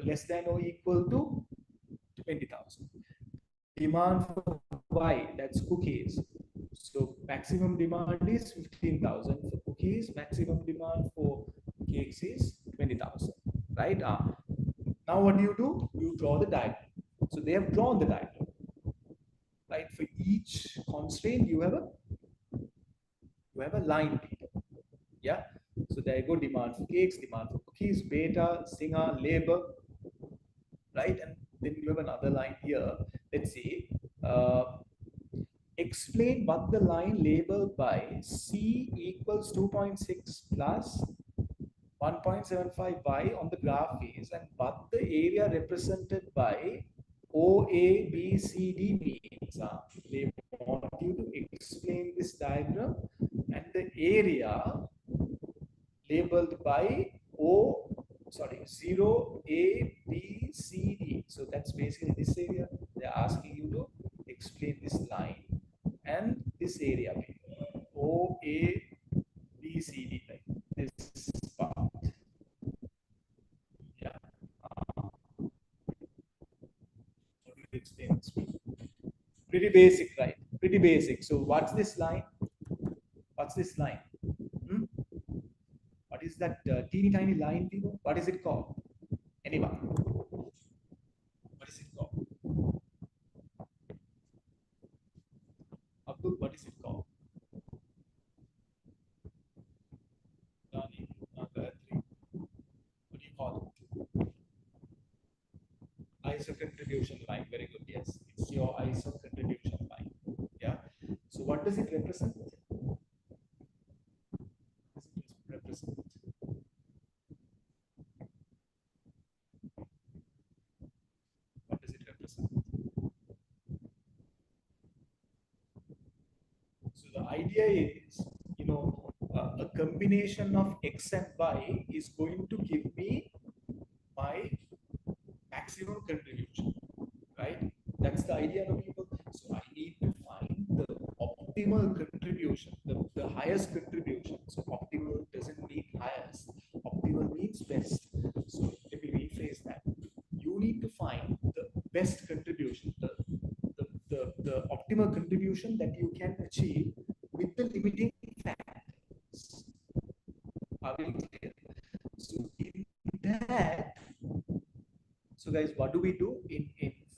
less than or equal to 20,000. Demand for Y, that's cookies. So maximum demand is 15,000 for cookies. Maximum demand for cakes is 20,000. Right? Now what do? You draw the diagram. So they have drawn the diagram. Right? For each constraint, you have a line. Yeah. So there you go. Demand for cakes, demand for cookies, beta, Singer, labor. Right? And then you have another line here. Let's see. Explain what the line labeled by C equals 2.6 plus 1.75y on the graph is, and what the area represented by OABCD means. They want you to explain this diagram and the area labeled by 0 A B C D. So that's basically this area. They're asking you to explain this line and this area, O A B C D, like this part. Yeah. How do you explain this? Pretty basic, right? Pretty basic. So what's this line? What's this line? What is that teeny tiny line, people? What is it called? Anyone? What is it called? Abdul, what is it called? Dani, Gayatri. What do you call it? ISO contribution line. Very good. Yes, it's your ISO contribution line. Yeah. So what does it represent? What does it represent? What does it represent? So the idea is, a combination of X and Y is going to give me my maximum contribution, right? That's the idea of people. So I need to find the optimal contribution, the highest contribution. So optimal doesn't mean highest. Optimal means best. So let me rephrase that. You need to find the best contribution, the optimal contribution that you can achieve with the limiting factors. Are we clear? So in that, so guys, what do we do in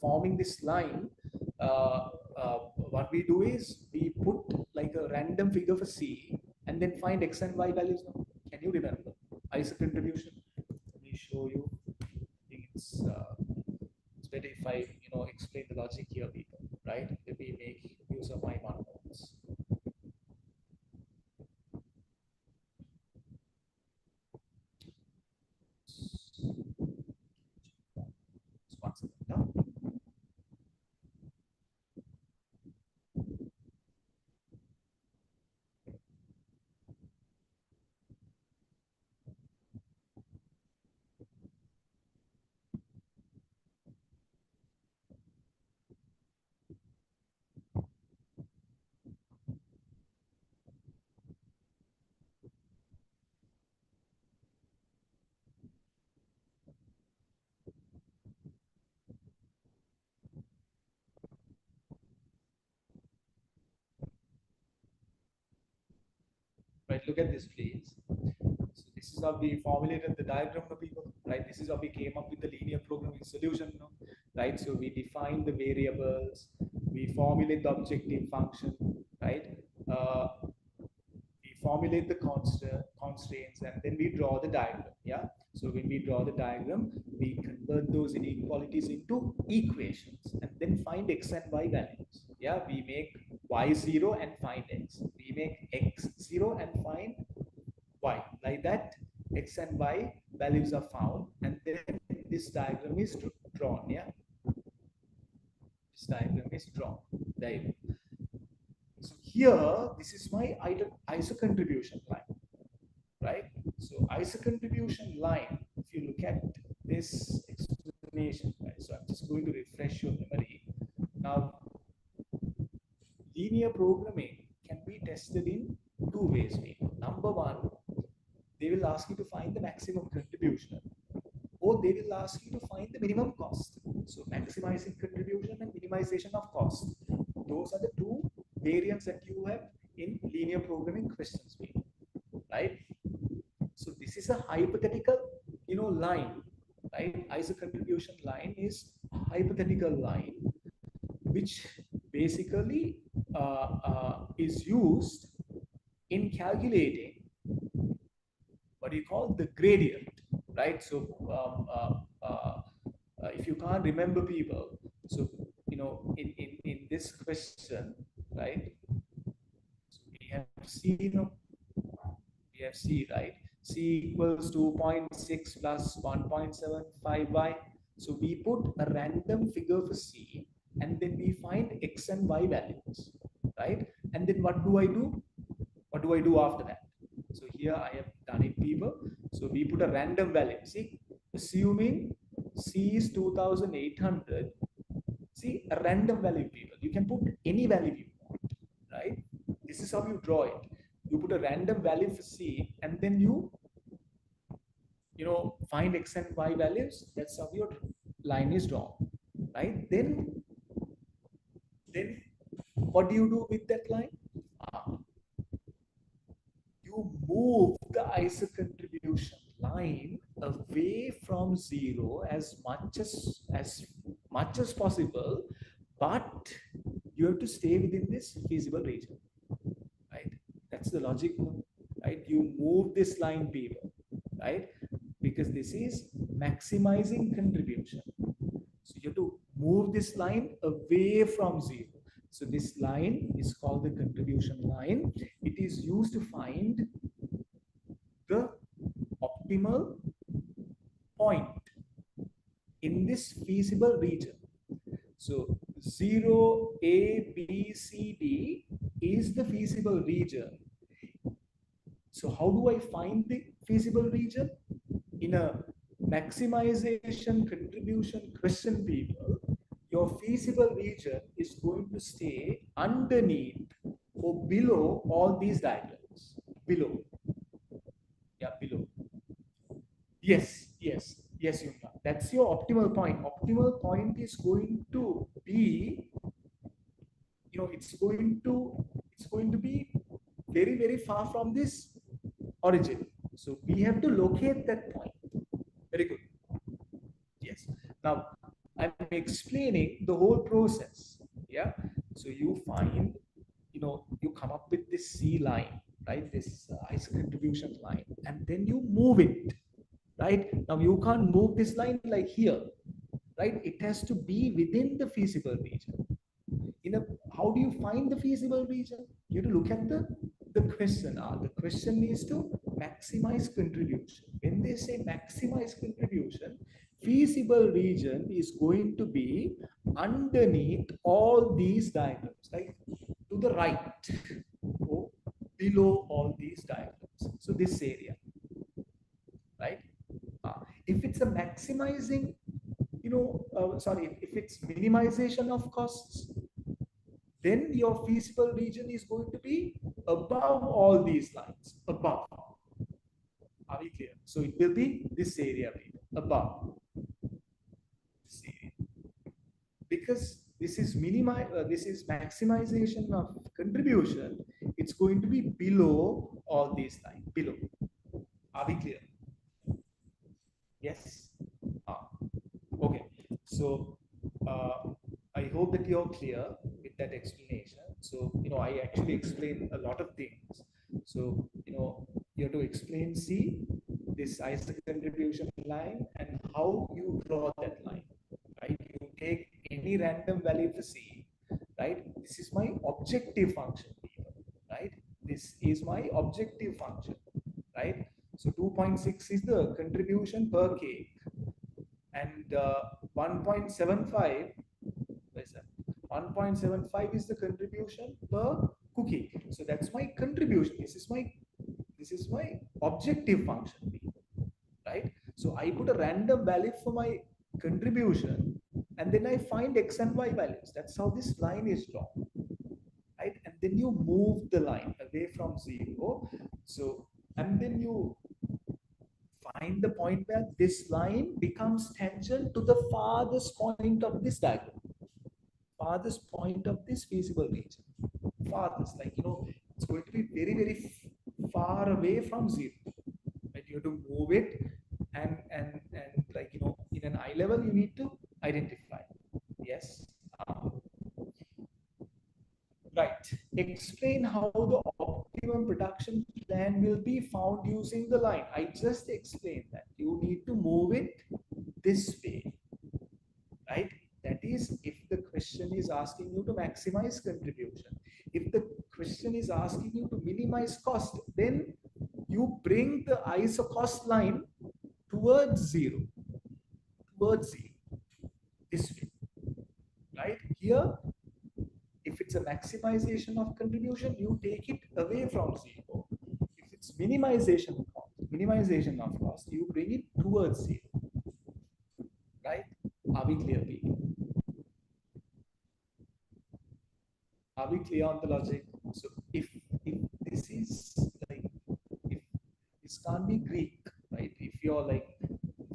forming this line? What we do is we put like a random figure for C and then find X and Y values. Can you remember? ISO contribution. Let me show you. I think it's better if I explain the logic here, people. Right? Let me make use of my OneNotes. One second. Now. right? Look at this, please. So this is how we formulated the diagram for people, right? This is how we came up with the linear programming solution, right? So we define the variables, we formulate the objective function, right? Uh, we formulate the constraints, and then we draw the diagram. Yeah. So when we draw the diagram, we convert those inequalities into equations, and then find x and y values. Yeah. We make y0 and find x. We make x0 and find y. Like that, x and y values are found, and then this diagram is drawn. Yeah. This diagram is drawn. There you go. So here, this is my ISO contribution line, right? So ISO contribution line, if you look at this explanation, right? So I'm just going to refresh your memory. Now, linear programming can be tested in two ways. Number one, they will ask you to find the maximum contribution, or they will ask you to find the minimum cost. So maximizing contribution and minimization of cost. Those are the two variants that you have in linear programming questions, right? So this is a hypothetical, line, right? ISO contribution line is a hypothetical line, which basically is used in calculating what you call the gradient, right? So if you can't remember, people, so in this question, right? So we have seen, right? C equals 2.6 plus 1.75y. So we put a random figure for C, and then we find x and y values, right? And then what do I do? What do I do after that? So here I have done it, people. So we put a random value. See, assuming C is 2800. See, a random value, people. You can put any value you want, right? This is how you draw it. You put a random value for C, and then you find x and y values. That's how your line is drawn, right? Then what do you do with that line? You move the ISO contribution line away from zero as much as possible, but you have to stay within this feasible region, right? That's the logic, right? You move this line, people, right? Because this is maximizing contribution. So you have to move this line away from zero. So this line is called the contribution line. It is used to find the optimal point in this feasible region. So 0, A, B, C, D is the feasible region. So how do I find the feasible region? In a maximization contribution question, people, your feasible region is going to stay underneath or below all these diagrams. Below. Yeah, below. Yes, Yunga. That's your optimal point. Optimal point is going to be, it's going to be very, very far from this origin. So we have to locate that point. Very good. Yes. Now I'm explaining the whole process. Yeah. So you find, you come up with this C line, right? This ISO contribution line, and then you move it, right? Now you can't move this line like here, right? It has to be within the feasible region. How do you find the feasible region? You have to look at the question. The question is to maximize contribution. When they say maximize contribution, feasible region is going to be underneath all these diagrams, like to the right or below all these diagrams. So this area, right? If it's a maximizing, if it's minimization of costs, then your feasible region is going to be above all these lines, above. Are we clear? So it will be this area, above this area. Because this is maximization of contribution, it's going to be below all these lines below. Are we clear? Yes. Okay. So I hope that you're clear with that explanation. So, I actually explained a lot of things. So, you have to explain C, this ISA contribution line, and how you draw that line, right? You take any random value for C, right? This is my objective function, right? This is my objective function, right? So 2.6 is the contribution per cake, and 1.75, where's that? 1.75 is the contribution per cookie. So that's my contribution. This is my objective function, right? So I put a random value for my contribution, and then I find x and y values. That's how this line is drawn, right? And then you move the line away from 0. So, and then you find the point where this line becomes tangent to the farthest point of this diagram, farthest point of this feasible region. Farthest, like, it's going to be very, very far away from 0. Right? You have to move it, and like, in an eye level, you need to identify. Yes. Right. Explain how the optimum production plan will be found using the line. I just explained that. You need to move it this way, right? That is, if the question is asking you to maximize contribution. If the question is asking you to minimize cost, then you bring the ISO cost line towards 0. This way, right? Here, if it's a maximization of contribution, you take it away from 0. If it's minimization of cost, you bring it towards 0. Right? Are we clear, people? Are we clear on the logic? So if this is like, if this can't be Greek, right? If you're like,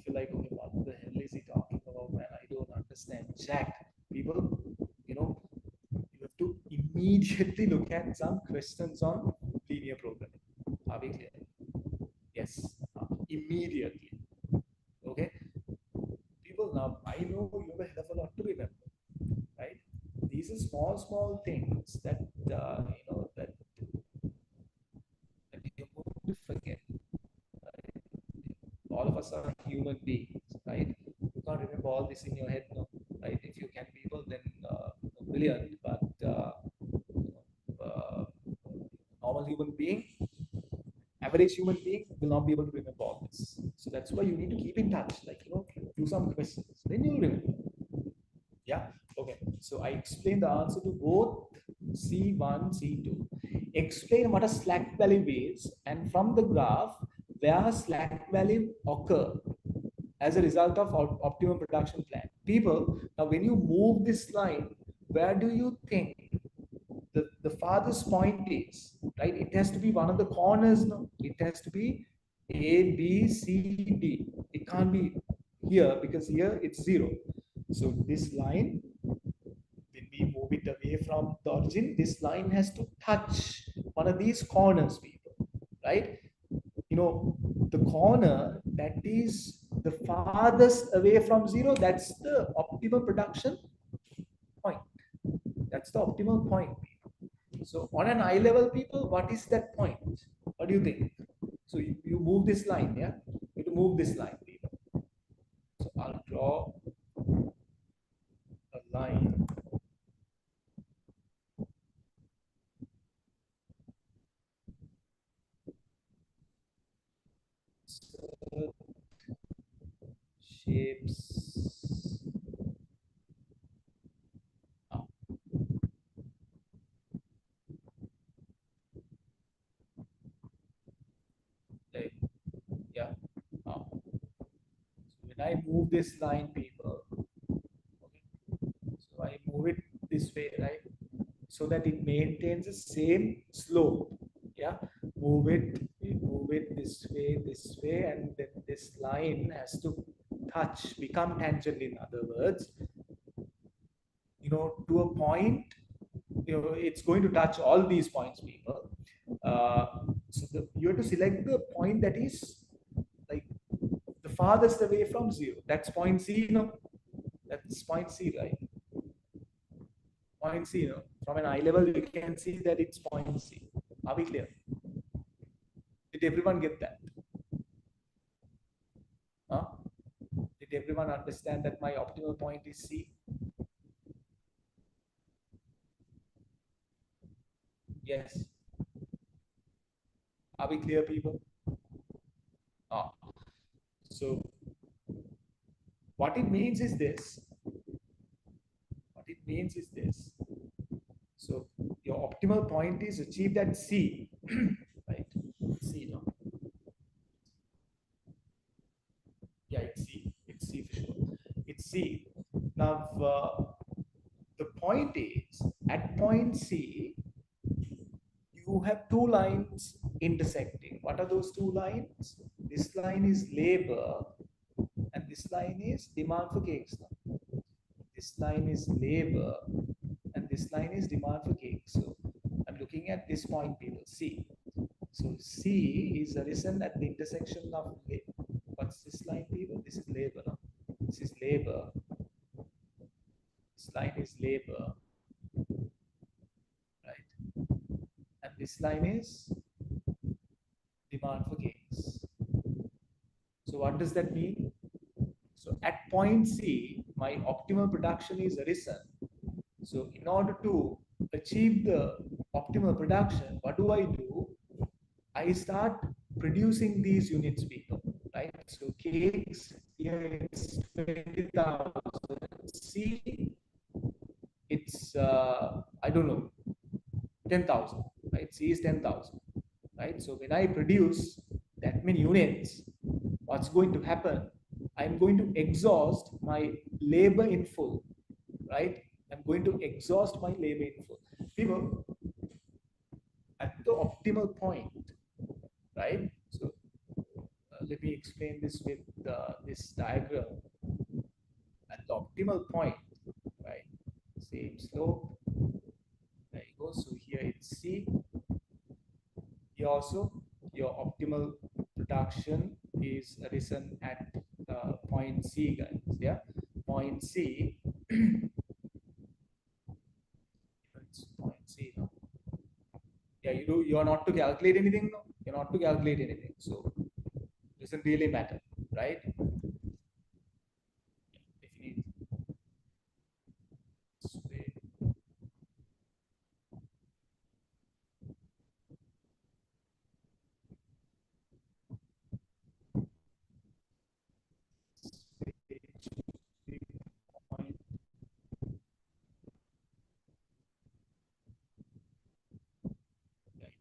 okay, what the hell is he talking about, man? I don't understand jack. People, you have to immediately look at some questions on linear programming. Are we clear? Yes, immediately. Okay, people, now I know you have a hell of a lot to remember, right? These are small things that that you're going to forget. Right? All of us are human beings, right? You can't remember all this in your head, no, right? If you can, people, then brilliant. But normal human being, average human being will not be able to remember all this. So that's why you need to keep in touch, like, do some questions, then you'll remember. Yeah. Okay. So I explained the answer to both C1, C2. Explain what a slack value is, and from the graph where slack value occur as a result of optimum production plan. People, now when you move this line, where do you think the farthest point is, right? It has to be one of the corners, no? It has to be A, B, C, D. It can't be here, because here it's 0. So this line, when we move it away from the origin, this line has to touch one of these corners, people, right? The corner that is the farthest away from 0, that's the optimal production point. That's the optimal point. So on an eye level, people, what is that point? What do you think? So you move this line, yeah? You have to move this line, people. So I'll draw a line. So, shapes. Like, yeah. So when I move this line, people, okay, so I move it this way, right? So that it maintains the same slope. Yeah, move it this way, and then this line has to become tangent, in other words, to a point. It's going to touch all these points, people. So you have to select the point that is like the farthest away from 0. That's point C, no? That's point C, right? Point C, no? From an eye level, you can see that it's point C. Are we clear? Did everyone get that? Huh? Did everyone understand that my optimal point is C? Yes. Are we clear, people? Ah. So what it means is this. What it means is this. So your optimal point is achieved at C, right? C, no? Yeah, it's C. It's C for sure. It's C. Now, the point is, at point C, you have two lines intersecting. What are those two lines? This line is labor, and this line is demand for cakes. This line is labor, and this line is demand for cakes. So I'm looking at this point, people. C. So C is arisen at the intersection of what's this line, people? This is labor. No? This is labor. This line is labor, right? And this line is demand for cakes. So what does that mean? So at point C, my optimal production is arisen. So in order to achieve the optimal production, what do? I start producing these units, people, right? So cakes, here it's 20,000. C, it's, I don't know, 10,000, right? C is 10,000, right? So when I produce that many units, what's going to happen? I'm going to exhaust my labor in full, right? I'm going to exhaust my labor in full. People, at the optimal point, right? So let me explain this with this diagram. At the optimal point, right? Same slope. There you go. So here it's C. Here also, your optimal production is arisen at point C, guys. Yeah, point C. It's point C. No? Yeah, you are not to calculate anything. No, you're not to calculate anything. So it doesn't really matter, right? Definitely.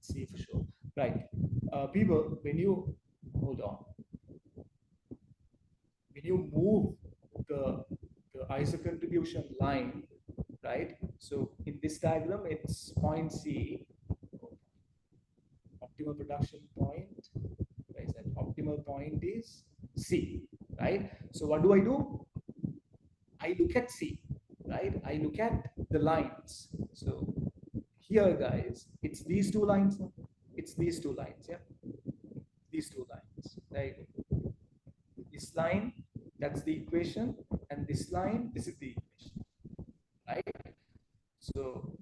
C for sure. Right. People, when you hold on, when you move the ISO contribution line, right? So in this diagram, it's point C, optimal production point. Right? That optimal point is C, right? So what do? I look at C, right? I look at the lines. So here, guys, it's these two lines. It's these two lines, yeah. These two lines. There you go. This line, that's the equation, and this line, this is the equation, right? So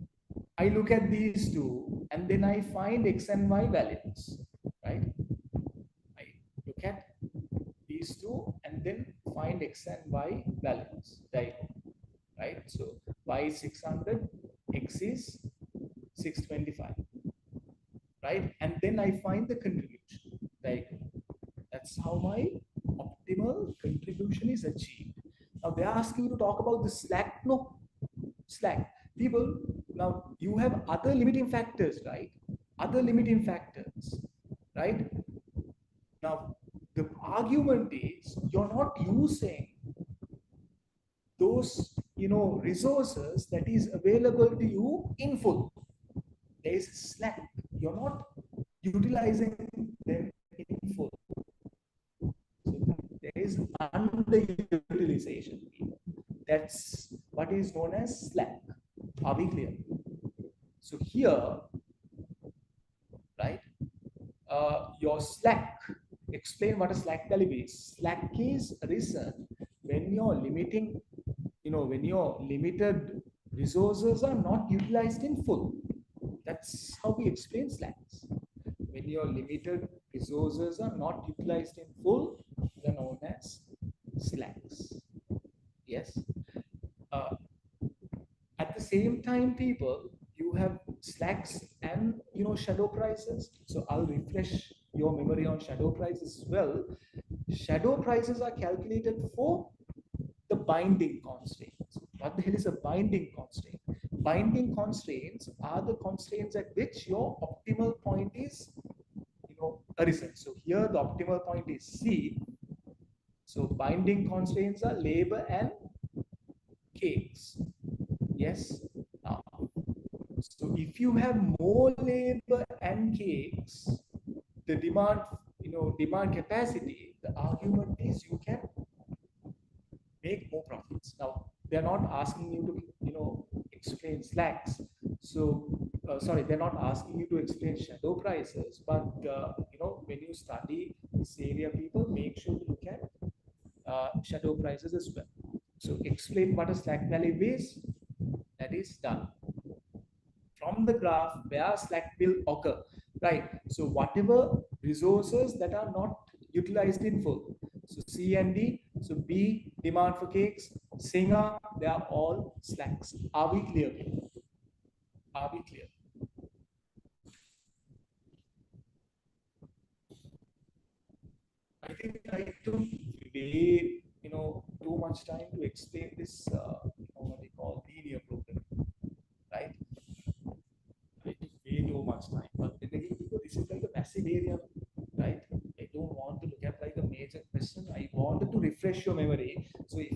I look at these two, and then I find x and y values, right? I look at these two, and then find x and y values. There you go, right? So y is 600, x is 625, right? And then I find the contribution. There you go. That's how my optimal contribution is achieved. Now they're asking you to talk about the slack. No, slack. People, now you have other limiting factors, right? Other limiting factors, right? Now the argument is you're not using those, resources that is available to you in full. There is slack. You're not utilizing them in full. So there is underutilization. That's what is known as slack. Are we clear? So here, right, your slack. Explain what a slack value is. Slack is arisen when you're limiting, when your limited resources are not utilized in full. That's how we explain slacks. When your limited resources are not utilized in full, they're known as slacks. Yes. Uh, at the same time, people, you have slacks and shadow prices. So I'll refresh your memory on shadow prices as well. Shadow prices are calculated for the binding constraints. What the hell is a binding constraint? Binding constraints are the constraints at which your optimal point is, arisen. So here the optimal point is C. So binding constraints are labor and cakes. Yes. Now, so if you have more labor and cakes, the demand capacity, the argument is you can make more profits. Now, they're not asking you to, explain slacks. So, sorry, they're not asking you to explain shadow prices, but, when you study this area, people, make sure to look at shadow prices as well. So, explain what a slack value is. That is done. From the graph where slack will occur, right? So, whatever resources that are not utilized in full. So C and D, so B, demand for cakes, Singer, they are all slacks. Are we clear? Are we clear? I think I took way, too much time to explain this, what they call linear program, right? I took way too much time. But then again, this is like a massive area, right? I don't want to look at like a major question. I wanted to refresh your memory. So if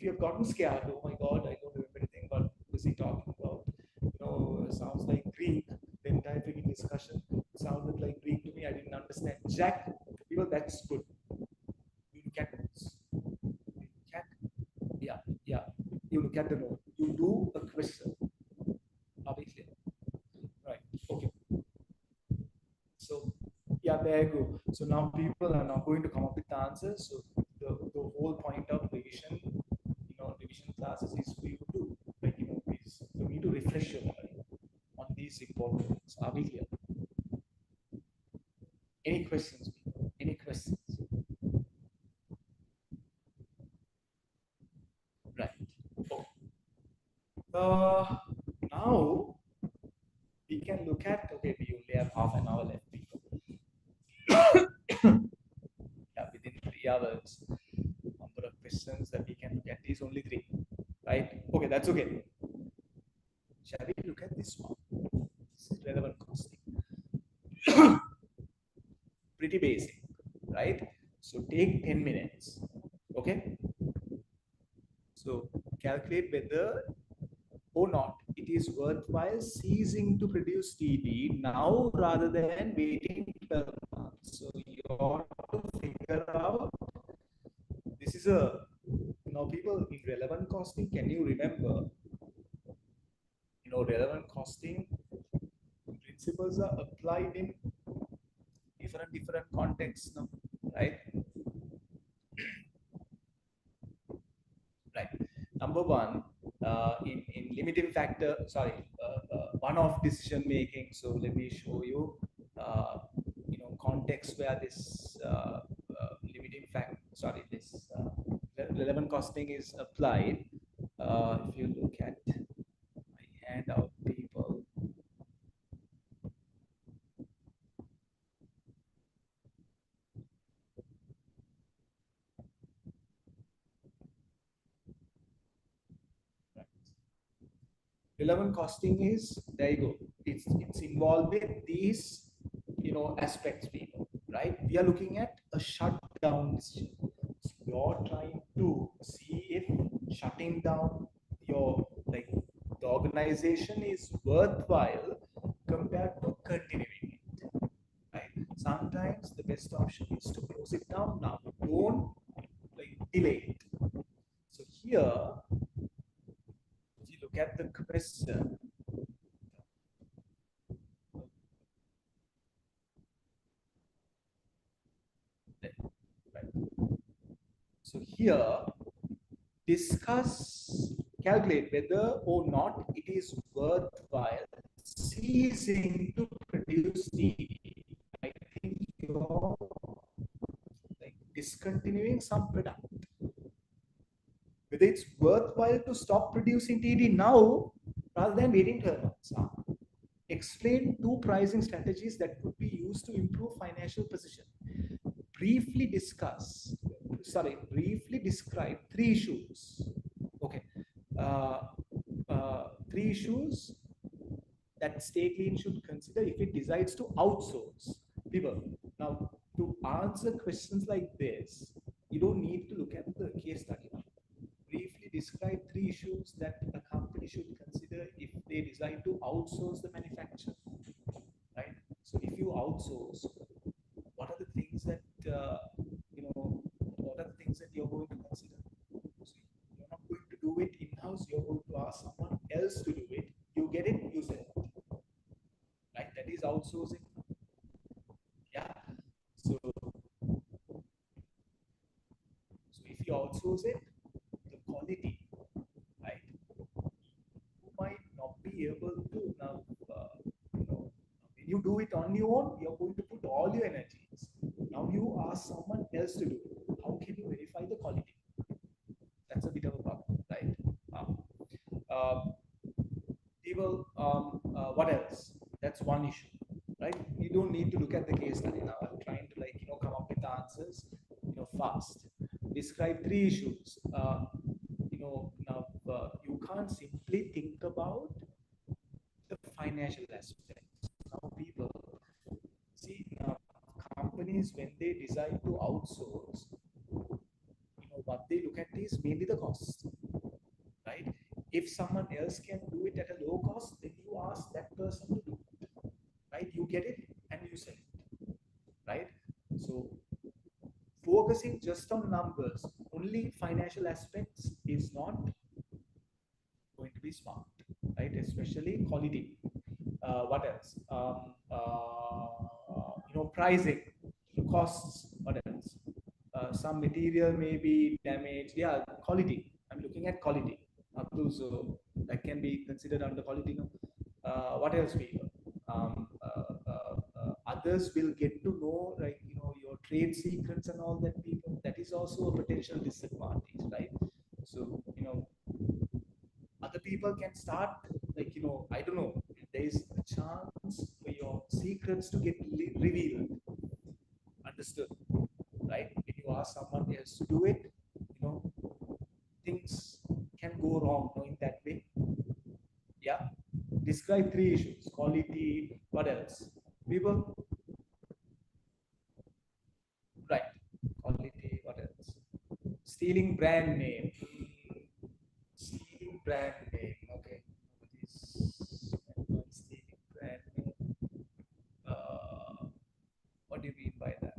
you have gotten scared, oh my God, I don't remember anything. What was he talking about? Sounds like Greek. The entire freaking discussion sounded like Greek to me. I didn't understand. Jack, people, that's good. You look at notes. You look at, yeah. You look at the note. You do a question. Are we clear? Right. Okay. So yeah, there you go. So now people are now going to come up with the answers. So the whole point of revision classes is for you to is for me to refresh your memory on these important things. Are we clear? Any questions, people? Any questions? Right. Okay. Now we can look at, okay, we only have half an hour left, people. Yeah, within 3 hours, number of questions that we can look at is only 3, right? Okay, that's okay. Shall we look at this one? This is relevant costing. Pretty basic, right? So take 10 minutes, okay? So calculate whether or not it is worthwhile ceasing to produce TD now rather than waiting 12 months. So you ought to figure out, this is people in relevant costing, can you remember, relevant costing principles are applied in different contexts now, right? Right. Number one, in limiting factor, sorry, one-off decision making. So let me show you, context where this limiting factor, sorry, this relevant costing is applied. If you look at my handout, people. Right. Relevant costing is, there you go. It's involved with these aspects, people, right? We are looking at a shutdown decision. So you're trying to see if shutting down your the organization is worthwhile compared to continuing it, right? Sometimes the best option is to close it down now. Don't delay it. So here, if you look at the question, Right. So here, discuss, calculate whether or not it is worthwhile ceasing to produce TD. I think you're like discontinuing some product. Whether it's worthwhile to stop producing TD now rather than waiting 12 months. Explain two pricing strategies that could be used to improve financial position. Briefly describe three issues. Okay. Uh, Three issues that Stay Clean should consider if it decides to outsource. People, now to answer questions like this, you don't need to look at the case study. Briefly describe three issues that a company should consider if they decide to outsource the manufacture. Right. So if you outsource, what are the things that what are the things that you're going to consider? So you're not going to do it in-house. You're going to ask someone else to do it. You get it, you sell it. Right? That is outsourcing. Yeah. So if you outsource it, the quality, right? You might not be able to now. When you do it on your own, you're going to put all your energies. Now you ask someone else to do it. How can you verify the quality? That's a bit of a problem, right? What else? That's one issue, right? You don't need to look at the case study now. I'm trying to come up with answers, fast. Describe three issues. Now you can't simply think about the financial aspects. Now people see companies when they decide to outsource, what they look at is mainly the cost, right? If someone else can do it at a low cost, then you ask that person to do it, right? You get it and you sell it, right? So focusing just on numbers, only financial aspects is not going to be smart, right? Especially quality. What else? Pricing, costs. What else? Some material may be damaged. Yeah, quality. I'm looking at quality. So that can be considered under quality. No? What else we? Others will get to know, your trade secrets and all that. People, that is also a potential disadvantage, right? So other people can start, I don't know. There is a chance for your secrets to get revealed. Understood, right? If you ask someone else to do it, things can go wrong in that way. Yeah. Describe three issues: quality. What else? People. Right. Quality. What else? Stealing brand name. Stealing brand name. Okay. Stealing brand name. What do you mean by that?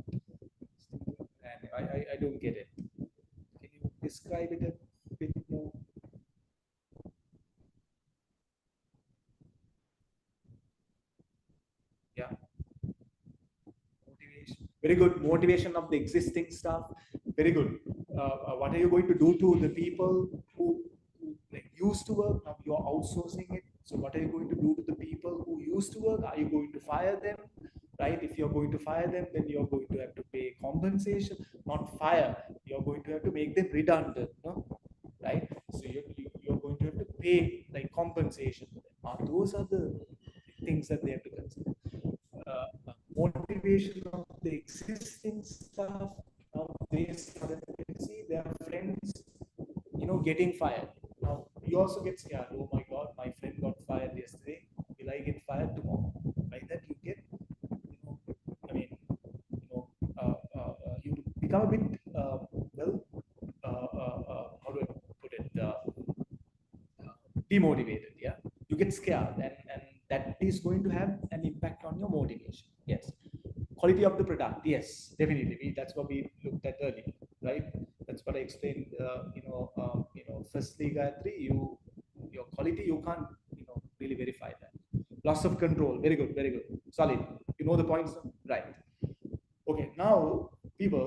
Stealing brand name. I don't get it. Can you describe it a bit more? Yeah. Motivation. Very good. Motivation of the existing staff. Very good. What are you going to do to the people who used to work? Now you're outsourcing it. So what are you going to do to the people who used to work? Are you going to fire them? Right? If you're going to fire them, then you're going to have to pay compensation, not fire. You're going to have to make them redundant, no? Right? So you're going to have to pay compensation. Those are the things that they have to consider. Motivation of the existing staff. Now they suddenly see their friends, getting fired. Now you also get scared. Oh my God, my friend got fired yesterday. Will I get fired tomorrow? Like that, you get, I mean, you become a bit how do I put it? Demotivated. Yeah, you get scared, and that is going to have an impact on your motivation. Yes. Quality of the product, yes, definitely. That's what we looked at earlier, right? That's what I explained. Firstly, Gayatri, your quality, you can't really verify that. Loss of control, very good, solid. You know the points, right? Okay, now people,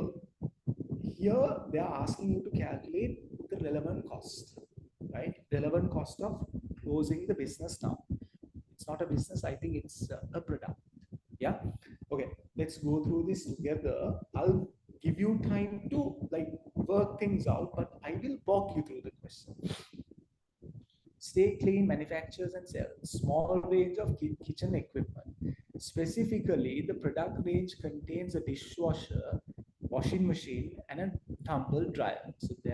here they are asking you to calculate the relevant cost, right? Relevant cost of closing the business now. It's not a business, I think it's a product. Yeah. Okay, let's go through this together. I'll give you time to like work things out, but I will walk you through the question. Stay Clean manufactures and sells small range of kitchen equipment. Specifically, the product range contains a dishwasher, washing machine, and a tumble dryer. So they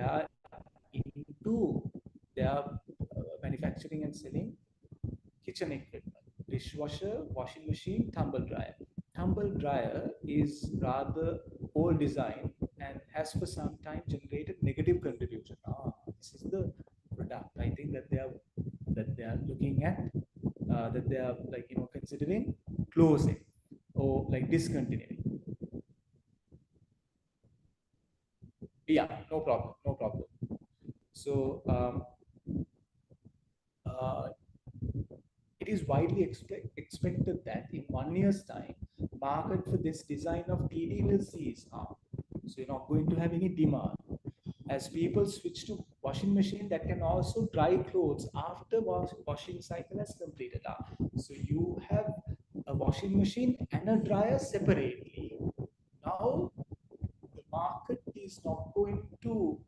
are manufacturing and selling kitchen equipment, dishwasher, washing machine, tumble dryer. Tumble dryer is rather old design and has for some time generated negative contribution. This is the product. I think that they are looking at, that they are like considering closing or like discontinuing. Yeah, no problem, no problem. So uh, it is widely expected that in 1 year's time, market for this design of TD will cease. So you're not going to have any demand as people switch to washing machine that can also dry clothes after washing cycle has completed. So you have a washing machine and a dryer separately. Now the market is not going to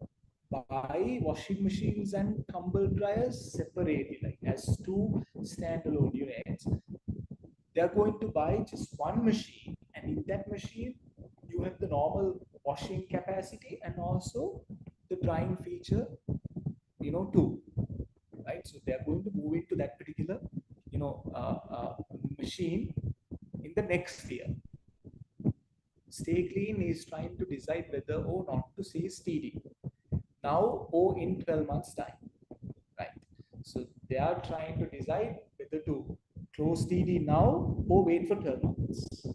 buy washing machines and tumble dryers separately, like as two standalone units. They're going to buy just one machine, and in that machine, you have the normal washing capacity and also the drying feature, too, right? So they're going to move into that particular, machine in the next year. Stay Clean is trying to decide whether or not to cease TD now or in 12 months' time, right? So they are trying to decide whether to close TD now or wait for 12 months.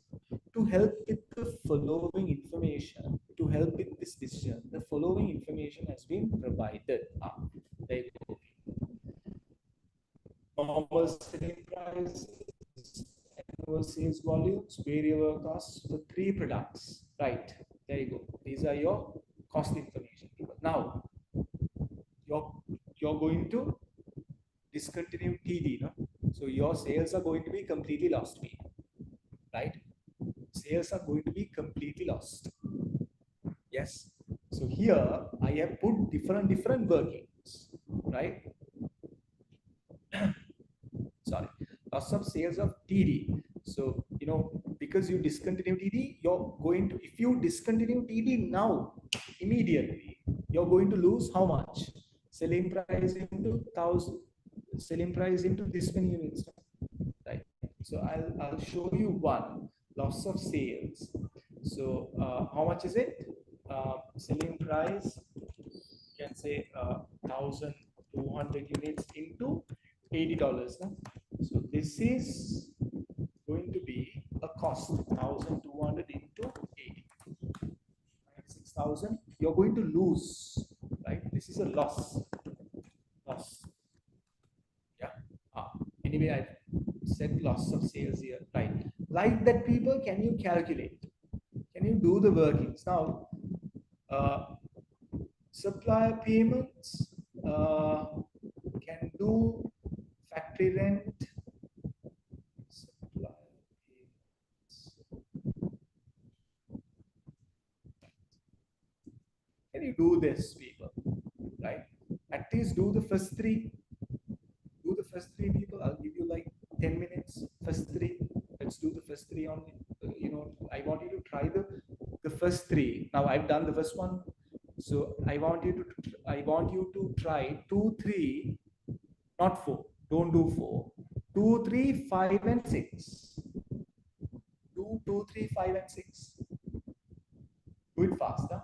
To help with the following information, to help with this decision, the following information has been provided. There you go. Normal selling price, annual sales volumes, variable costs for 3 products. Right, there you go. These are your cost information. Now, you're, you're going to discontinue TD, no? So your sales are going to be completely lost, right? Sales are going to be completely lost. Yes. So here I have put different workings, right? Sorry, loss of sales of TD. So because you discontinue TD, you're going to, if you discontinue TD now immediately, you're going to lose how much? Selling price into 1,000, selling price into this many units, right? So I'll show you one loss of sales. So how much is it? Selling price, you can say 1,200 units into $80. No? So this is going to be a cost 1,200 into 80, 96,000. You're going to lose, right? This is a loss. Yeah. Anyway, I said loss of sales here, right? Like that, people, can you calculate? Can you do the workings now? Supplier payments, can do factory rent. Supplier payments. Can you do this, people? Right? At least do the first three. Do the first three, people. I'll give you like 10 minutes. First three. Let's do the first three only. I want you to try the first three. Now I've done the first one. So I want you to try 2, 3, not 4. Don't do 4. 2, 3, 5, and 6. Do 2, 3, 5, and 6. Do it faster.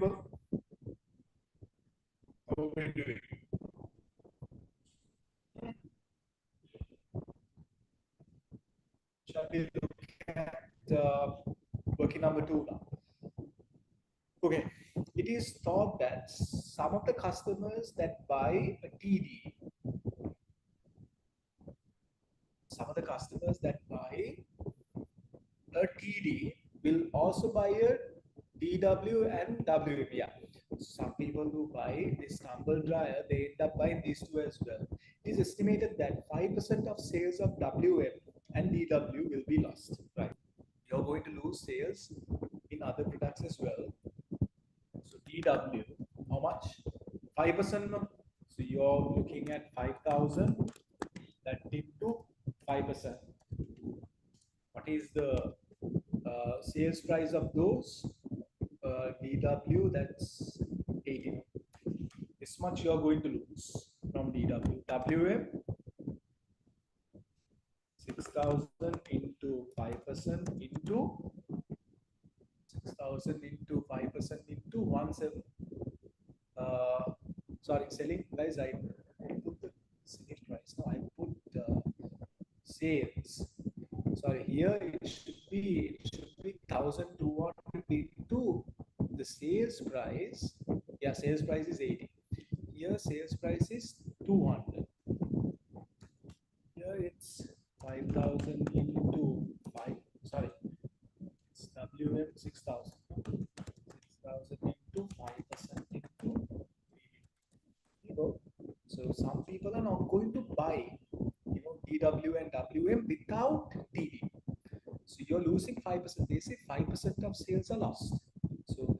people? How are we doing? Shall we look at working number 2 now? Okay, it is thought that some of the customers that buy a TD, will also buy a DW and WM. Yeah. Some people who buy this tumble dryer, they end up buying these two as well. It is estimated that 5% of sales of WM and DW will be lost. Right. You're going to lose sales in other products as well. So DW, how much? 5%. So you're looking at 5,000. That into 5%. What is the sales price of those? DW, that's 18. This much you're going to lose from DW. WM, 6,000 into 5% into 6,000 into 5% into 17. Sorry, selling price. I put the selling price. No, I put sales. Sorry, here it should be 1,200 into the sales price. Yeah, sales price is 80. Here sales price is 200. Here it's 5,000 into 5. Sorry, it's WM 6,000. 6,000 into 5% into 3. So some people are not going to buy, DW and WM without TD. So you're losing 5%. They say 5% of sales are lost. So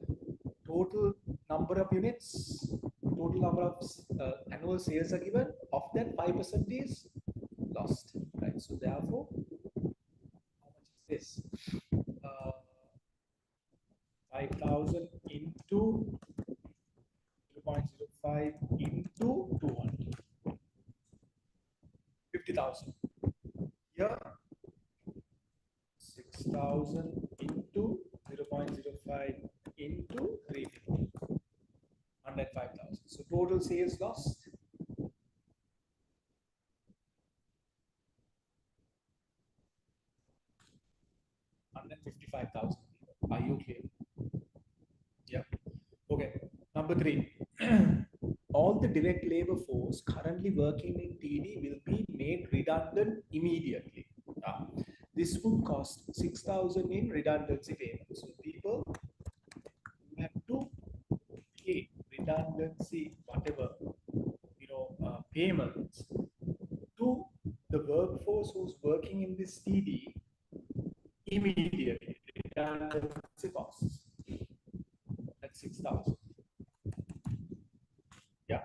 total number of units, total number of annual sales are given. Of that, 5% is lost. Right. So therefore, how much is this? 5,000 into 0.05 into 200. 50,000. Here, 6,000 into 0.05 into 350. 105,000. So total sales lost. $155,000. Are you clear? Yeah. Okay. Number 3. All the direct labor force currently working in TD will be made redundant immediately. This would cost 6,000 in redundancy payments. So people have to pay redundancy, whatever, payments to the workforce who's working in this TD immediately. Redundancy costs. That's 6,000. Yeah.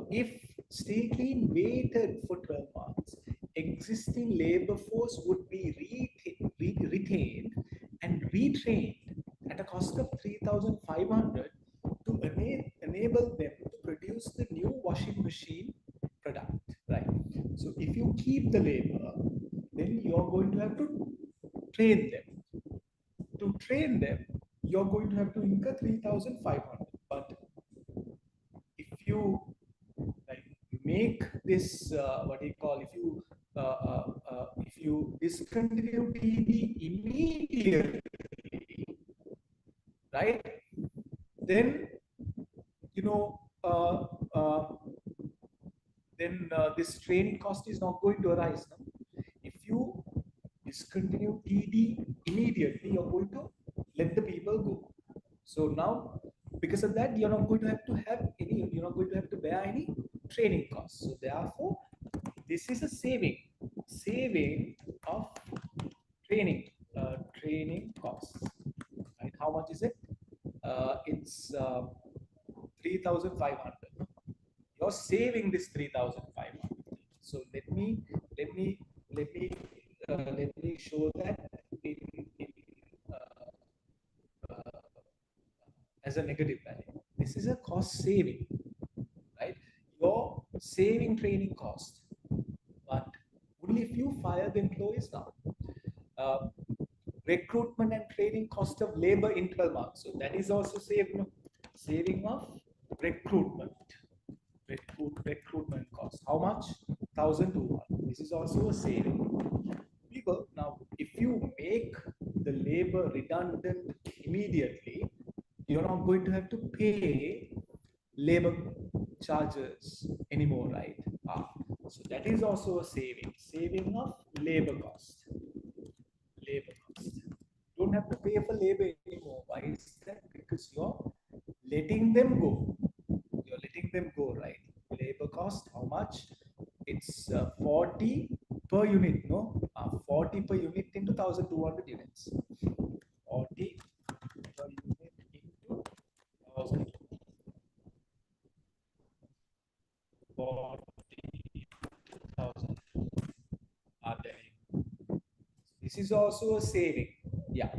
If Stay Clean waited for 12 months, existing labor force would be retained and retrained at a cost of 3,500 to enable them to produce the new washing machine product. Right. So if you keep the labor, then you're going to have to train them. To train them, you're going to have to incur 3,500. But if you make this if you discontinue TD immediately, right, then this training cost is not going to arise. No? If you discontinue TD immediately, you're going to let the people go. So now, because of that, you're not going to have to bear any training costs. So therefore, this is a saving of training costs. Right? How much is it? It's 3,500. You're saving this 3,500. So let me show that as a negative value. This is a cost saving, right? You're saving training cost, but only if you fire the employees now. recruitment and training cost of labor in 12 months. So that is also saving of recruitment. Recruitment cost. How much? 1,200. This is also a saving. People, now if you make the labor redundant immediately, you're not going to have to pay labor charges anymore, right? So that is also a saving of labor cost. Don't have to pay for labor anymore. Why is that? Because you're letting them go. Right? Labor cost, how much? It's 40 per unit, no? 40 per unit into 1,200 units. 40 per unit into 1,000. 40,000 are there. This is also a saving. Yeah.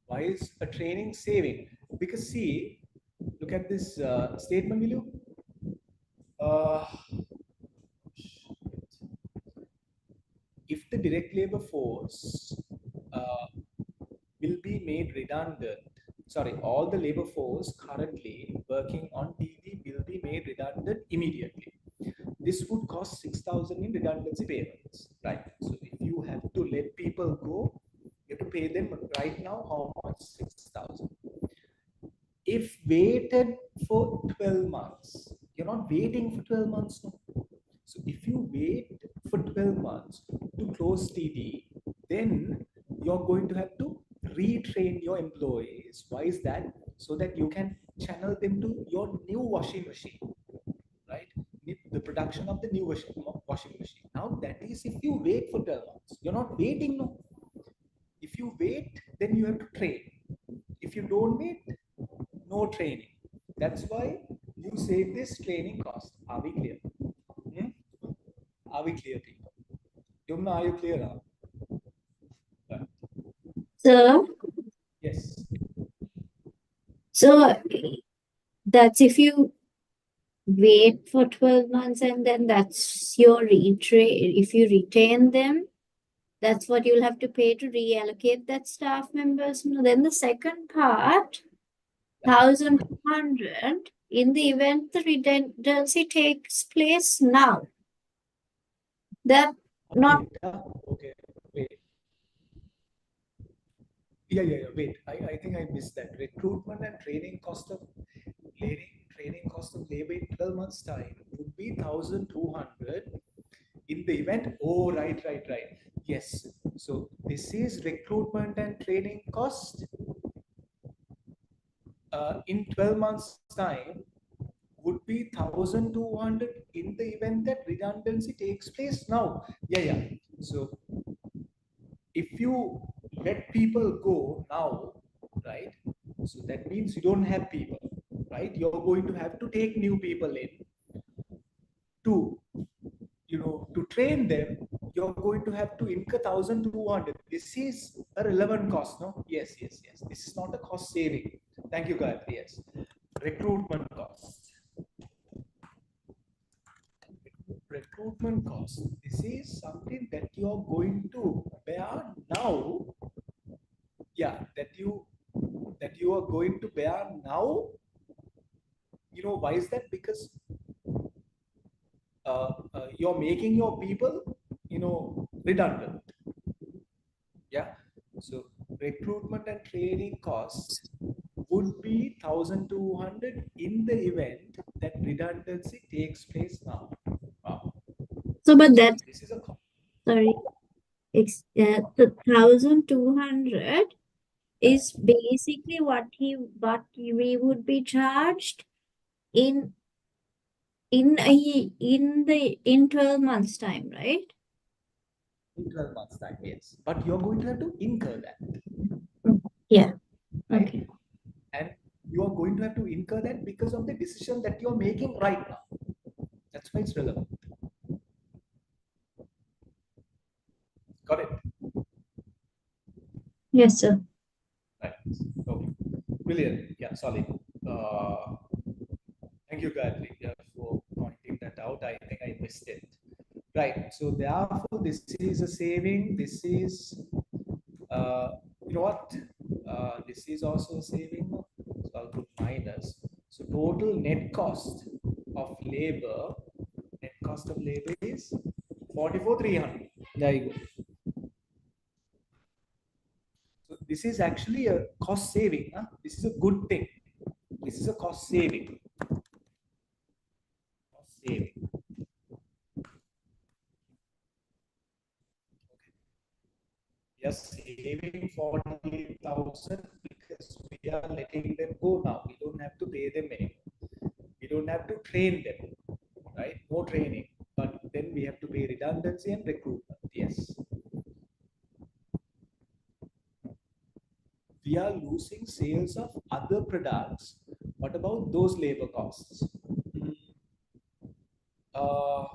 Why is a training saving? Because see, look at this statement, will you? If the direct labor force will be made redundant, sorry, all the labor force currently working on DD will be made redundant immediately. This would cost 6,000 in redundancy payments, right? So if you have to let people go, you have to pay them right now how much? 6,000. If waited for 12 months, you're not waiting for 12 months, no. So if you wait for 12 months to close TD, then you're going to have to retrain your employees. Why is that? So that you can channel them to your new washing machine, right? The production of the new washing machine. Now that is if you wait for 12 months. You're not waiting, no. If you wait, then you have to train. If you don't wait, no training. That's why you save this training cost. Are we clear? Are we clear, people? Yumna, are you clear now? So, Yes. So that's if you wait for 12 months and then that's your retrain. If you retain them, that's what you'll have to pay to reallocate that staff members. Then the second part, 1,200, in the event the redundancy takes place now. That not Okay. Wait. Yeah. Wait. I think I missed that. Recruitment and training cost of labor in 12 months time would be 1,200 in the event. Oh, right. Yes. So this is recruitment and training cost in 12 months time would be 1,200 in the event that redundancy takes place now. Yeah. So if you let people go now, right? So that means you don't have people, right? You're going to have to take new people in to, to train them. You're going to have to incur 1,200. This is a relevant cost, no? Yes. This is not a cost saving. Thank you, Gayatri. Yes. Recruitment cost. Recruitment cost. This is something that you're going to bear now. Yeah, that you are going to bear now. Why is that? Because you're making your people, redundant. Yeah. So recruitment and training cost would be 1,200 in the event that redundancy takes place now. so, but that's This is a cost. sorry. The 1,200 is basically what we would be charged in 12 months time, right? In 12 months time, yes. But you're going to have to incur that. Yeah. Right? Okay. And you are going to have to incur that because of the decision that you're making right now. That's why it's relevant. Got it? Yes, sir. Right. Okay. Brilliant. Yeah, solid. Thank you, Gayatri, for pointing that out. I think I missed it. Right. So therefore, this is a saving. This is You know what? This is also a saving. So I'll put minus. So total net cost of labor, net cost of labor is 44,300. There you go. So this is actually a cost saving. Huh? This is a good thing. This is a cost saving. Cost saving. We are saving 48,000 because we are letting them go now. We don't have to pay them anymore. We don't have to train them, right? No training. But then we have to pay redundancy and recruitment. Yes. We are losing sales of other products. What about those labor costs? Mm, Uh,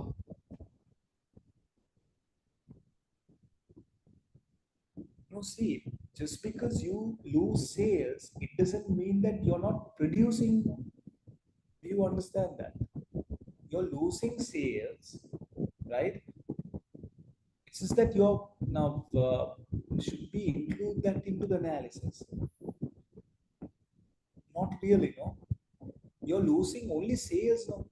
no, see, just because you lose sales, it doesn't mean that you're not producing. Do you understand that? You're losing sales, right? It's just that you're now should be include that into the analysis. Not really, no. You're losing only sales, no.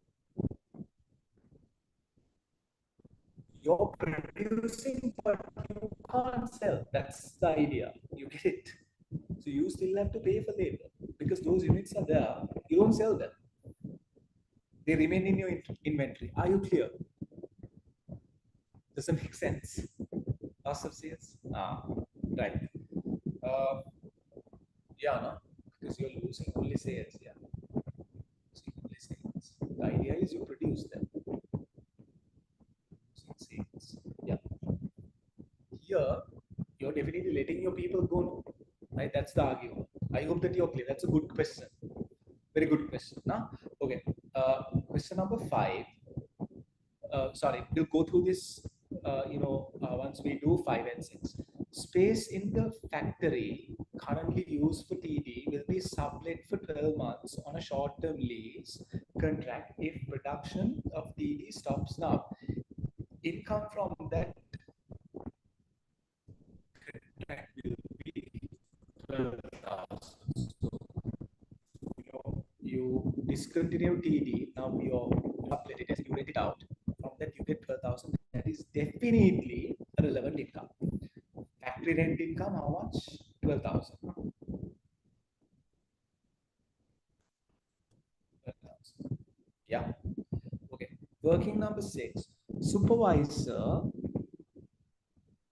You're producing, but you can't sell. That's the idea. You get it. So you still have to pay for labor because those units are there. You don't sell them. They remain in your inventory. Are you clear? Does it make sense? Loss of sales? Right. Uh, yeah, no? Because you're losing only sales. Yeah. Losing only sales. The idea is you produce them. Losing sales. Yeah. Here, you're definitely letting your people go. No? Right? That's the argument. I hope that you're clear. That's a good question. Very good question. Now, okay. Question number 5. Sorry, we'll go through this, once we do 5 and 6. Space in the factory currently used for TD will be sublet for 12 months on a short-term lease contract if production of TD stops now. Income from that contract will be 12,000. So, you discontinue TD, now you sublet it as you rent it out. From that you get 12,000. That is definitely a relevant income. Factory rent income, how much? 12,000. 12,000. Yeah. Okay. Working number 6. Supervisor,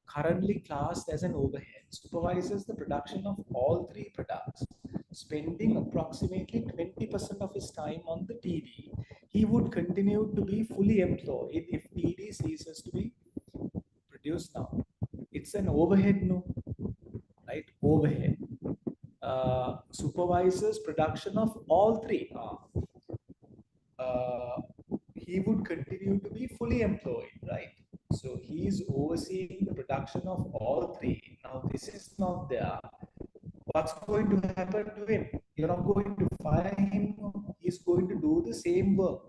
currently classed as an overhead, supervises the production of all 3 products, spending approximately 20% of his time on the TD. He would continue to be fully employed if TD ceases to be produced now. It's an overhead, no? Right? Overhead. Supervises production of all 3. He would continue to be fully employed, right? So he is overseeing the production of all 3. Now, this is not there. What's going to happen to him? You're not going to fire him. He's going to do the same work,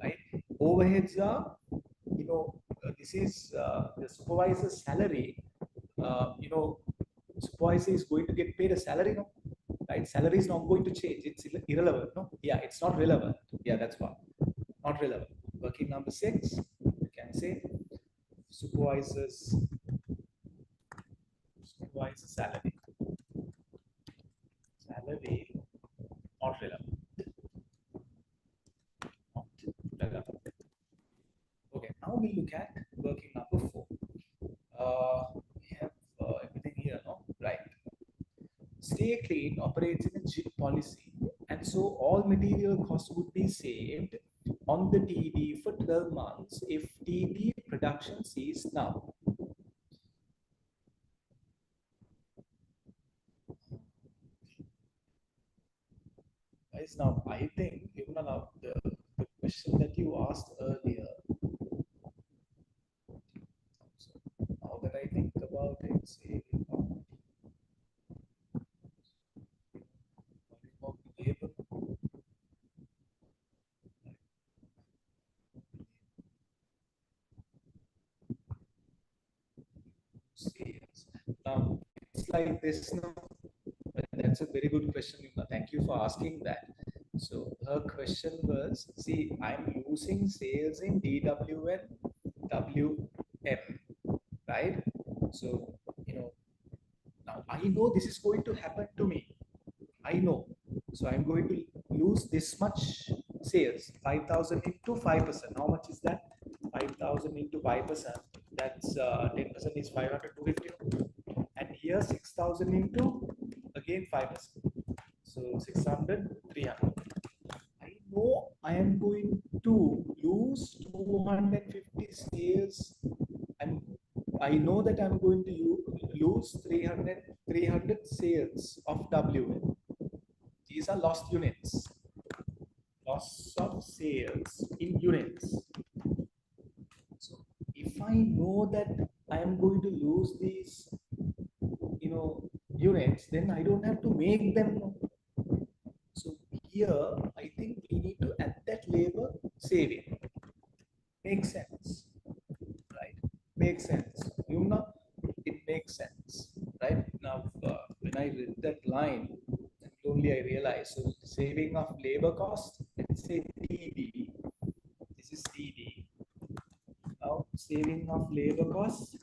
right? Overheads are, this is the supervisor's salary. Supervisor is going to get paid a salary, no? Right? Salary is not going to change. It's irrelevant, no? Yeah, it's not relevant. Yeah, that's what. Not relevant. Working number 6, you can say supervisor's salary. Salary, not relevant. Not relevant. Okay, now we look at working number 4. We have everything here, no? Right. Stay Clean operates in a JIT policy, and so all material costs would be saved on the TD for 12 months if TD production ceased now. Guys, now I think even now the question that you asked earlier, so now that I think about it, say about labor, sales. Now like this now? That's a very good question, Yumna. Thank you for asking that. So her question was, see, I'm losing sales in DW and WM, right? So, now I know this is going to happen to me. I know. So I'm going to lose this much sales, 5,000 into 5%. How much is that? 5,000 into 5%. That's 10% is 500, 250. And here 6,000 into again 5%. So 600, 300. I know I am going to lose 250 sales, and I know that I'm going to lose 300 sales of WN. These are lost units. Loss of sales in units. So if I know that I am going to lose these, units, then I don't have to make them. So here, I think we need to add that labor saving. Makes sense, right? Makes sense. Yumna, it makes sense, right? Now, when I read that line, only I realized, so saving of labor cost, let's say TD, this is TD. Now, saving of labor cost,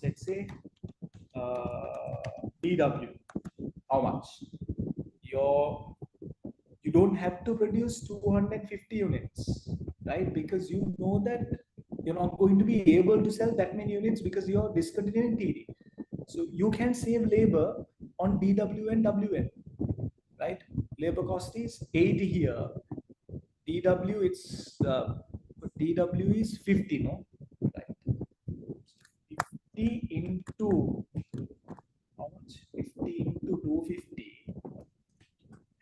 let's say DW, how much? You don't have to produce 250 units, right? Because you know that you're not going to be able to sell that many units because you're discontinuing TD. So you can save labor on DW and WN, right? Labor cost is 80 here. DW, DW is 50, no? Right. 50 into how much? 50 into 250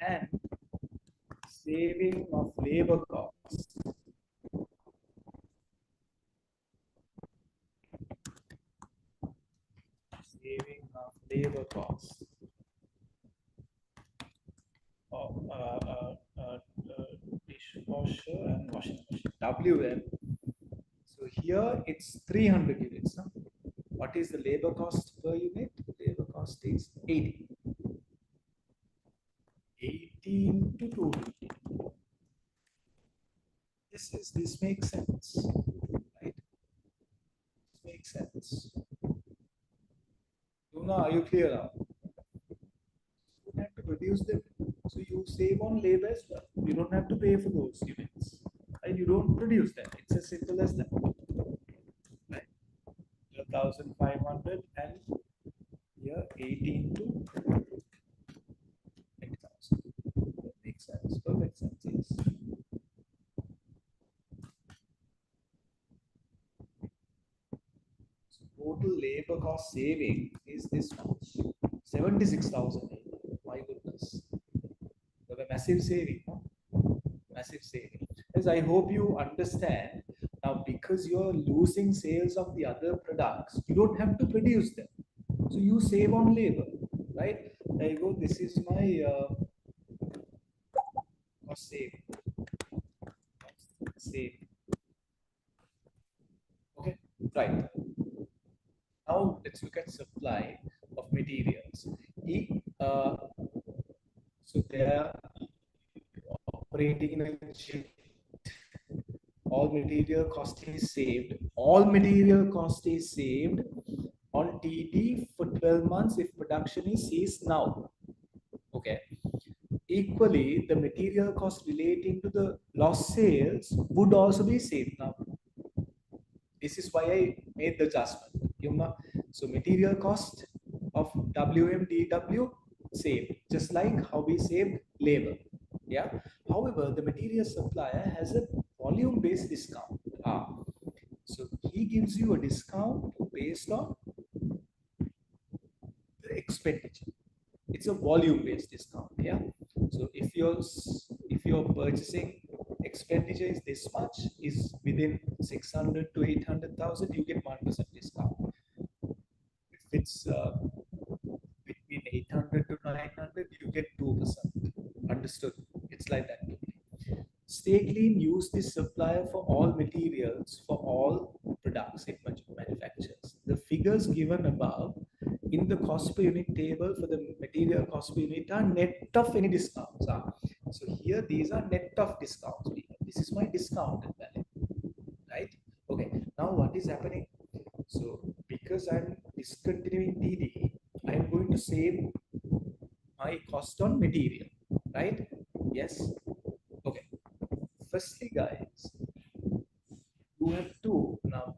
and saving of labor cost. Saving of labor cost of dishwasher and washing machine. WM. So here it's 300 units. No? What is the labor cost per unit? Labor cost is 80. 80 into 250. This makes sense, right? This makes sense. Luna, are you clear now? You don't have to produce them, so you save on labor as well. You don't have to pay for those units, and you don't produce them. It's as simple as that. Right? 1,500 and here 18 to 20,000. That makes sense. Perfect sense. Yes. Total labor cost saving is this much, 76,000. My goodness, a massive saving, no? Massive saving. As I hope you understand now, because you're losing sales of the other products, you don't have to produce them, so you save on labor, right? There you go. This is my cost saving. Okay, right. Now let's look at supply of materials. So they are operating in a shift. All material cost is saved. All material cost is saved on TD for 12 months if production is ceased now. Okay. Equally, the material cost relating to the lost sales would also be saved now. This is why I made the adjustment. So material cost of WMDW saved, just like how we saved labor. Yeah. However, the material supplier has a volume-based discount. So he gives you a discount based on the expenditure. It's a volume-based discount. Yeah. So if your purchasing expenditure is this much, is within 600 to 800,000, you get 1% discount. If it's between 800 to 900, you get 2%. Understood? It's like that. Stay Clean use this supplier for all materials for all products it manufactures. The figures given above in the cost per unit table for the material cost per unit are net of any discounts. So here these are net of discounts. This is my discounted value, right? Okay, now what is happening? So because I'm discontinuing TD, I'm going to save my cost on material, right? Yes. Okay. Firstly, guys, you have to now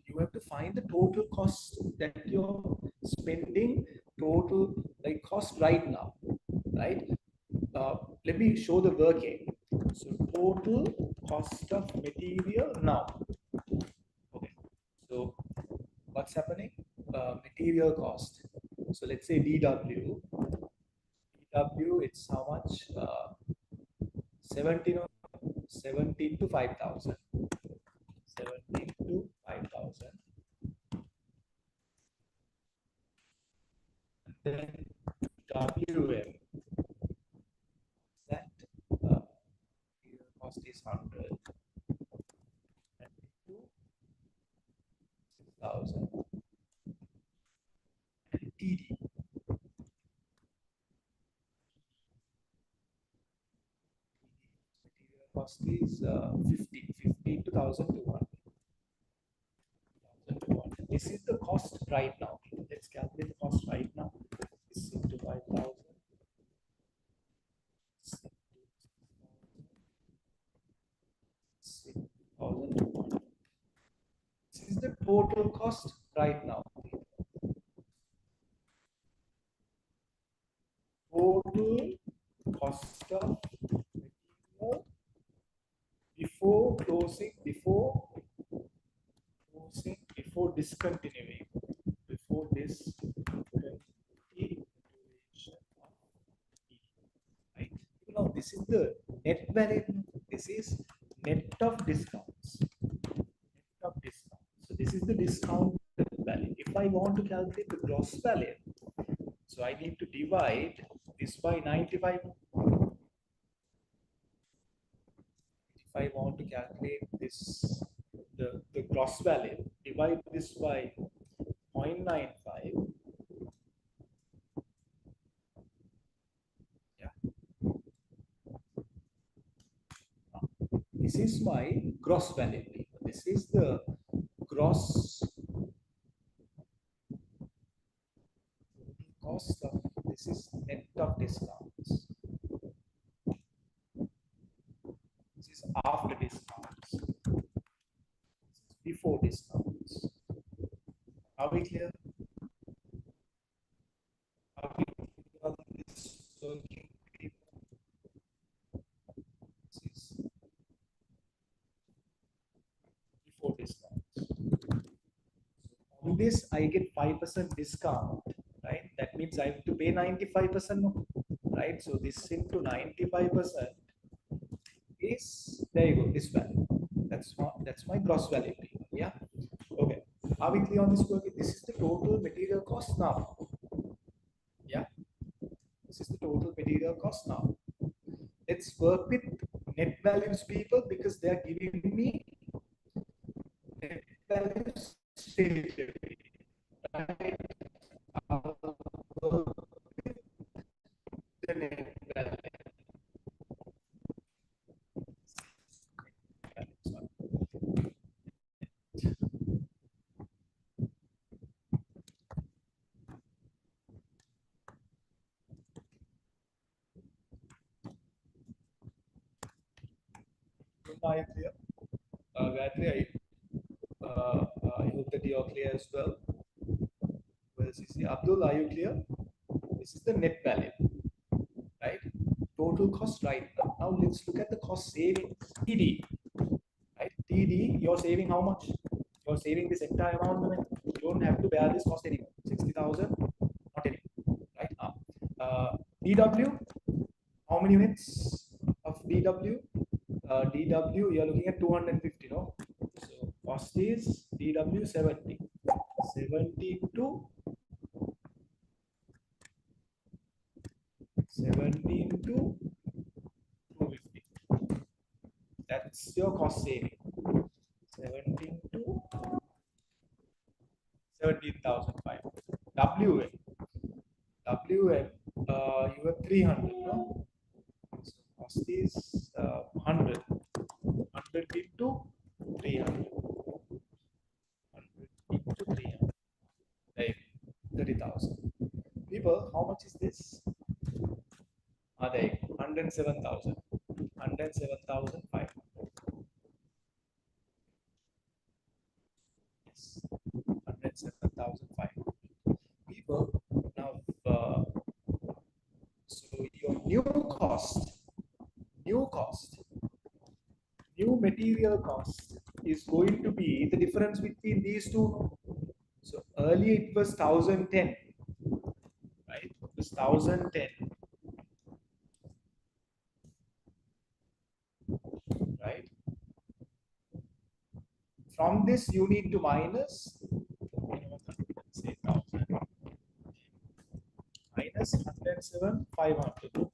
you have to find the total cost that you're spending, total like cost right now, right? Let me show the working. So total cost of material now. Okay. So what's happening? Material cost. So let's say DW. DW, it's how much? 17 or 17 to 5,000. 17 to 5,000. Then WM, that cost is 100. And 6,000. And TD. Material cost is 15 to 1,200. This is the cost right now. Let's calculate the cost right now. This into 5,000. This is the total cost right now. Total cost of material before closing, before discontinuing, before discontinuation of P, right? You know, this is the net value. This is net of discounts. Net of discounts. So this is the discount value. If I want to calculate the gross value, so I need to divide this by 95. If I want to calculate this, the gross value, divide this by 0.95. Yeah. This is my gross value. This is the gross cost of, this is net of discounts. This is after discounts. This is before discounts. Are we clear? Are we clear on this working? This is before discounts. On this, I get 5% discount, right? That means I have to pay 95%, right? So this into 95% is, there you go, this value. That's my gross value. Yeah. Okay. Are we clear on this work? This is the total material cost now. Yeah. This is the total material cost now. Let's work with net values, people, because they are giving me net values straight away. Right? I'll work with the net value. Are you clear? Gayatri, I hope that you are clear as well. Well, CC. Abdul, are you clear? This is the net value, right? Total cost right now. Now let's look at the cost savings. TD, right? TD, you're saving how much? You're saving this entire amount. You don't have to bear this cost anymore. 60,000, not anymore, right? DW, how many units of DW? DW, you're looking at 250, no? So cost is DW 70. 70 to 17 to 250. That's your cost saving. 17 to 17,500. WM, you have 300, no? So cost is 100. 100 into 300. 100 into 300. Right, 30,000. People, how much is this? Are they 107,000? 107,500. Yes, 107,500. People, now, so your new material cost is going to be the difference between these two. So earlier it was 1,010, right? It was 1,010, right? From this, you need to minus, say 1,000 minus 107,500.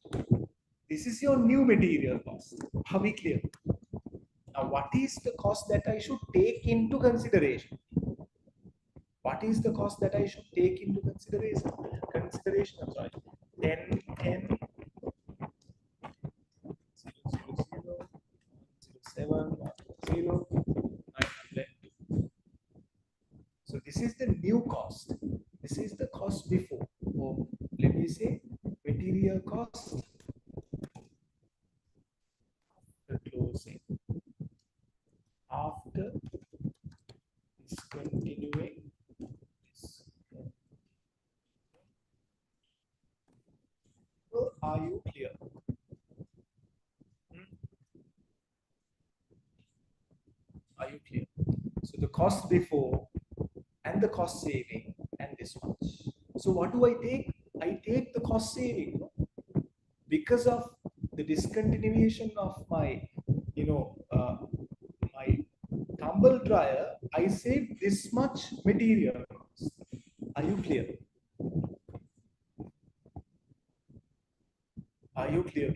This is your new material cost. Are we clear? Now, what is the cost that I should take into consideration? What is the cost that I should take into consideration? I'm sorry. 10, 10, 0, 0, 0, 900. So this is the new cost. This is the cost before. Or let me say material cost after closing. After discontinuing this. Well, are you clear? Are you clear? So the cost before and the cost saving and this much. So what do I take? I take the cost saving because of the discontinuation of my, my tumble dryer. I save this much material cost. Are you clear? Are you clear?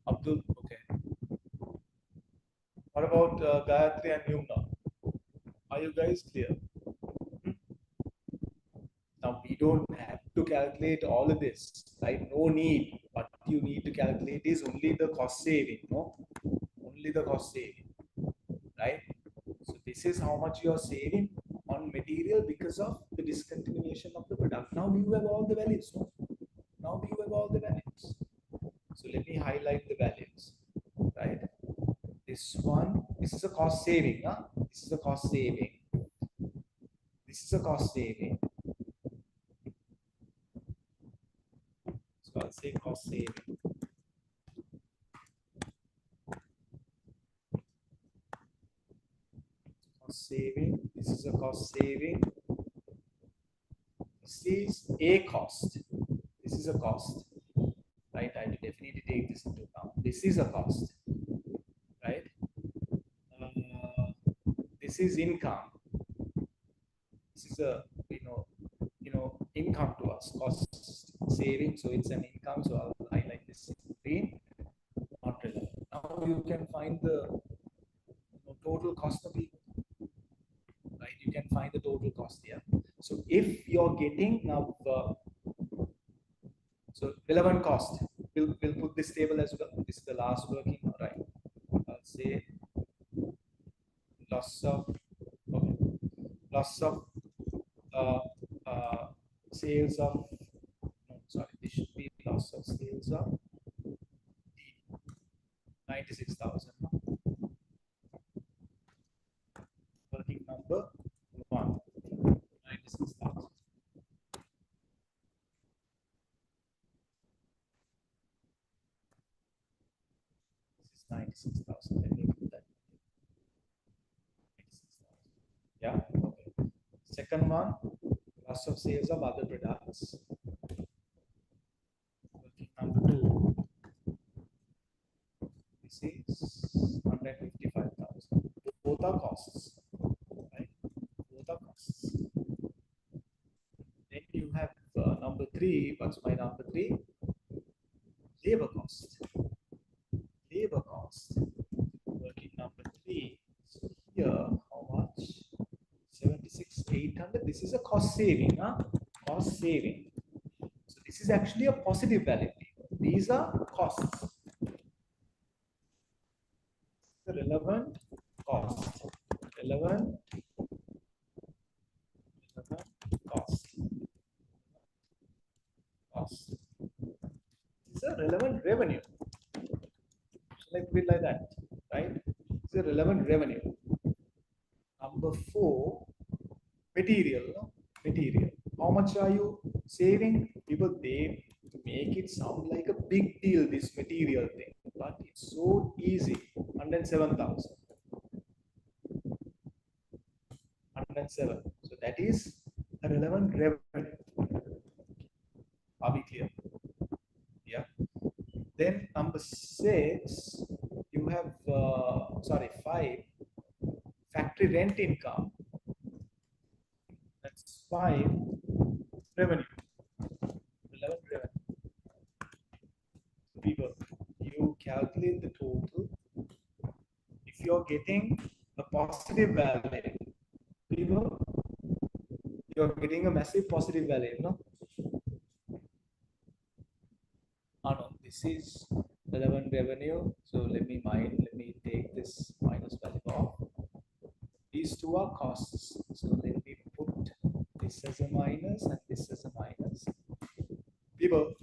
Abdul, okay. What about Gayatri and Yumna? Are you guys clear? Now we don't have to calculate all of this, right? No need. What you need to calculate is only the cost saving, no? Only the cost saving, right? So this is how much you are saving on material because of the discontinuation of the product. Now you have all the values, no? Now you have all the values. So let me highlight the values, right? This one, this is a cost saving, huh? This is a cost saving. This is a cost saving. So I'll say cost saving. Cost saving. This is a cost saving. This is a cost. This is a cost. Right? I will definitely take this into account. This is a cost. Right? This is income. This is a income to us. Cost saving. So it's an income. So I'll highlight this green. Not relevant. Now you can find the total cost of it. Right? You can find the total cost here. So if you're getting now, so relevant cost, we'll put this table as well. This is the last working, right? I'll say loss of sales of, no, sorry, this should be loss of sales of 96,000. Working number 1, 96,000. This is 96,000. Let me put that. 96,000. Yeah. Okay. Second one, loss of sales of other products. Working number 2. This is 155,000. Both are costs, right? Both are costs. Then you have number 3. What's my number 3? Labor cost. Labor cost. Working number 3. So here, how much? 76,800. This is a cost saving, huh? Cost saving. So this is actually a positive value. These are costs. The relevant cost. Relevant cost. Cost. This is a relevant revenue. So let's put it like that, right? It's a relevant revenue. Number 4, material. No? Material. How much are you saving? People, they make it sound like a big deal, this material thing, but it's so easy. 107,000. 107. So that is a relevant revenue. Are we clear? Yeah. Then number 6, you have 5, factory rent income. That's 5, revenue. Relevant revenue. People, you calculate the total. If you're getting a positive value, people, you're getting a massive positive value, no? Oh no, this is relevant revenue. So let me take this minus value off. These two are costs. So let me put this as a minus and this as a minus. People,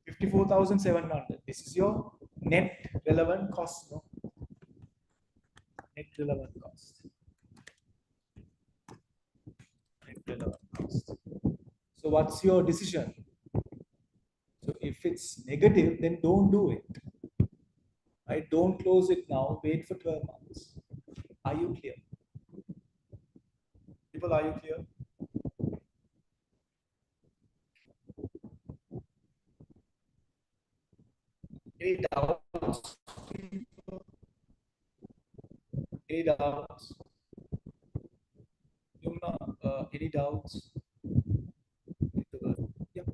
54,700. This is your net relevant cost, no? Net relevant cost. Net relevant cost. So what's your decision? So if it's negative, then don't do it. Right? Don't close it now. Wait for 12 months. Are you clear? People, are you clear? Any doubts? Any doubts? Yumna, any doubts? Yep.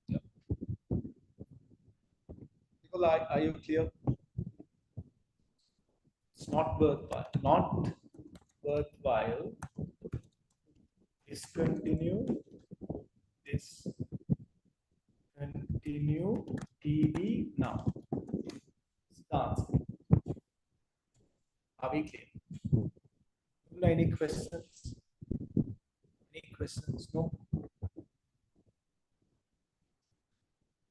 Yep. People, are you clear? It's not worthwhile. Not worthwhile. Discontinue. Discontinue TD now. Start. Are we clear? Any questions? Any questions? No.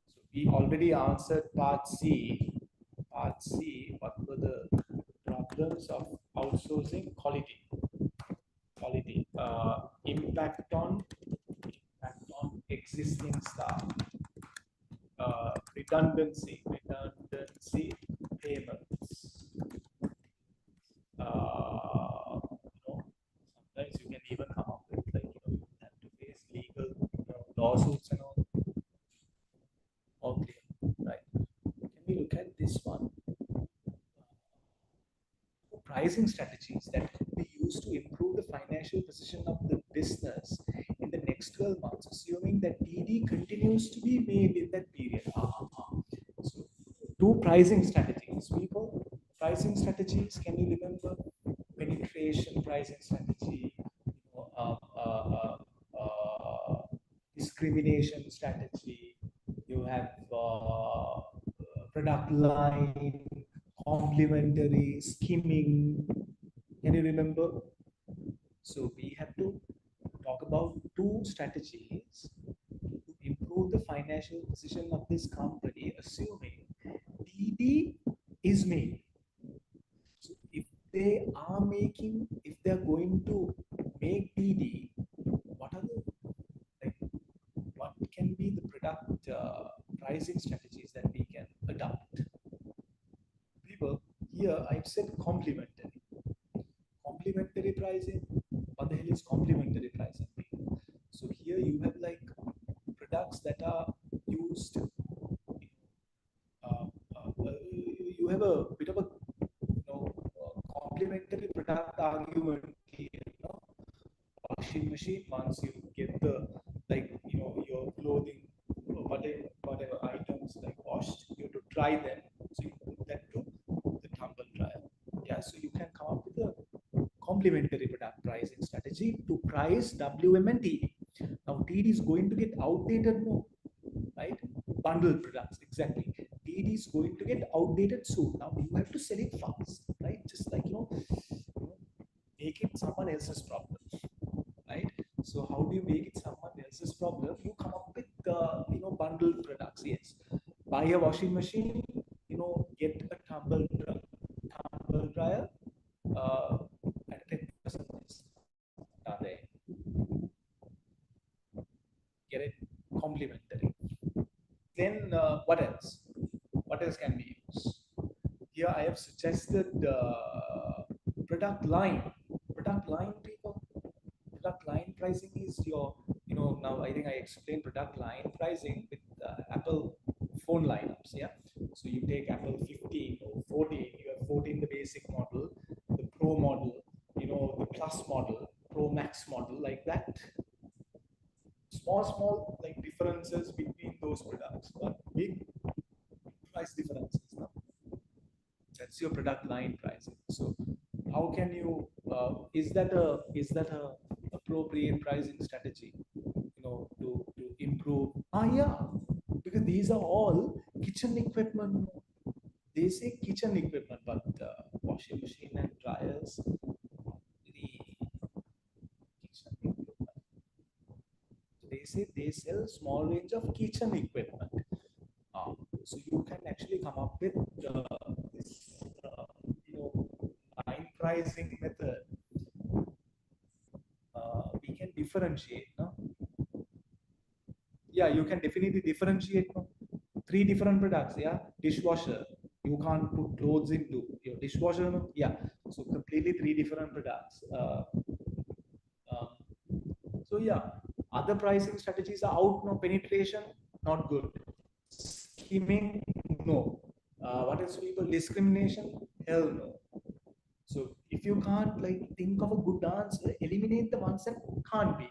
So we already answered part C. Part C. What were the problems of outsourcing? Quality. Quality. Impact on existing staff. Redundancy payments. Sometimes you can even come up with, like, you have to face legal lawsuits and all. Okay, right. Can we look at this one? Pricing strategies that could be used to improve the financial position of the business in the next 12 months, assuming that TD continues to be made in that period. So, 2 pricing strategies. People, pricing strategies, can you remember? Penetration pricing strategy, discrimination strategy, you have product line, complementary, skimming. Can you remember? So we have to talk about 2 strategies to improve the financial position of this company, assuming TD is made. So if they are going to make TD, what can be the product pricing strategies that we can adopt? People, here I've said complementary. Complementary pricing. What the hell is complementary pricing? So here you have like products that are used machine. Once you get the, like, your clothing, whatever items like washed, you have to dry them. So you put that to the tumble dryer. Yeah, so you can come up with a complementary product pricing strategy to price WM and TD. Now TD is going to get outdated more, right? Bundle products, exactly. TD is going to get outdated soon. Now you have to sell it fast, right? Just like, make it someone else's problem, right? So how do you make it someone else's problem? You come up with bundle products. Yes, buy a washing machine, get a tumble dryer at 10% there. Get it complimentary. Then what else? What else can be used? Here I have suggested product line. Product line, people. Product line pricing is your, now I think I explained product line pricing with Apple phone lineups. Yeah. So you take Apple 15 or 14, you have 14 the basic model, the Pro model, the Plus model, Pro Max model, like that. Small like differences between those products, but big price differences. No? That's your product line pricing. So how can you is that a appropriate pricing strategy, to improve? Yeah, because these are all kitchen equipment. They say kitchen equipment, but washing machine and dryers, the kitchen equipment. They say they sell small range of kitchen equipment. So you can actually come up with this line pricing method. We can differentiate. No? Yeah, you can definitely differentiate. No? 3 different products. Yeah, dishwasher. You can't put clothes into your dishwasher. No? Yeah, so completely 3 different products. So yeah, other pricing strategies are out. No, penetration, not good. Skimming, no. What is people? Discrimination, hell no. So if you can't think of a good answer, eliminate the ones that can't be.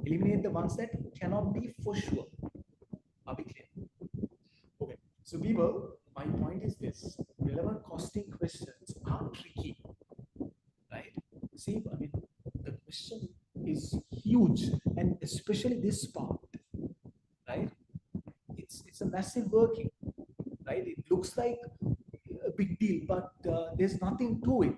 Eliminate the ones that cannot be for sure. Are we clear? Okay. So people, my point is this: relevant costing questions are tricky, right? See, I mean, the question is huge, and especially this part, right? It's a massive working, right? It looks like a big deal, but there's nothing to it.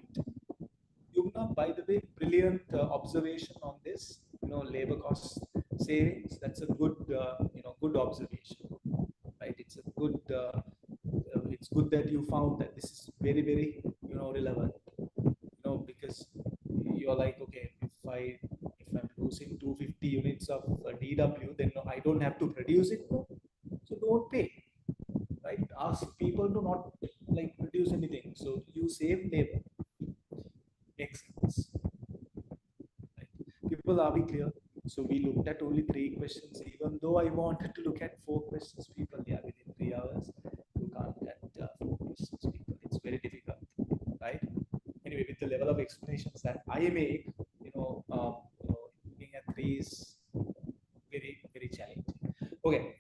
Yugna, by the way, brilliant observation on this. Labor cost savings. That's a good, good observation, right? It's a good. It's good that you found that this is very, very, relevant. Because you're like, okay, if I'm losing 250 units of DW, then I don't have to produce it. No? So don't pay, right? Ask people to not produce anything. So you save labor. Makes sense. Right? People, are we clear? So we looked at only 3 questions, even though I wanted to look at 4 questions. People, yeah, within 3 hours, you can't get 4 questions. People, it's very difficult, right? Anyway, with the level of explanations that I make, looking at 3 is very, very challenging. Okay,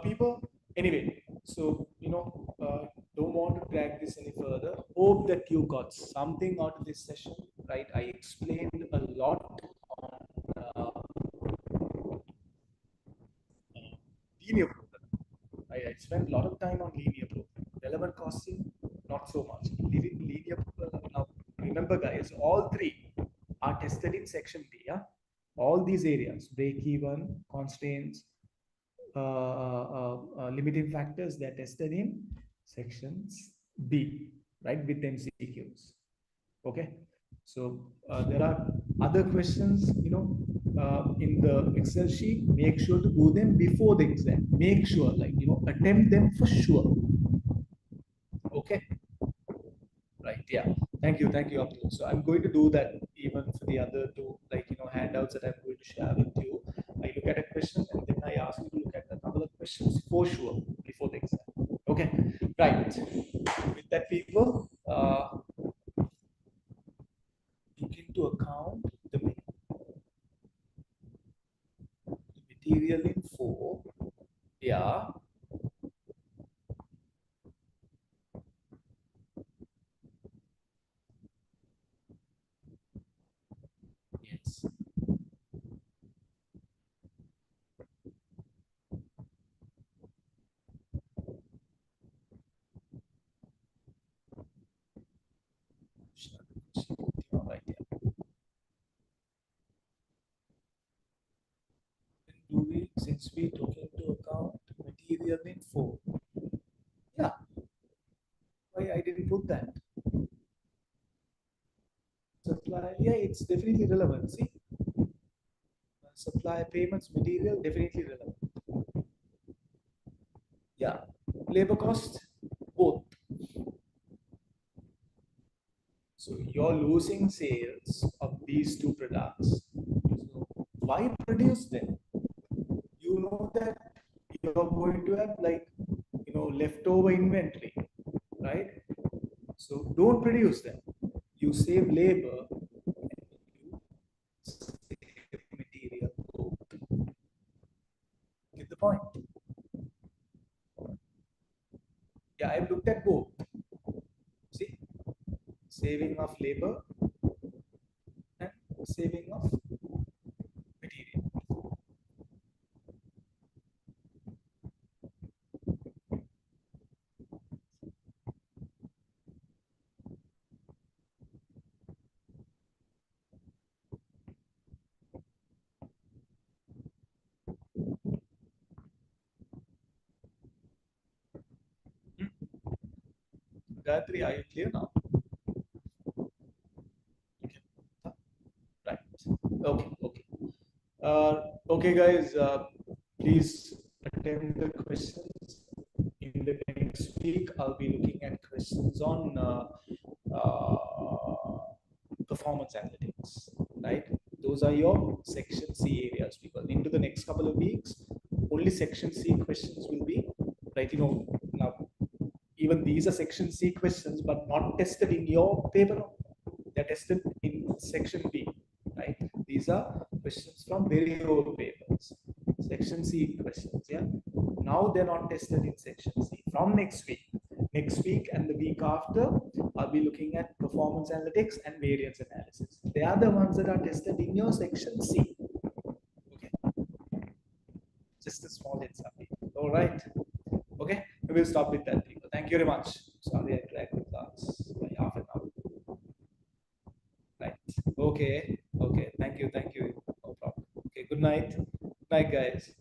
people. Anyway, so don't want to drag this any further. Hope that you got something out of this session, right? I explained a lot on linear program. I spent a lot of time on linear program. Relevant costing, not so much. Linear program. Now, remember, guys, all 3 are tested in section B. Yeah, all these areas: break even, constraints, limiting factors, they're tested in sections B, right, with MCQs. Okay, so there are other questions, in the Excel sheet. Make sure to do them before the exam. Make sure, attempt them for sure. Okay, right? Yeah. Thank you, Abdul. So I'm going to do that even for the other 2, handouts that I'm going to share with you. I look at a question and then I ask you to look at a couple of questions for sure before the exam. Okay, right. With that, people, took into account the since we took into account material in 4. Yeah. Why I didn't put that? Supply, yeah, it's definitely relevant. See, supply payments, material, definitely relevant. Yeah, labor cost, both. So you're losing sales of these two products. So why produce them? You know that you're going to have like leftover inventory, right? So don't produce them. You save labor and you save material. Get the point? Yeah, I've looked at both. See, saving of labor and saving of material. Gayatri, are you clear now? Right. Okay. Okay. Okay, guys. Please attend the questions. In the next week, I'll be looking at questions on performance analytics. Right. Those are your section C areas. People into the next couple of weeks, only section C questions will be right. Now even these are section C questions, but not tested in your paper. They're tested in section B, right? These are questions from very old papers. Section C questions, yeah. Now they're not tested in section C. From next week and the week after, I'll be looking at performance analytics and variance analysis. They are the ones that are tested in your section C. Okay. Just a small heads up. All right. Okay, we will stop with that, people. Thank you very much. Sorry, I dragged the class by half an hour. Right. Okay. Okay. Thank you. Thank you. No problem. Okay. Good night. Night, guys.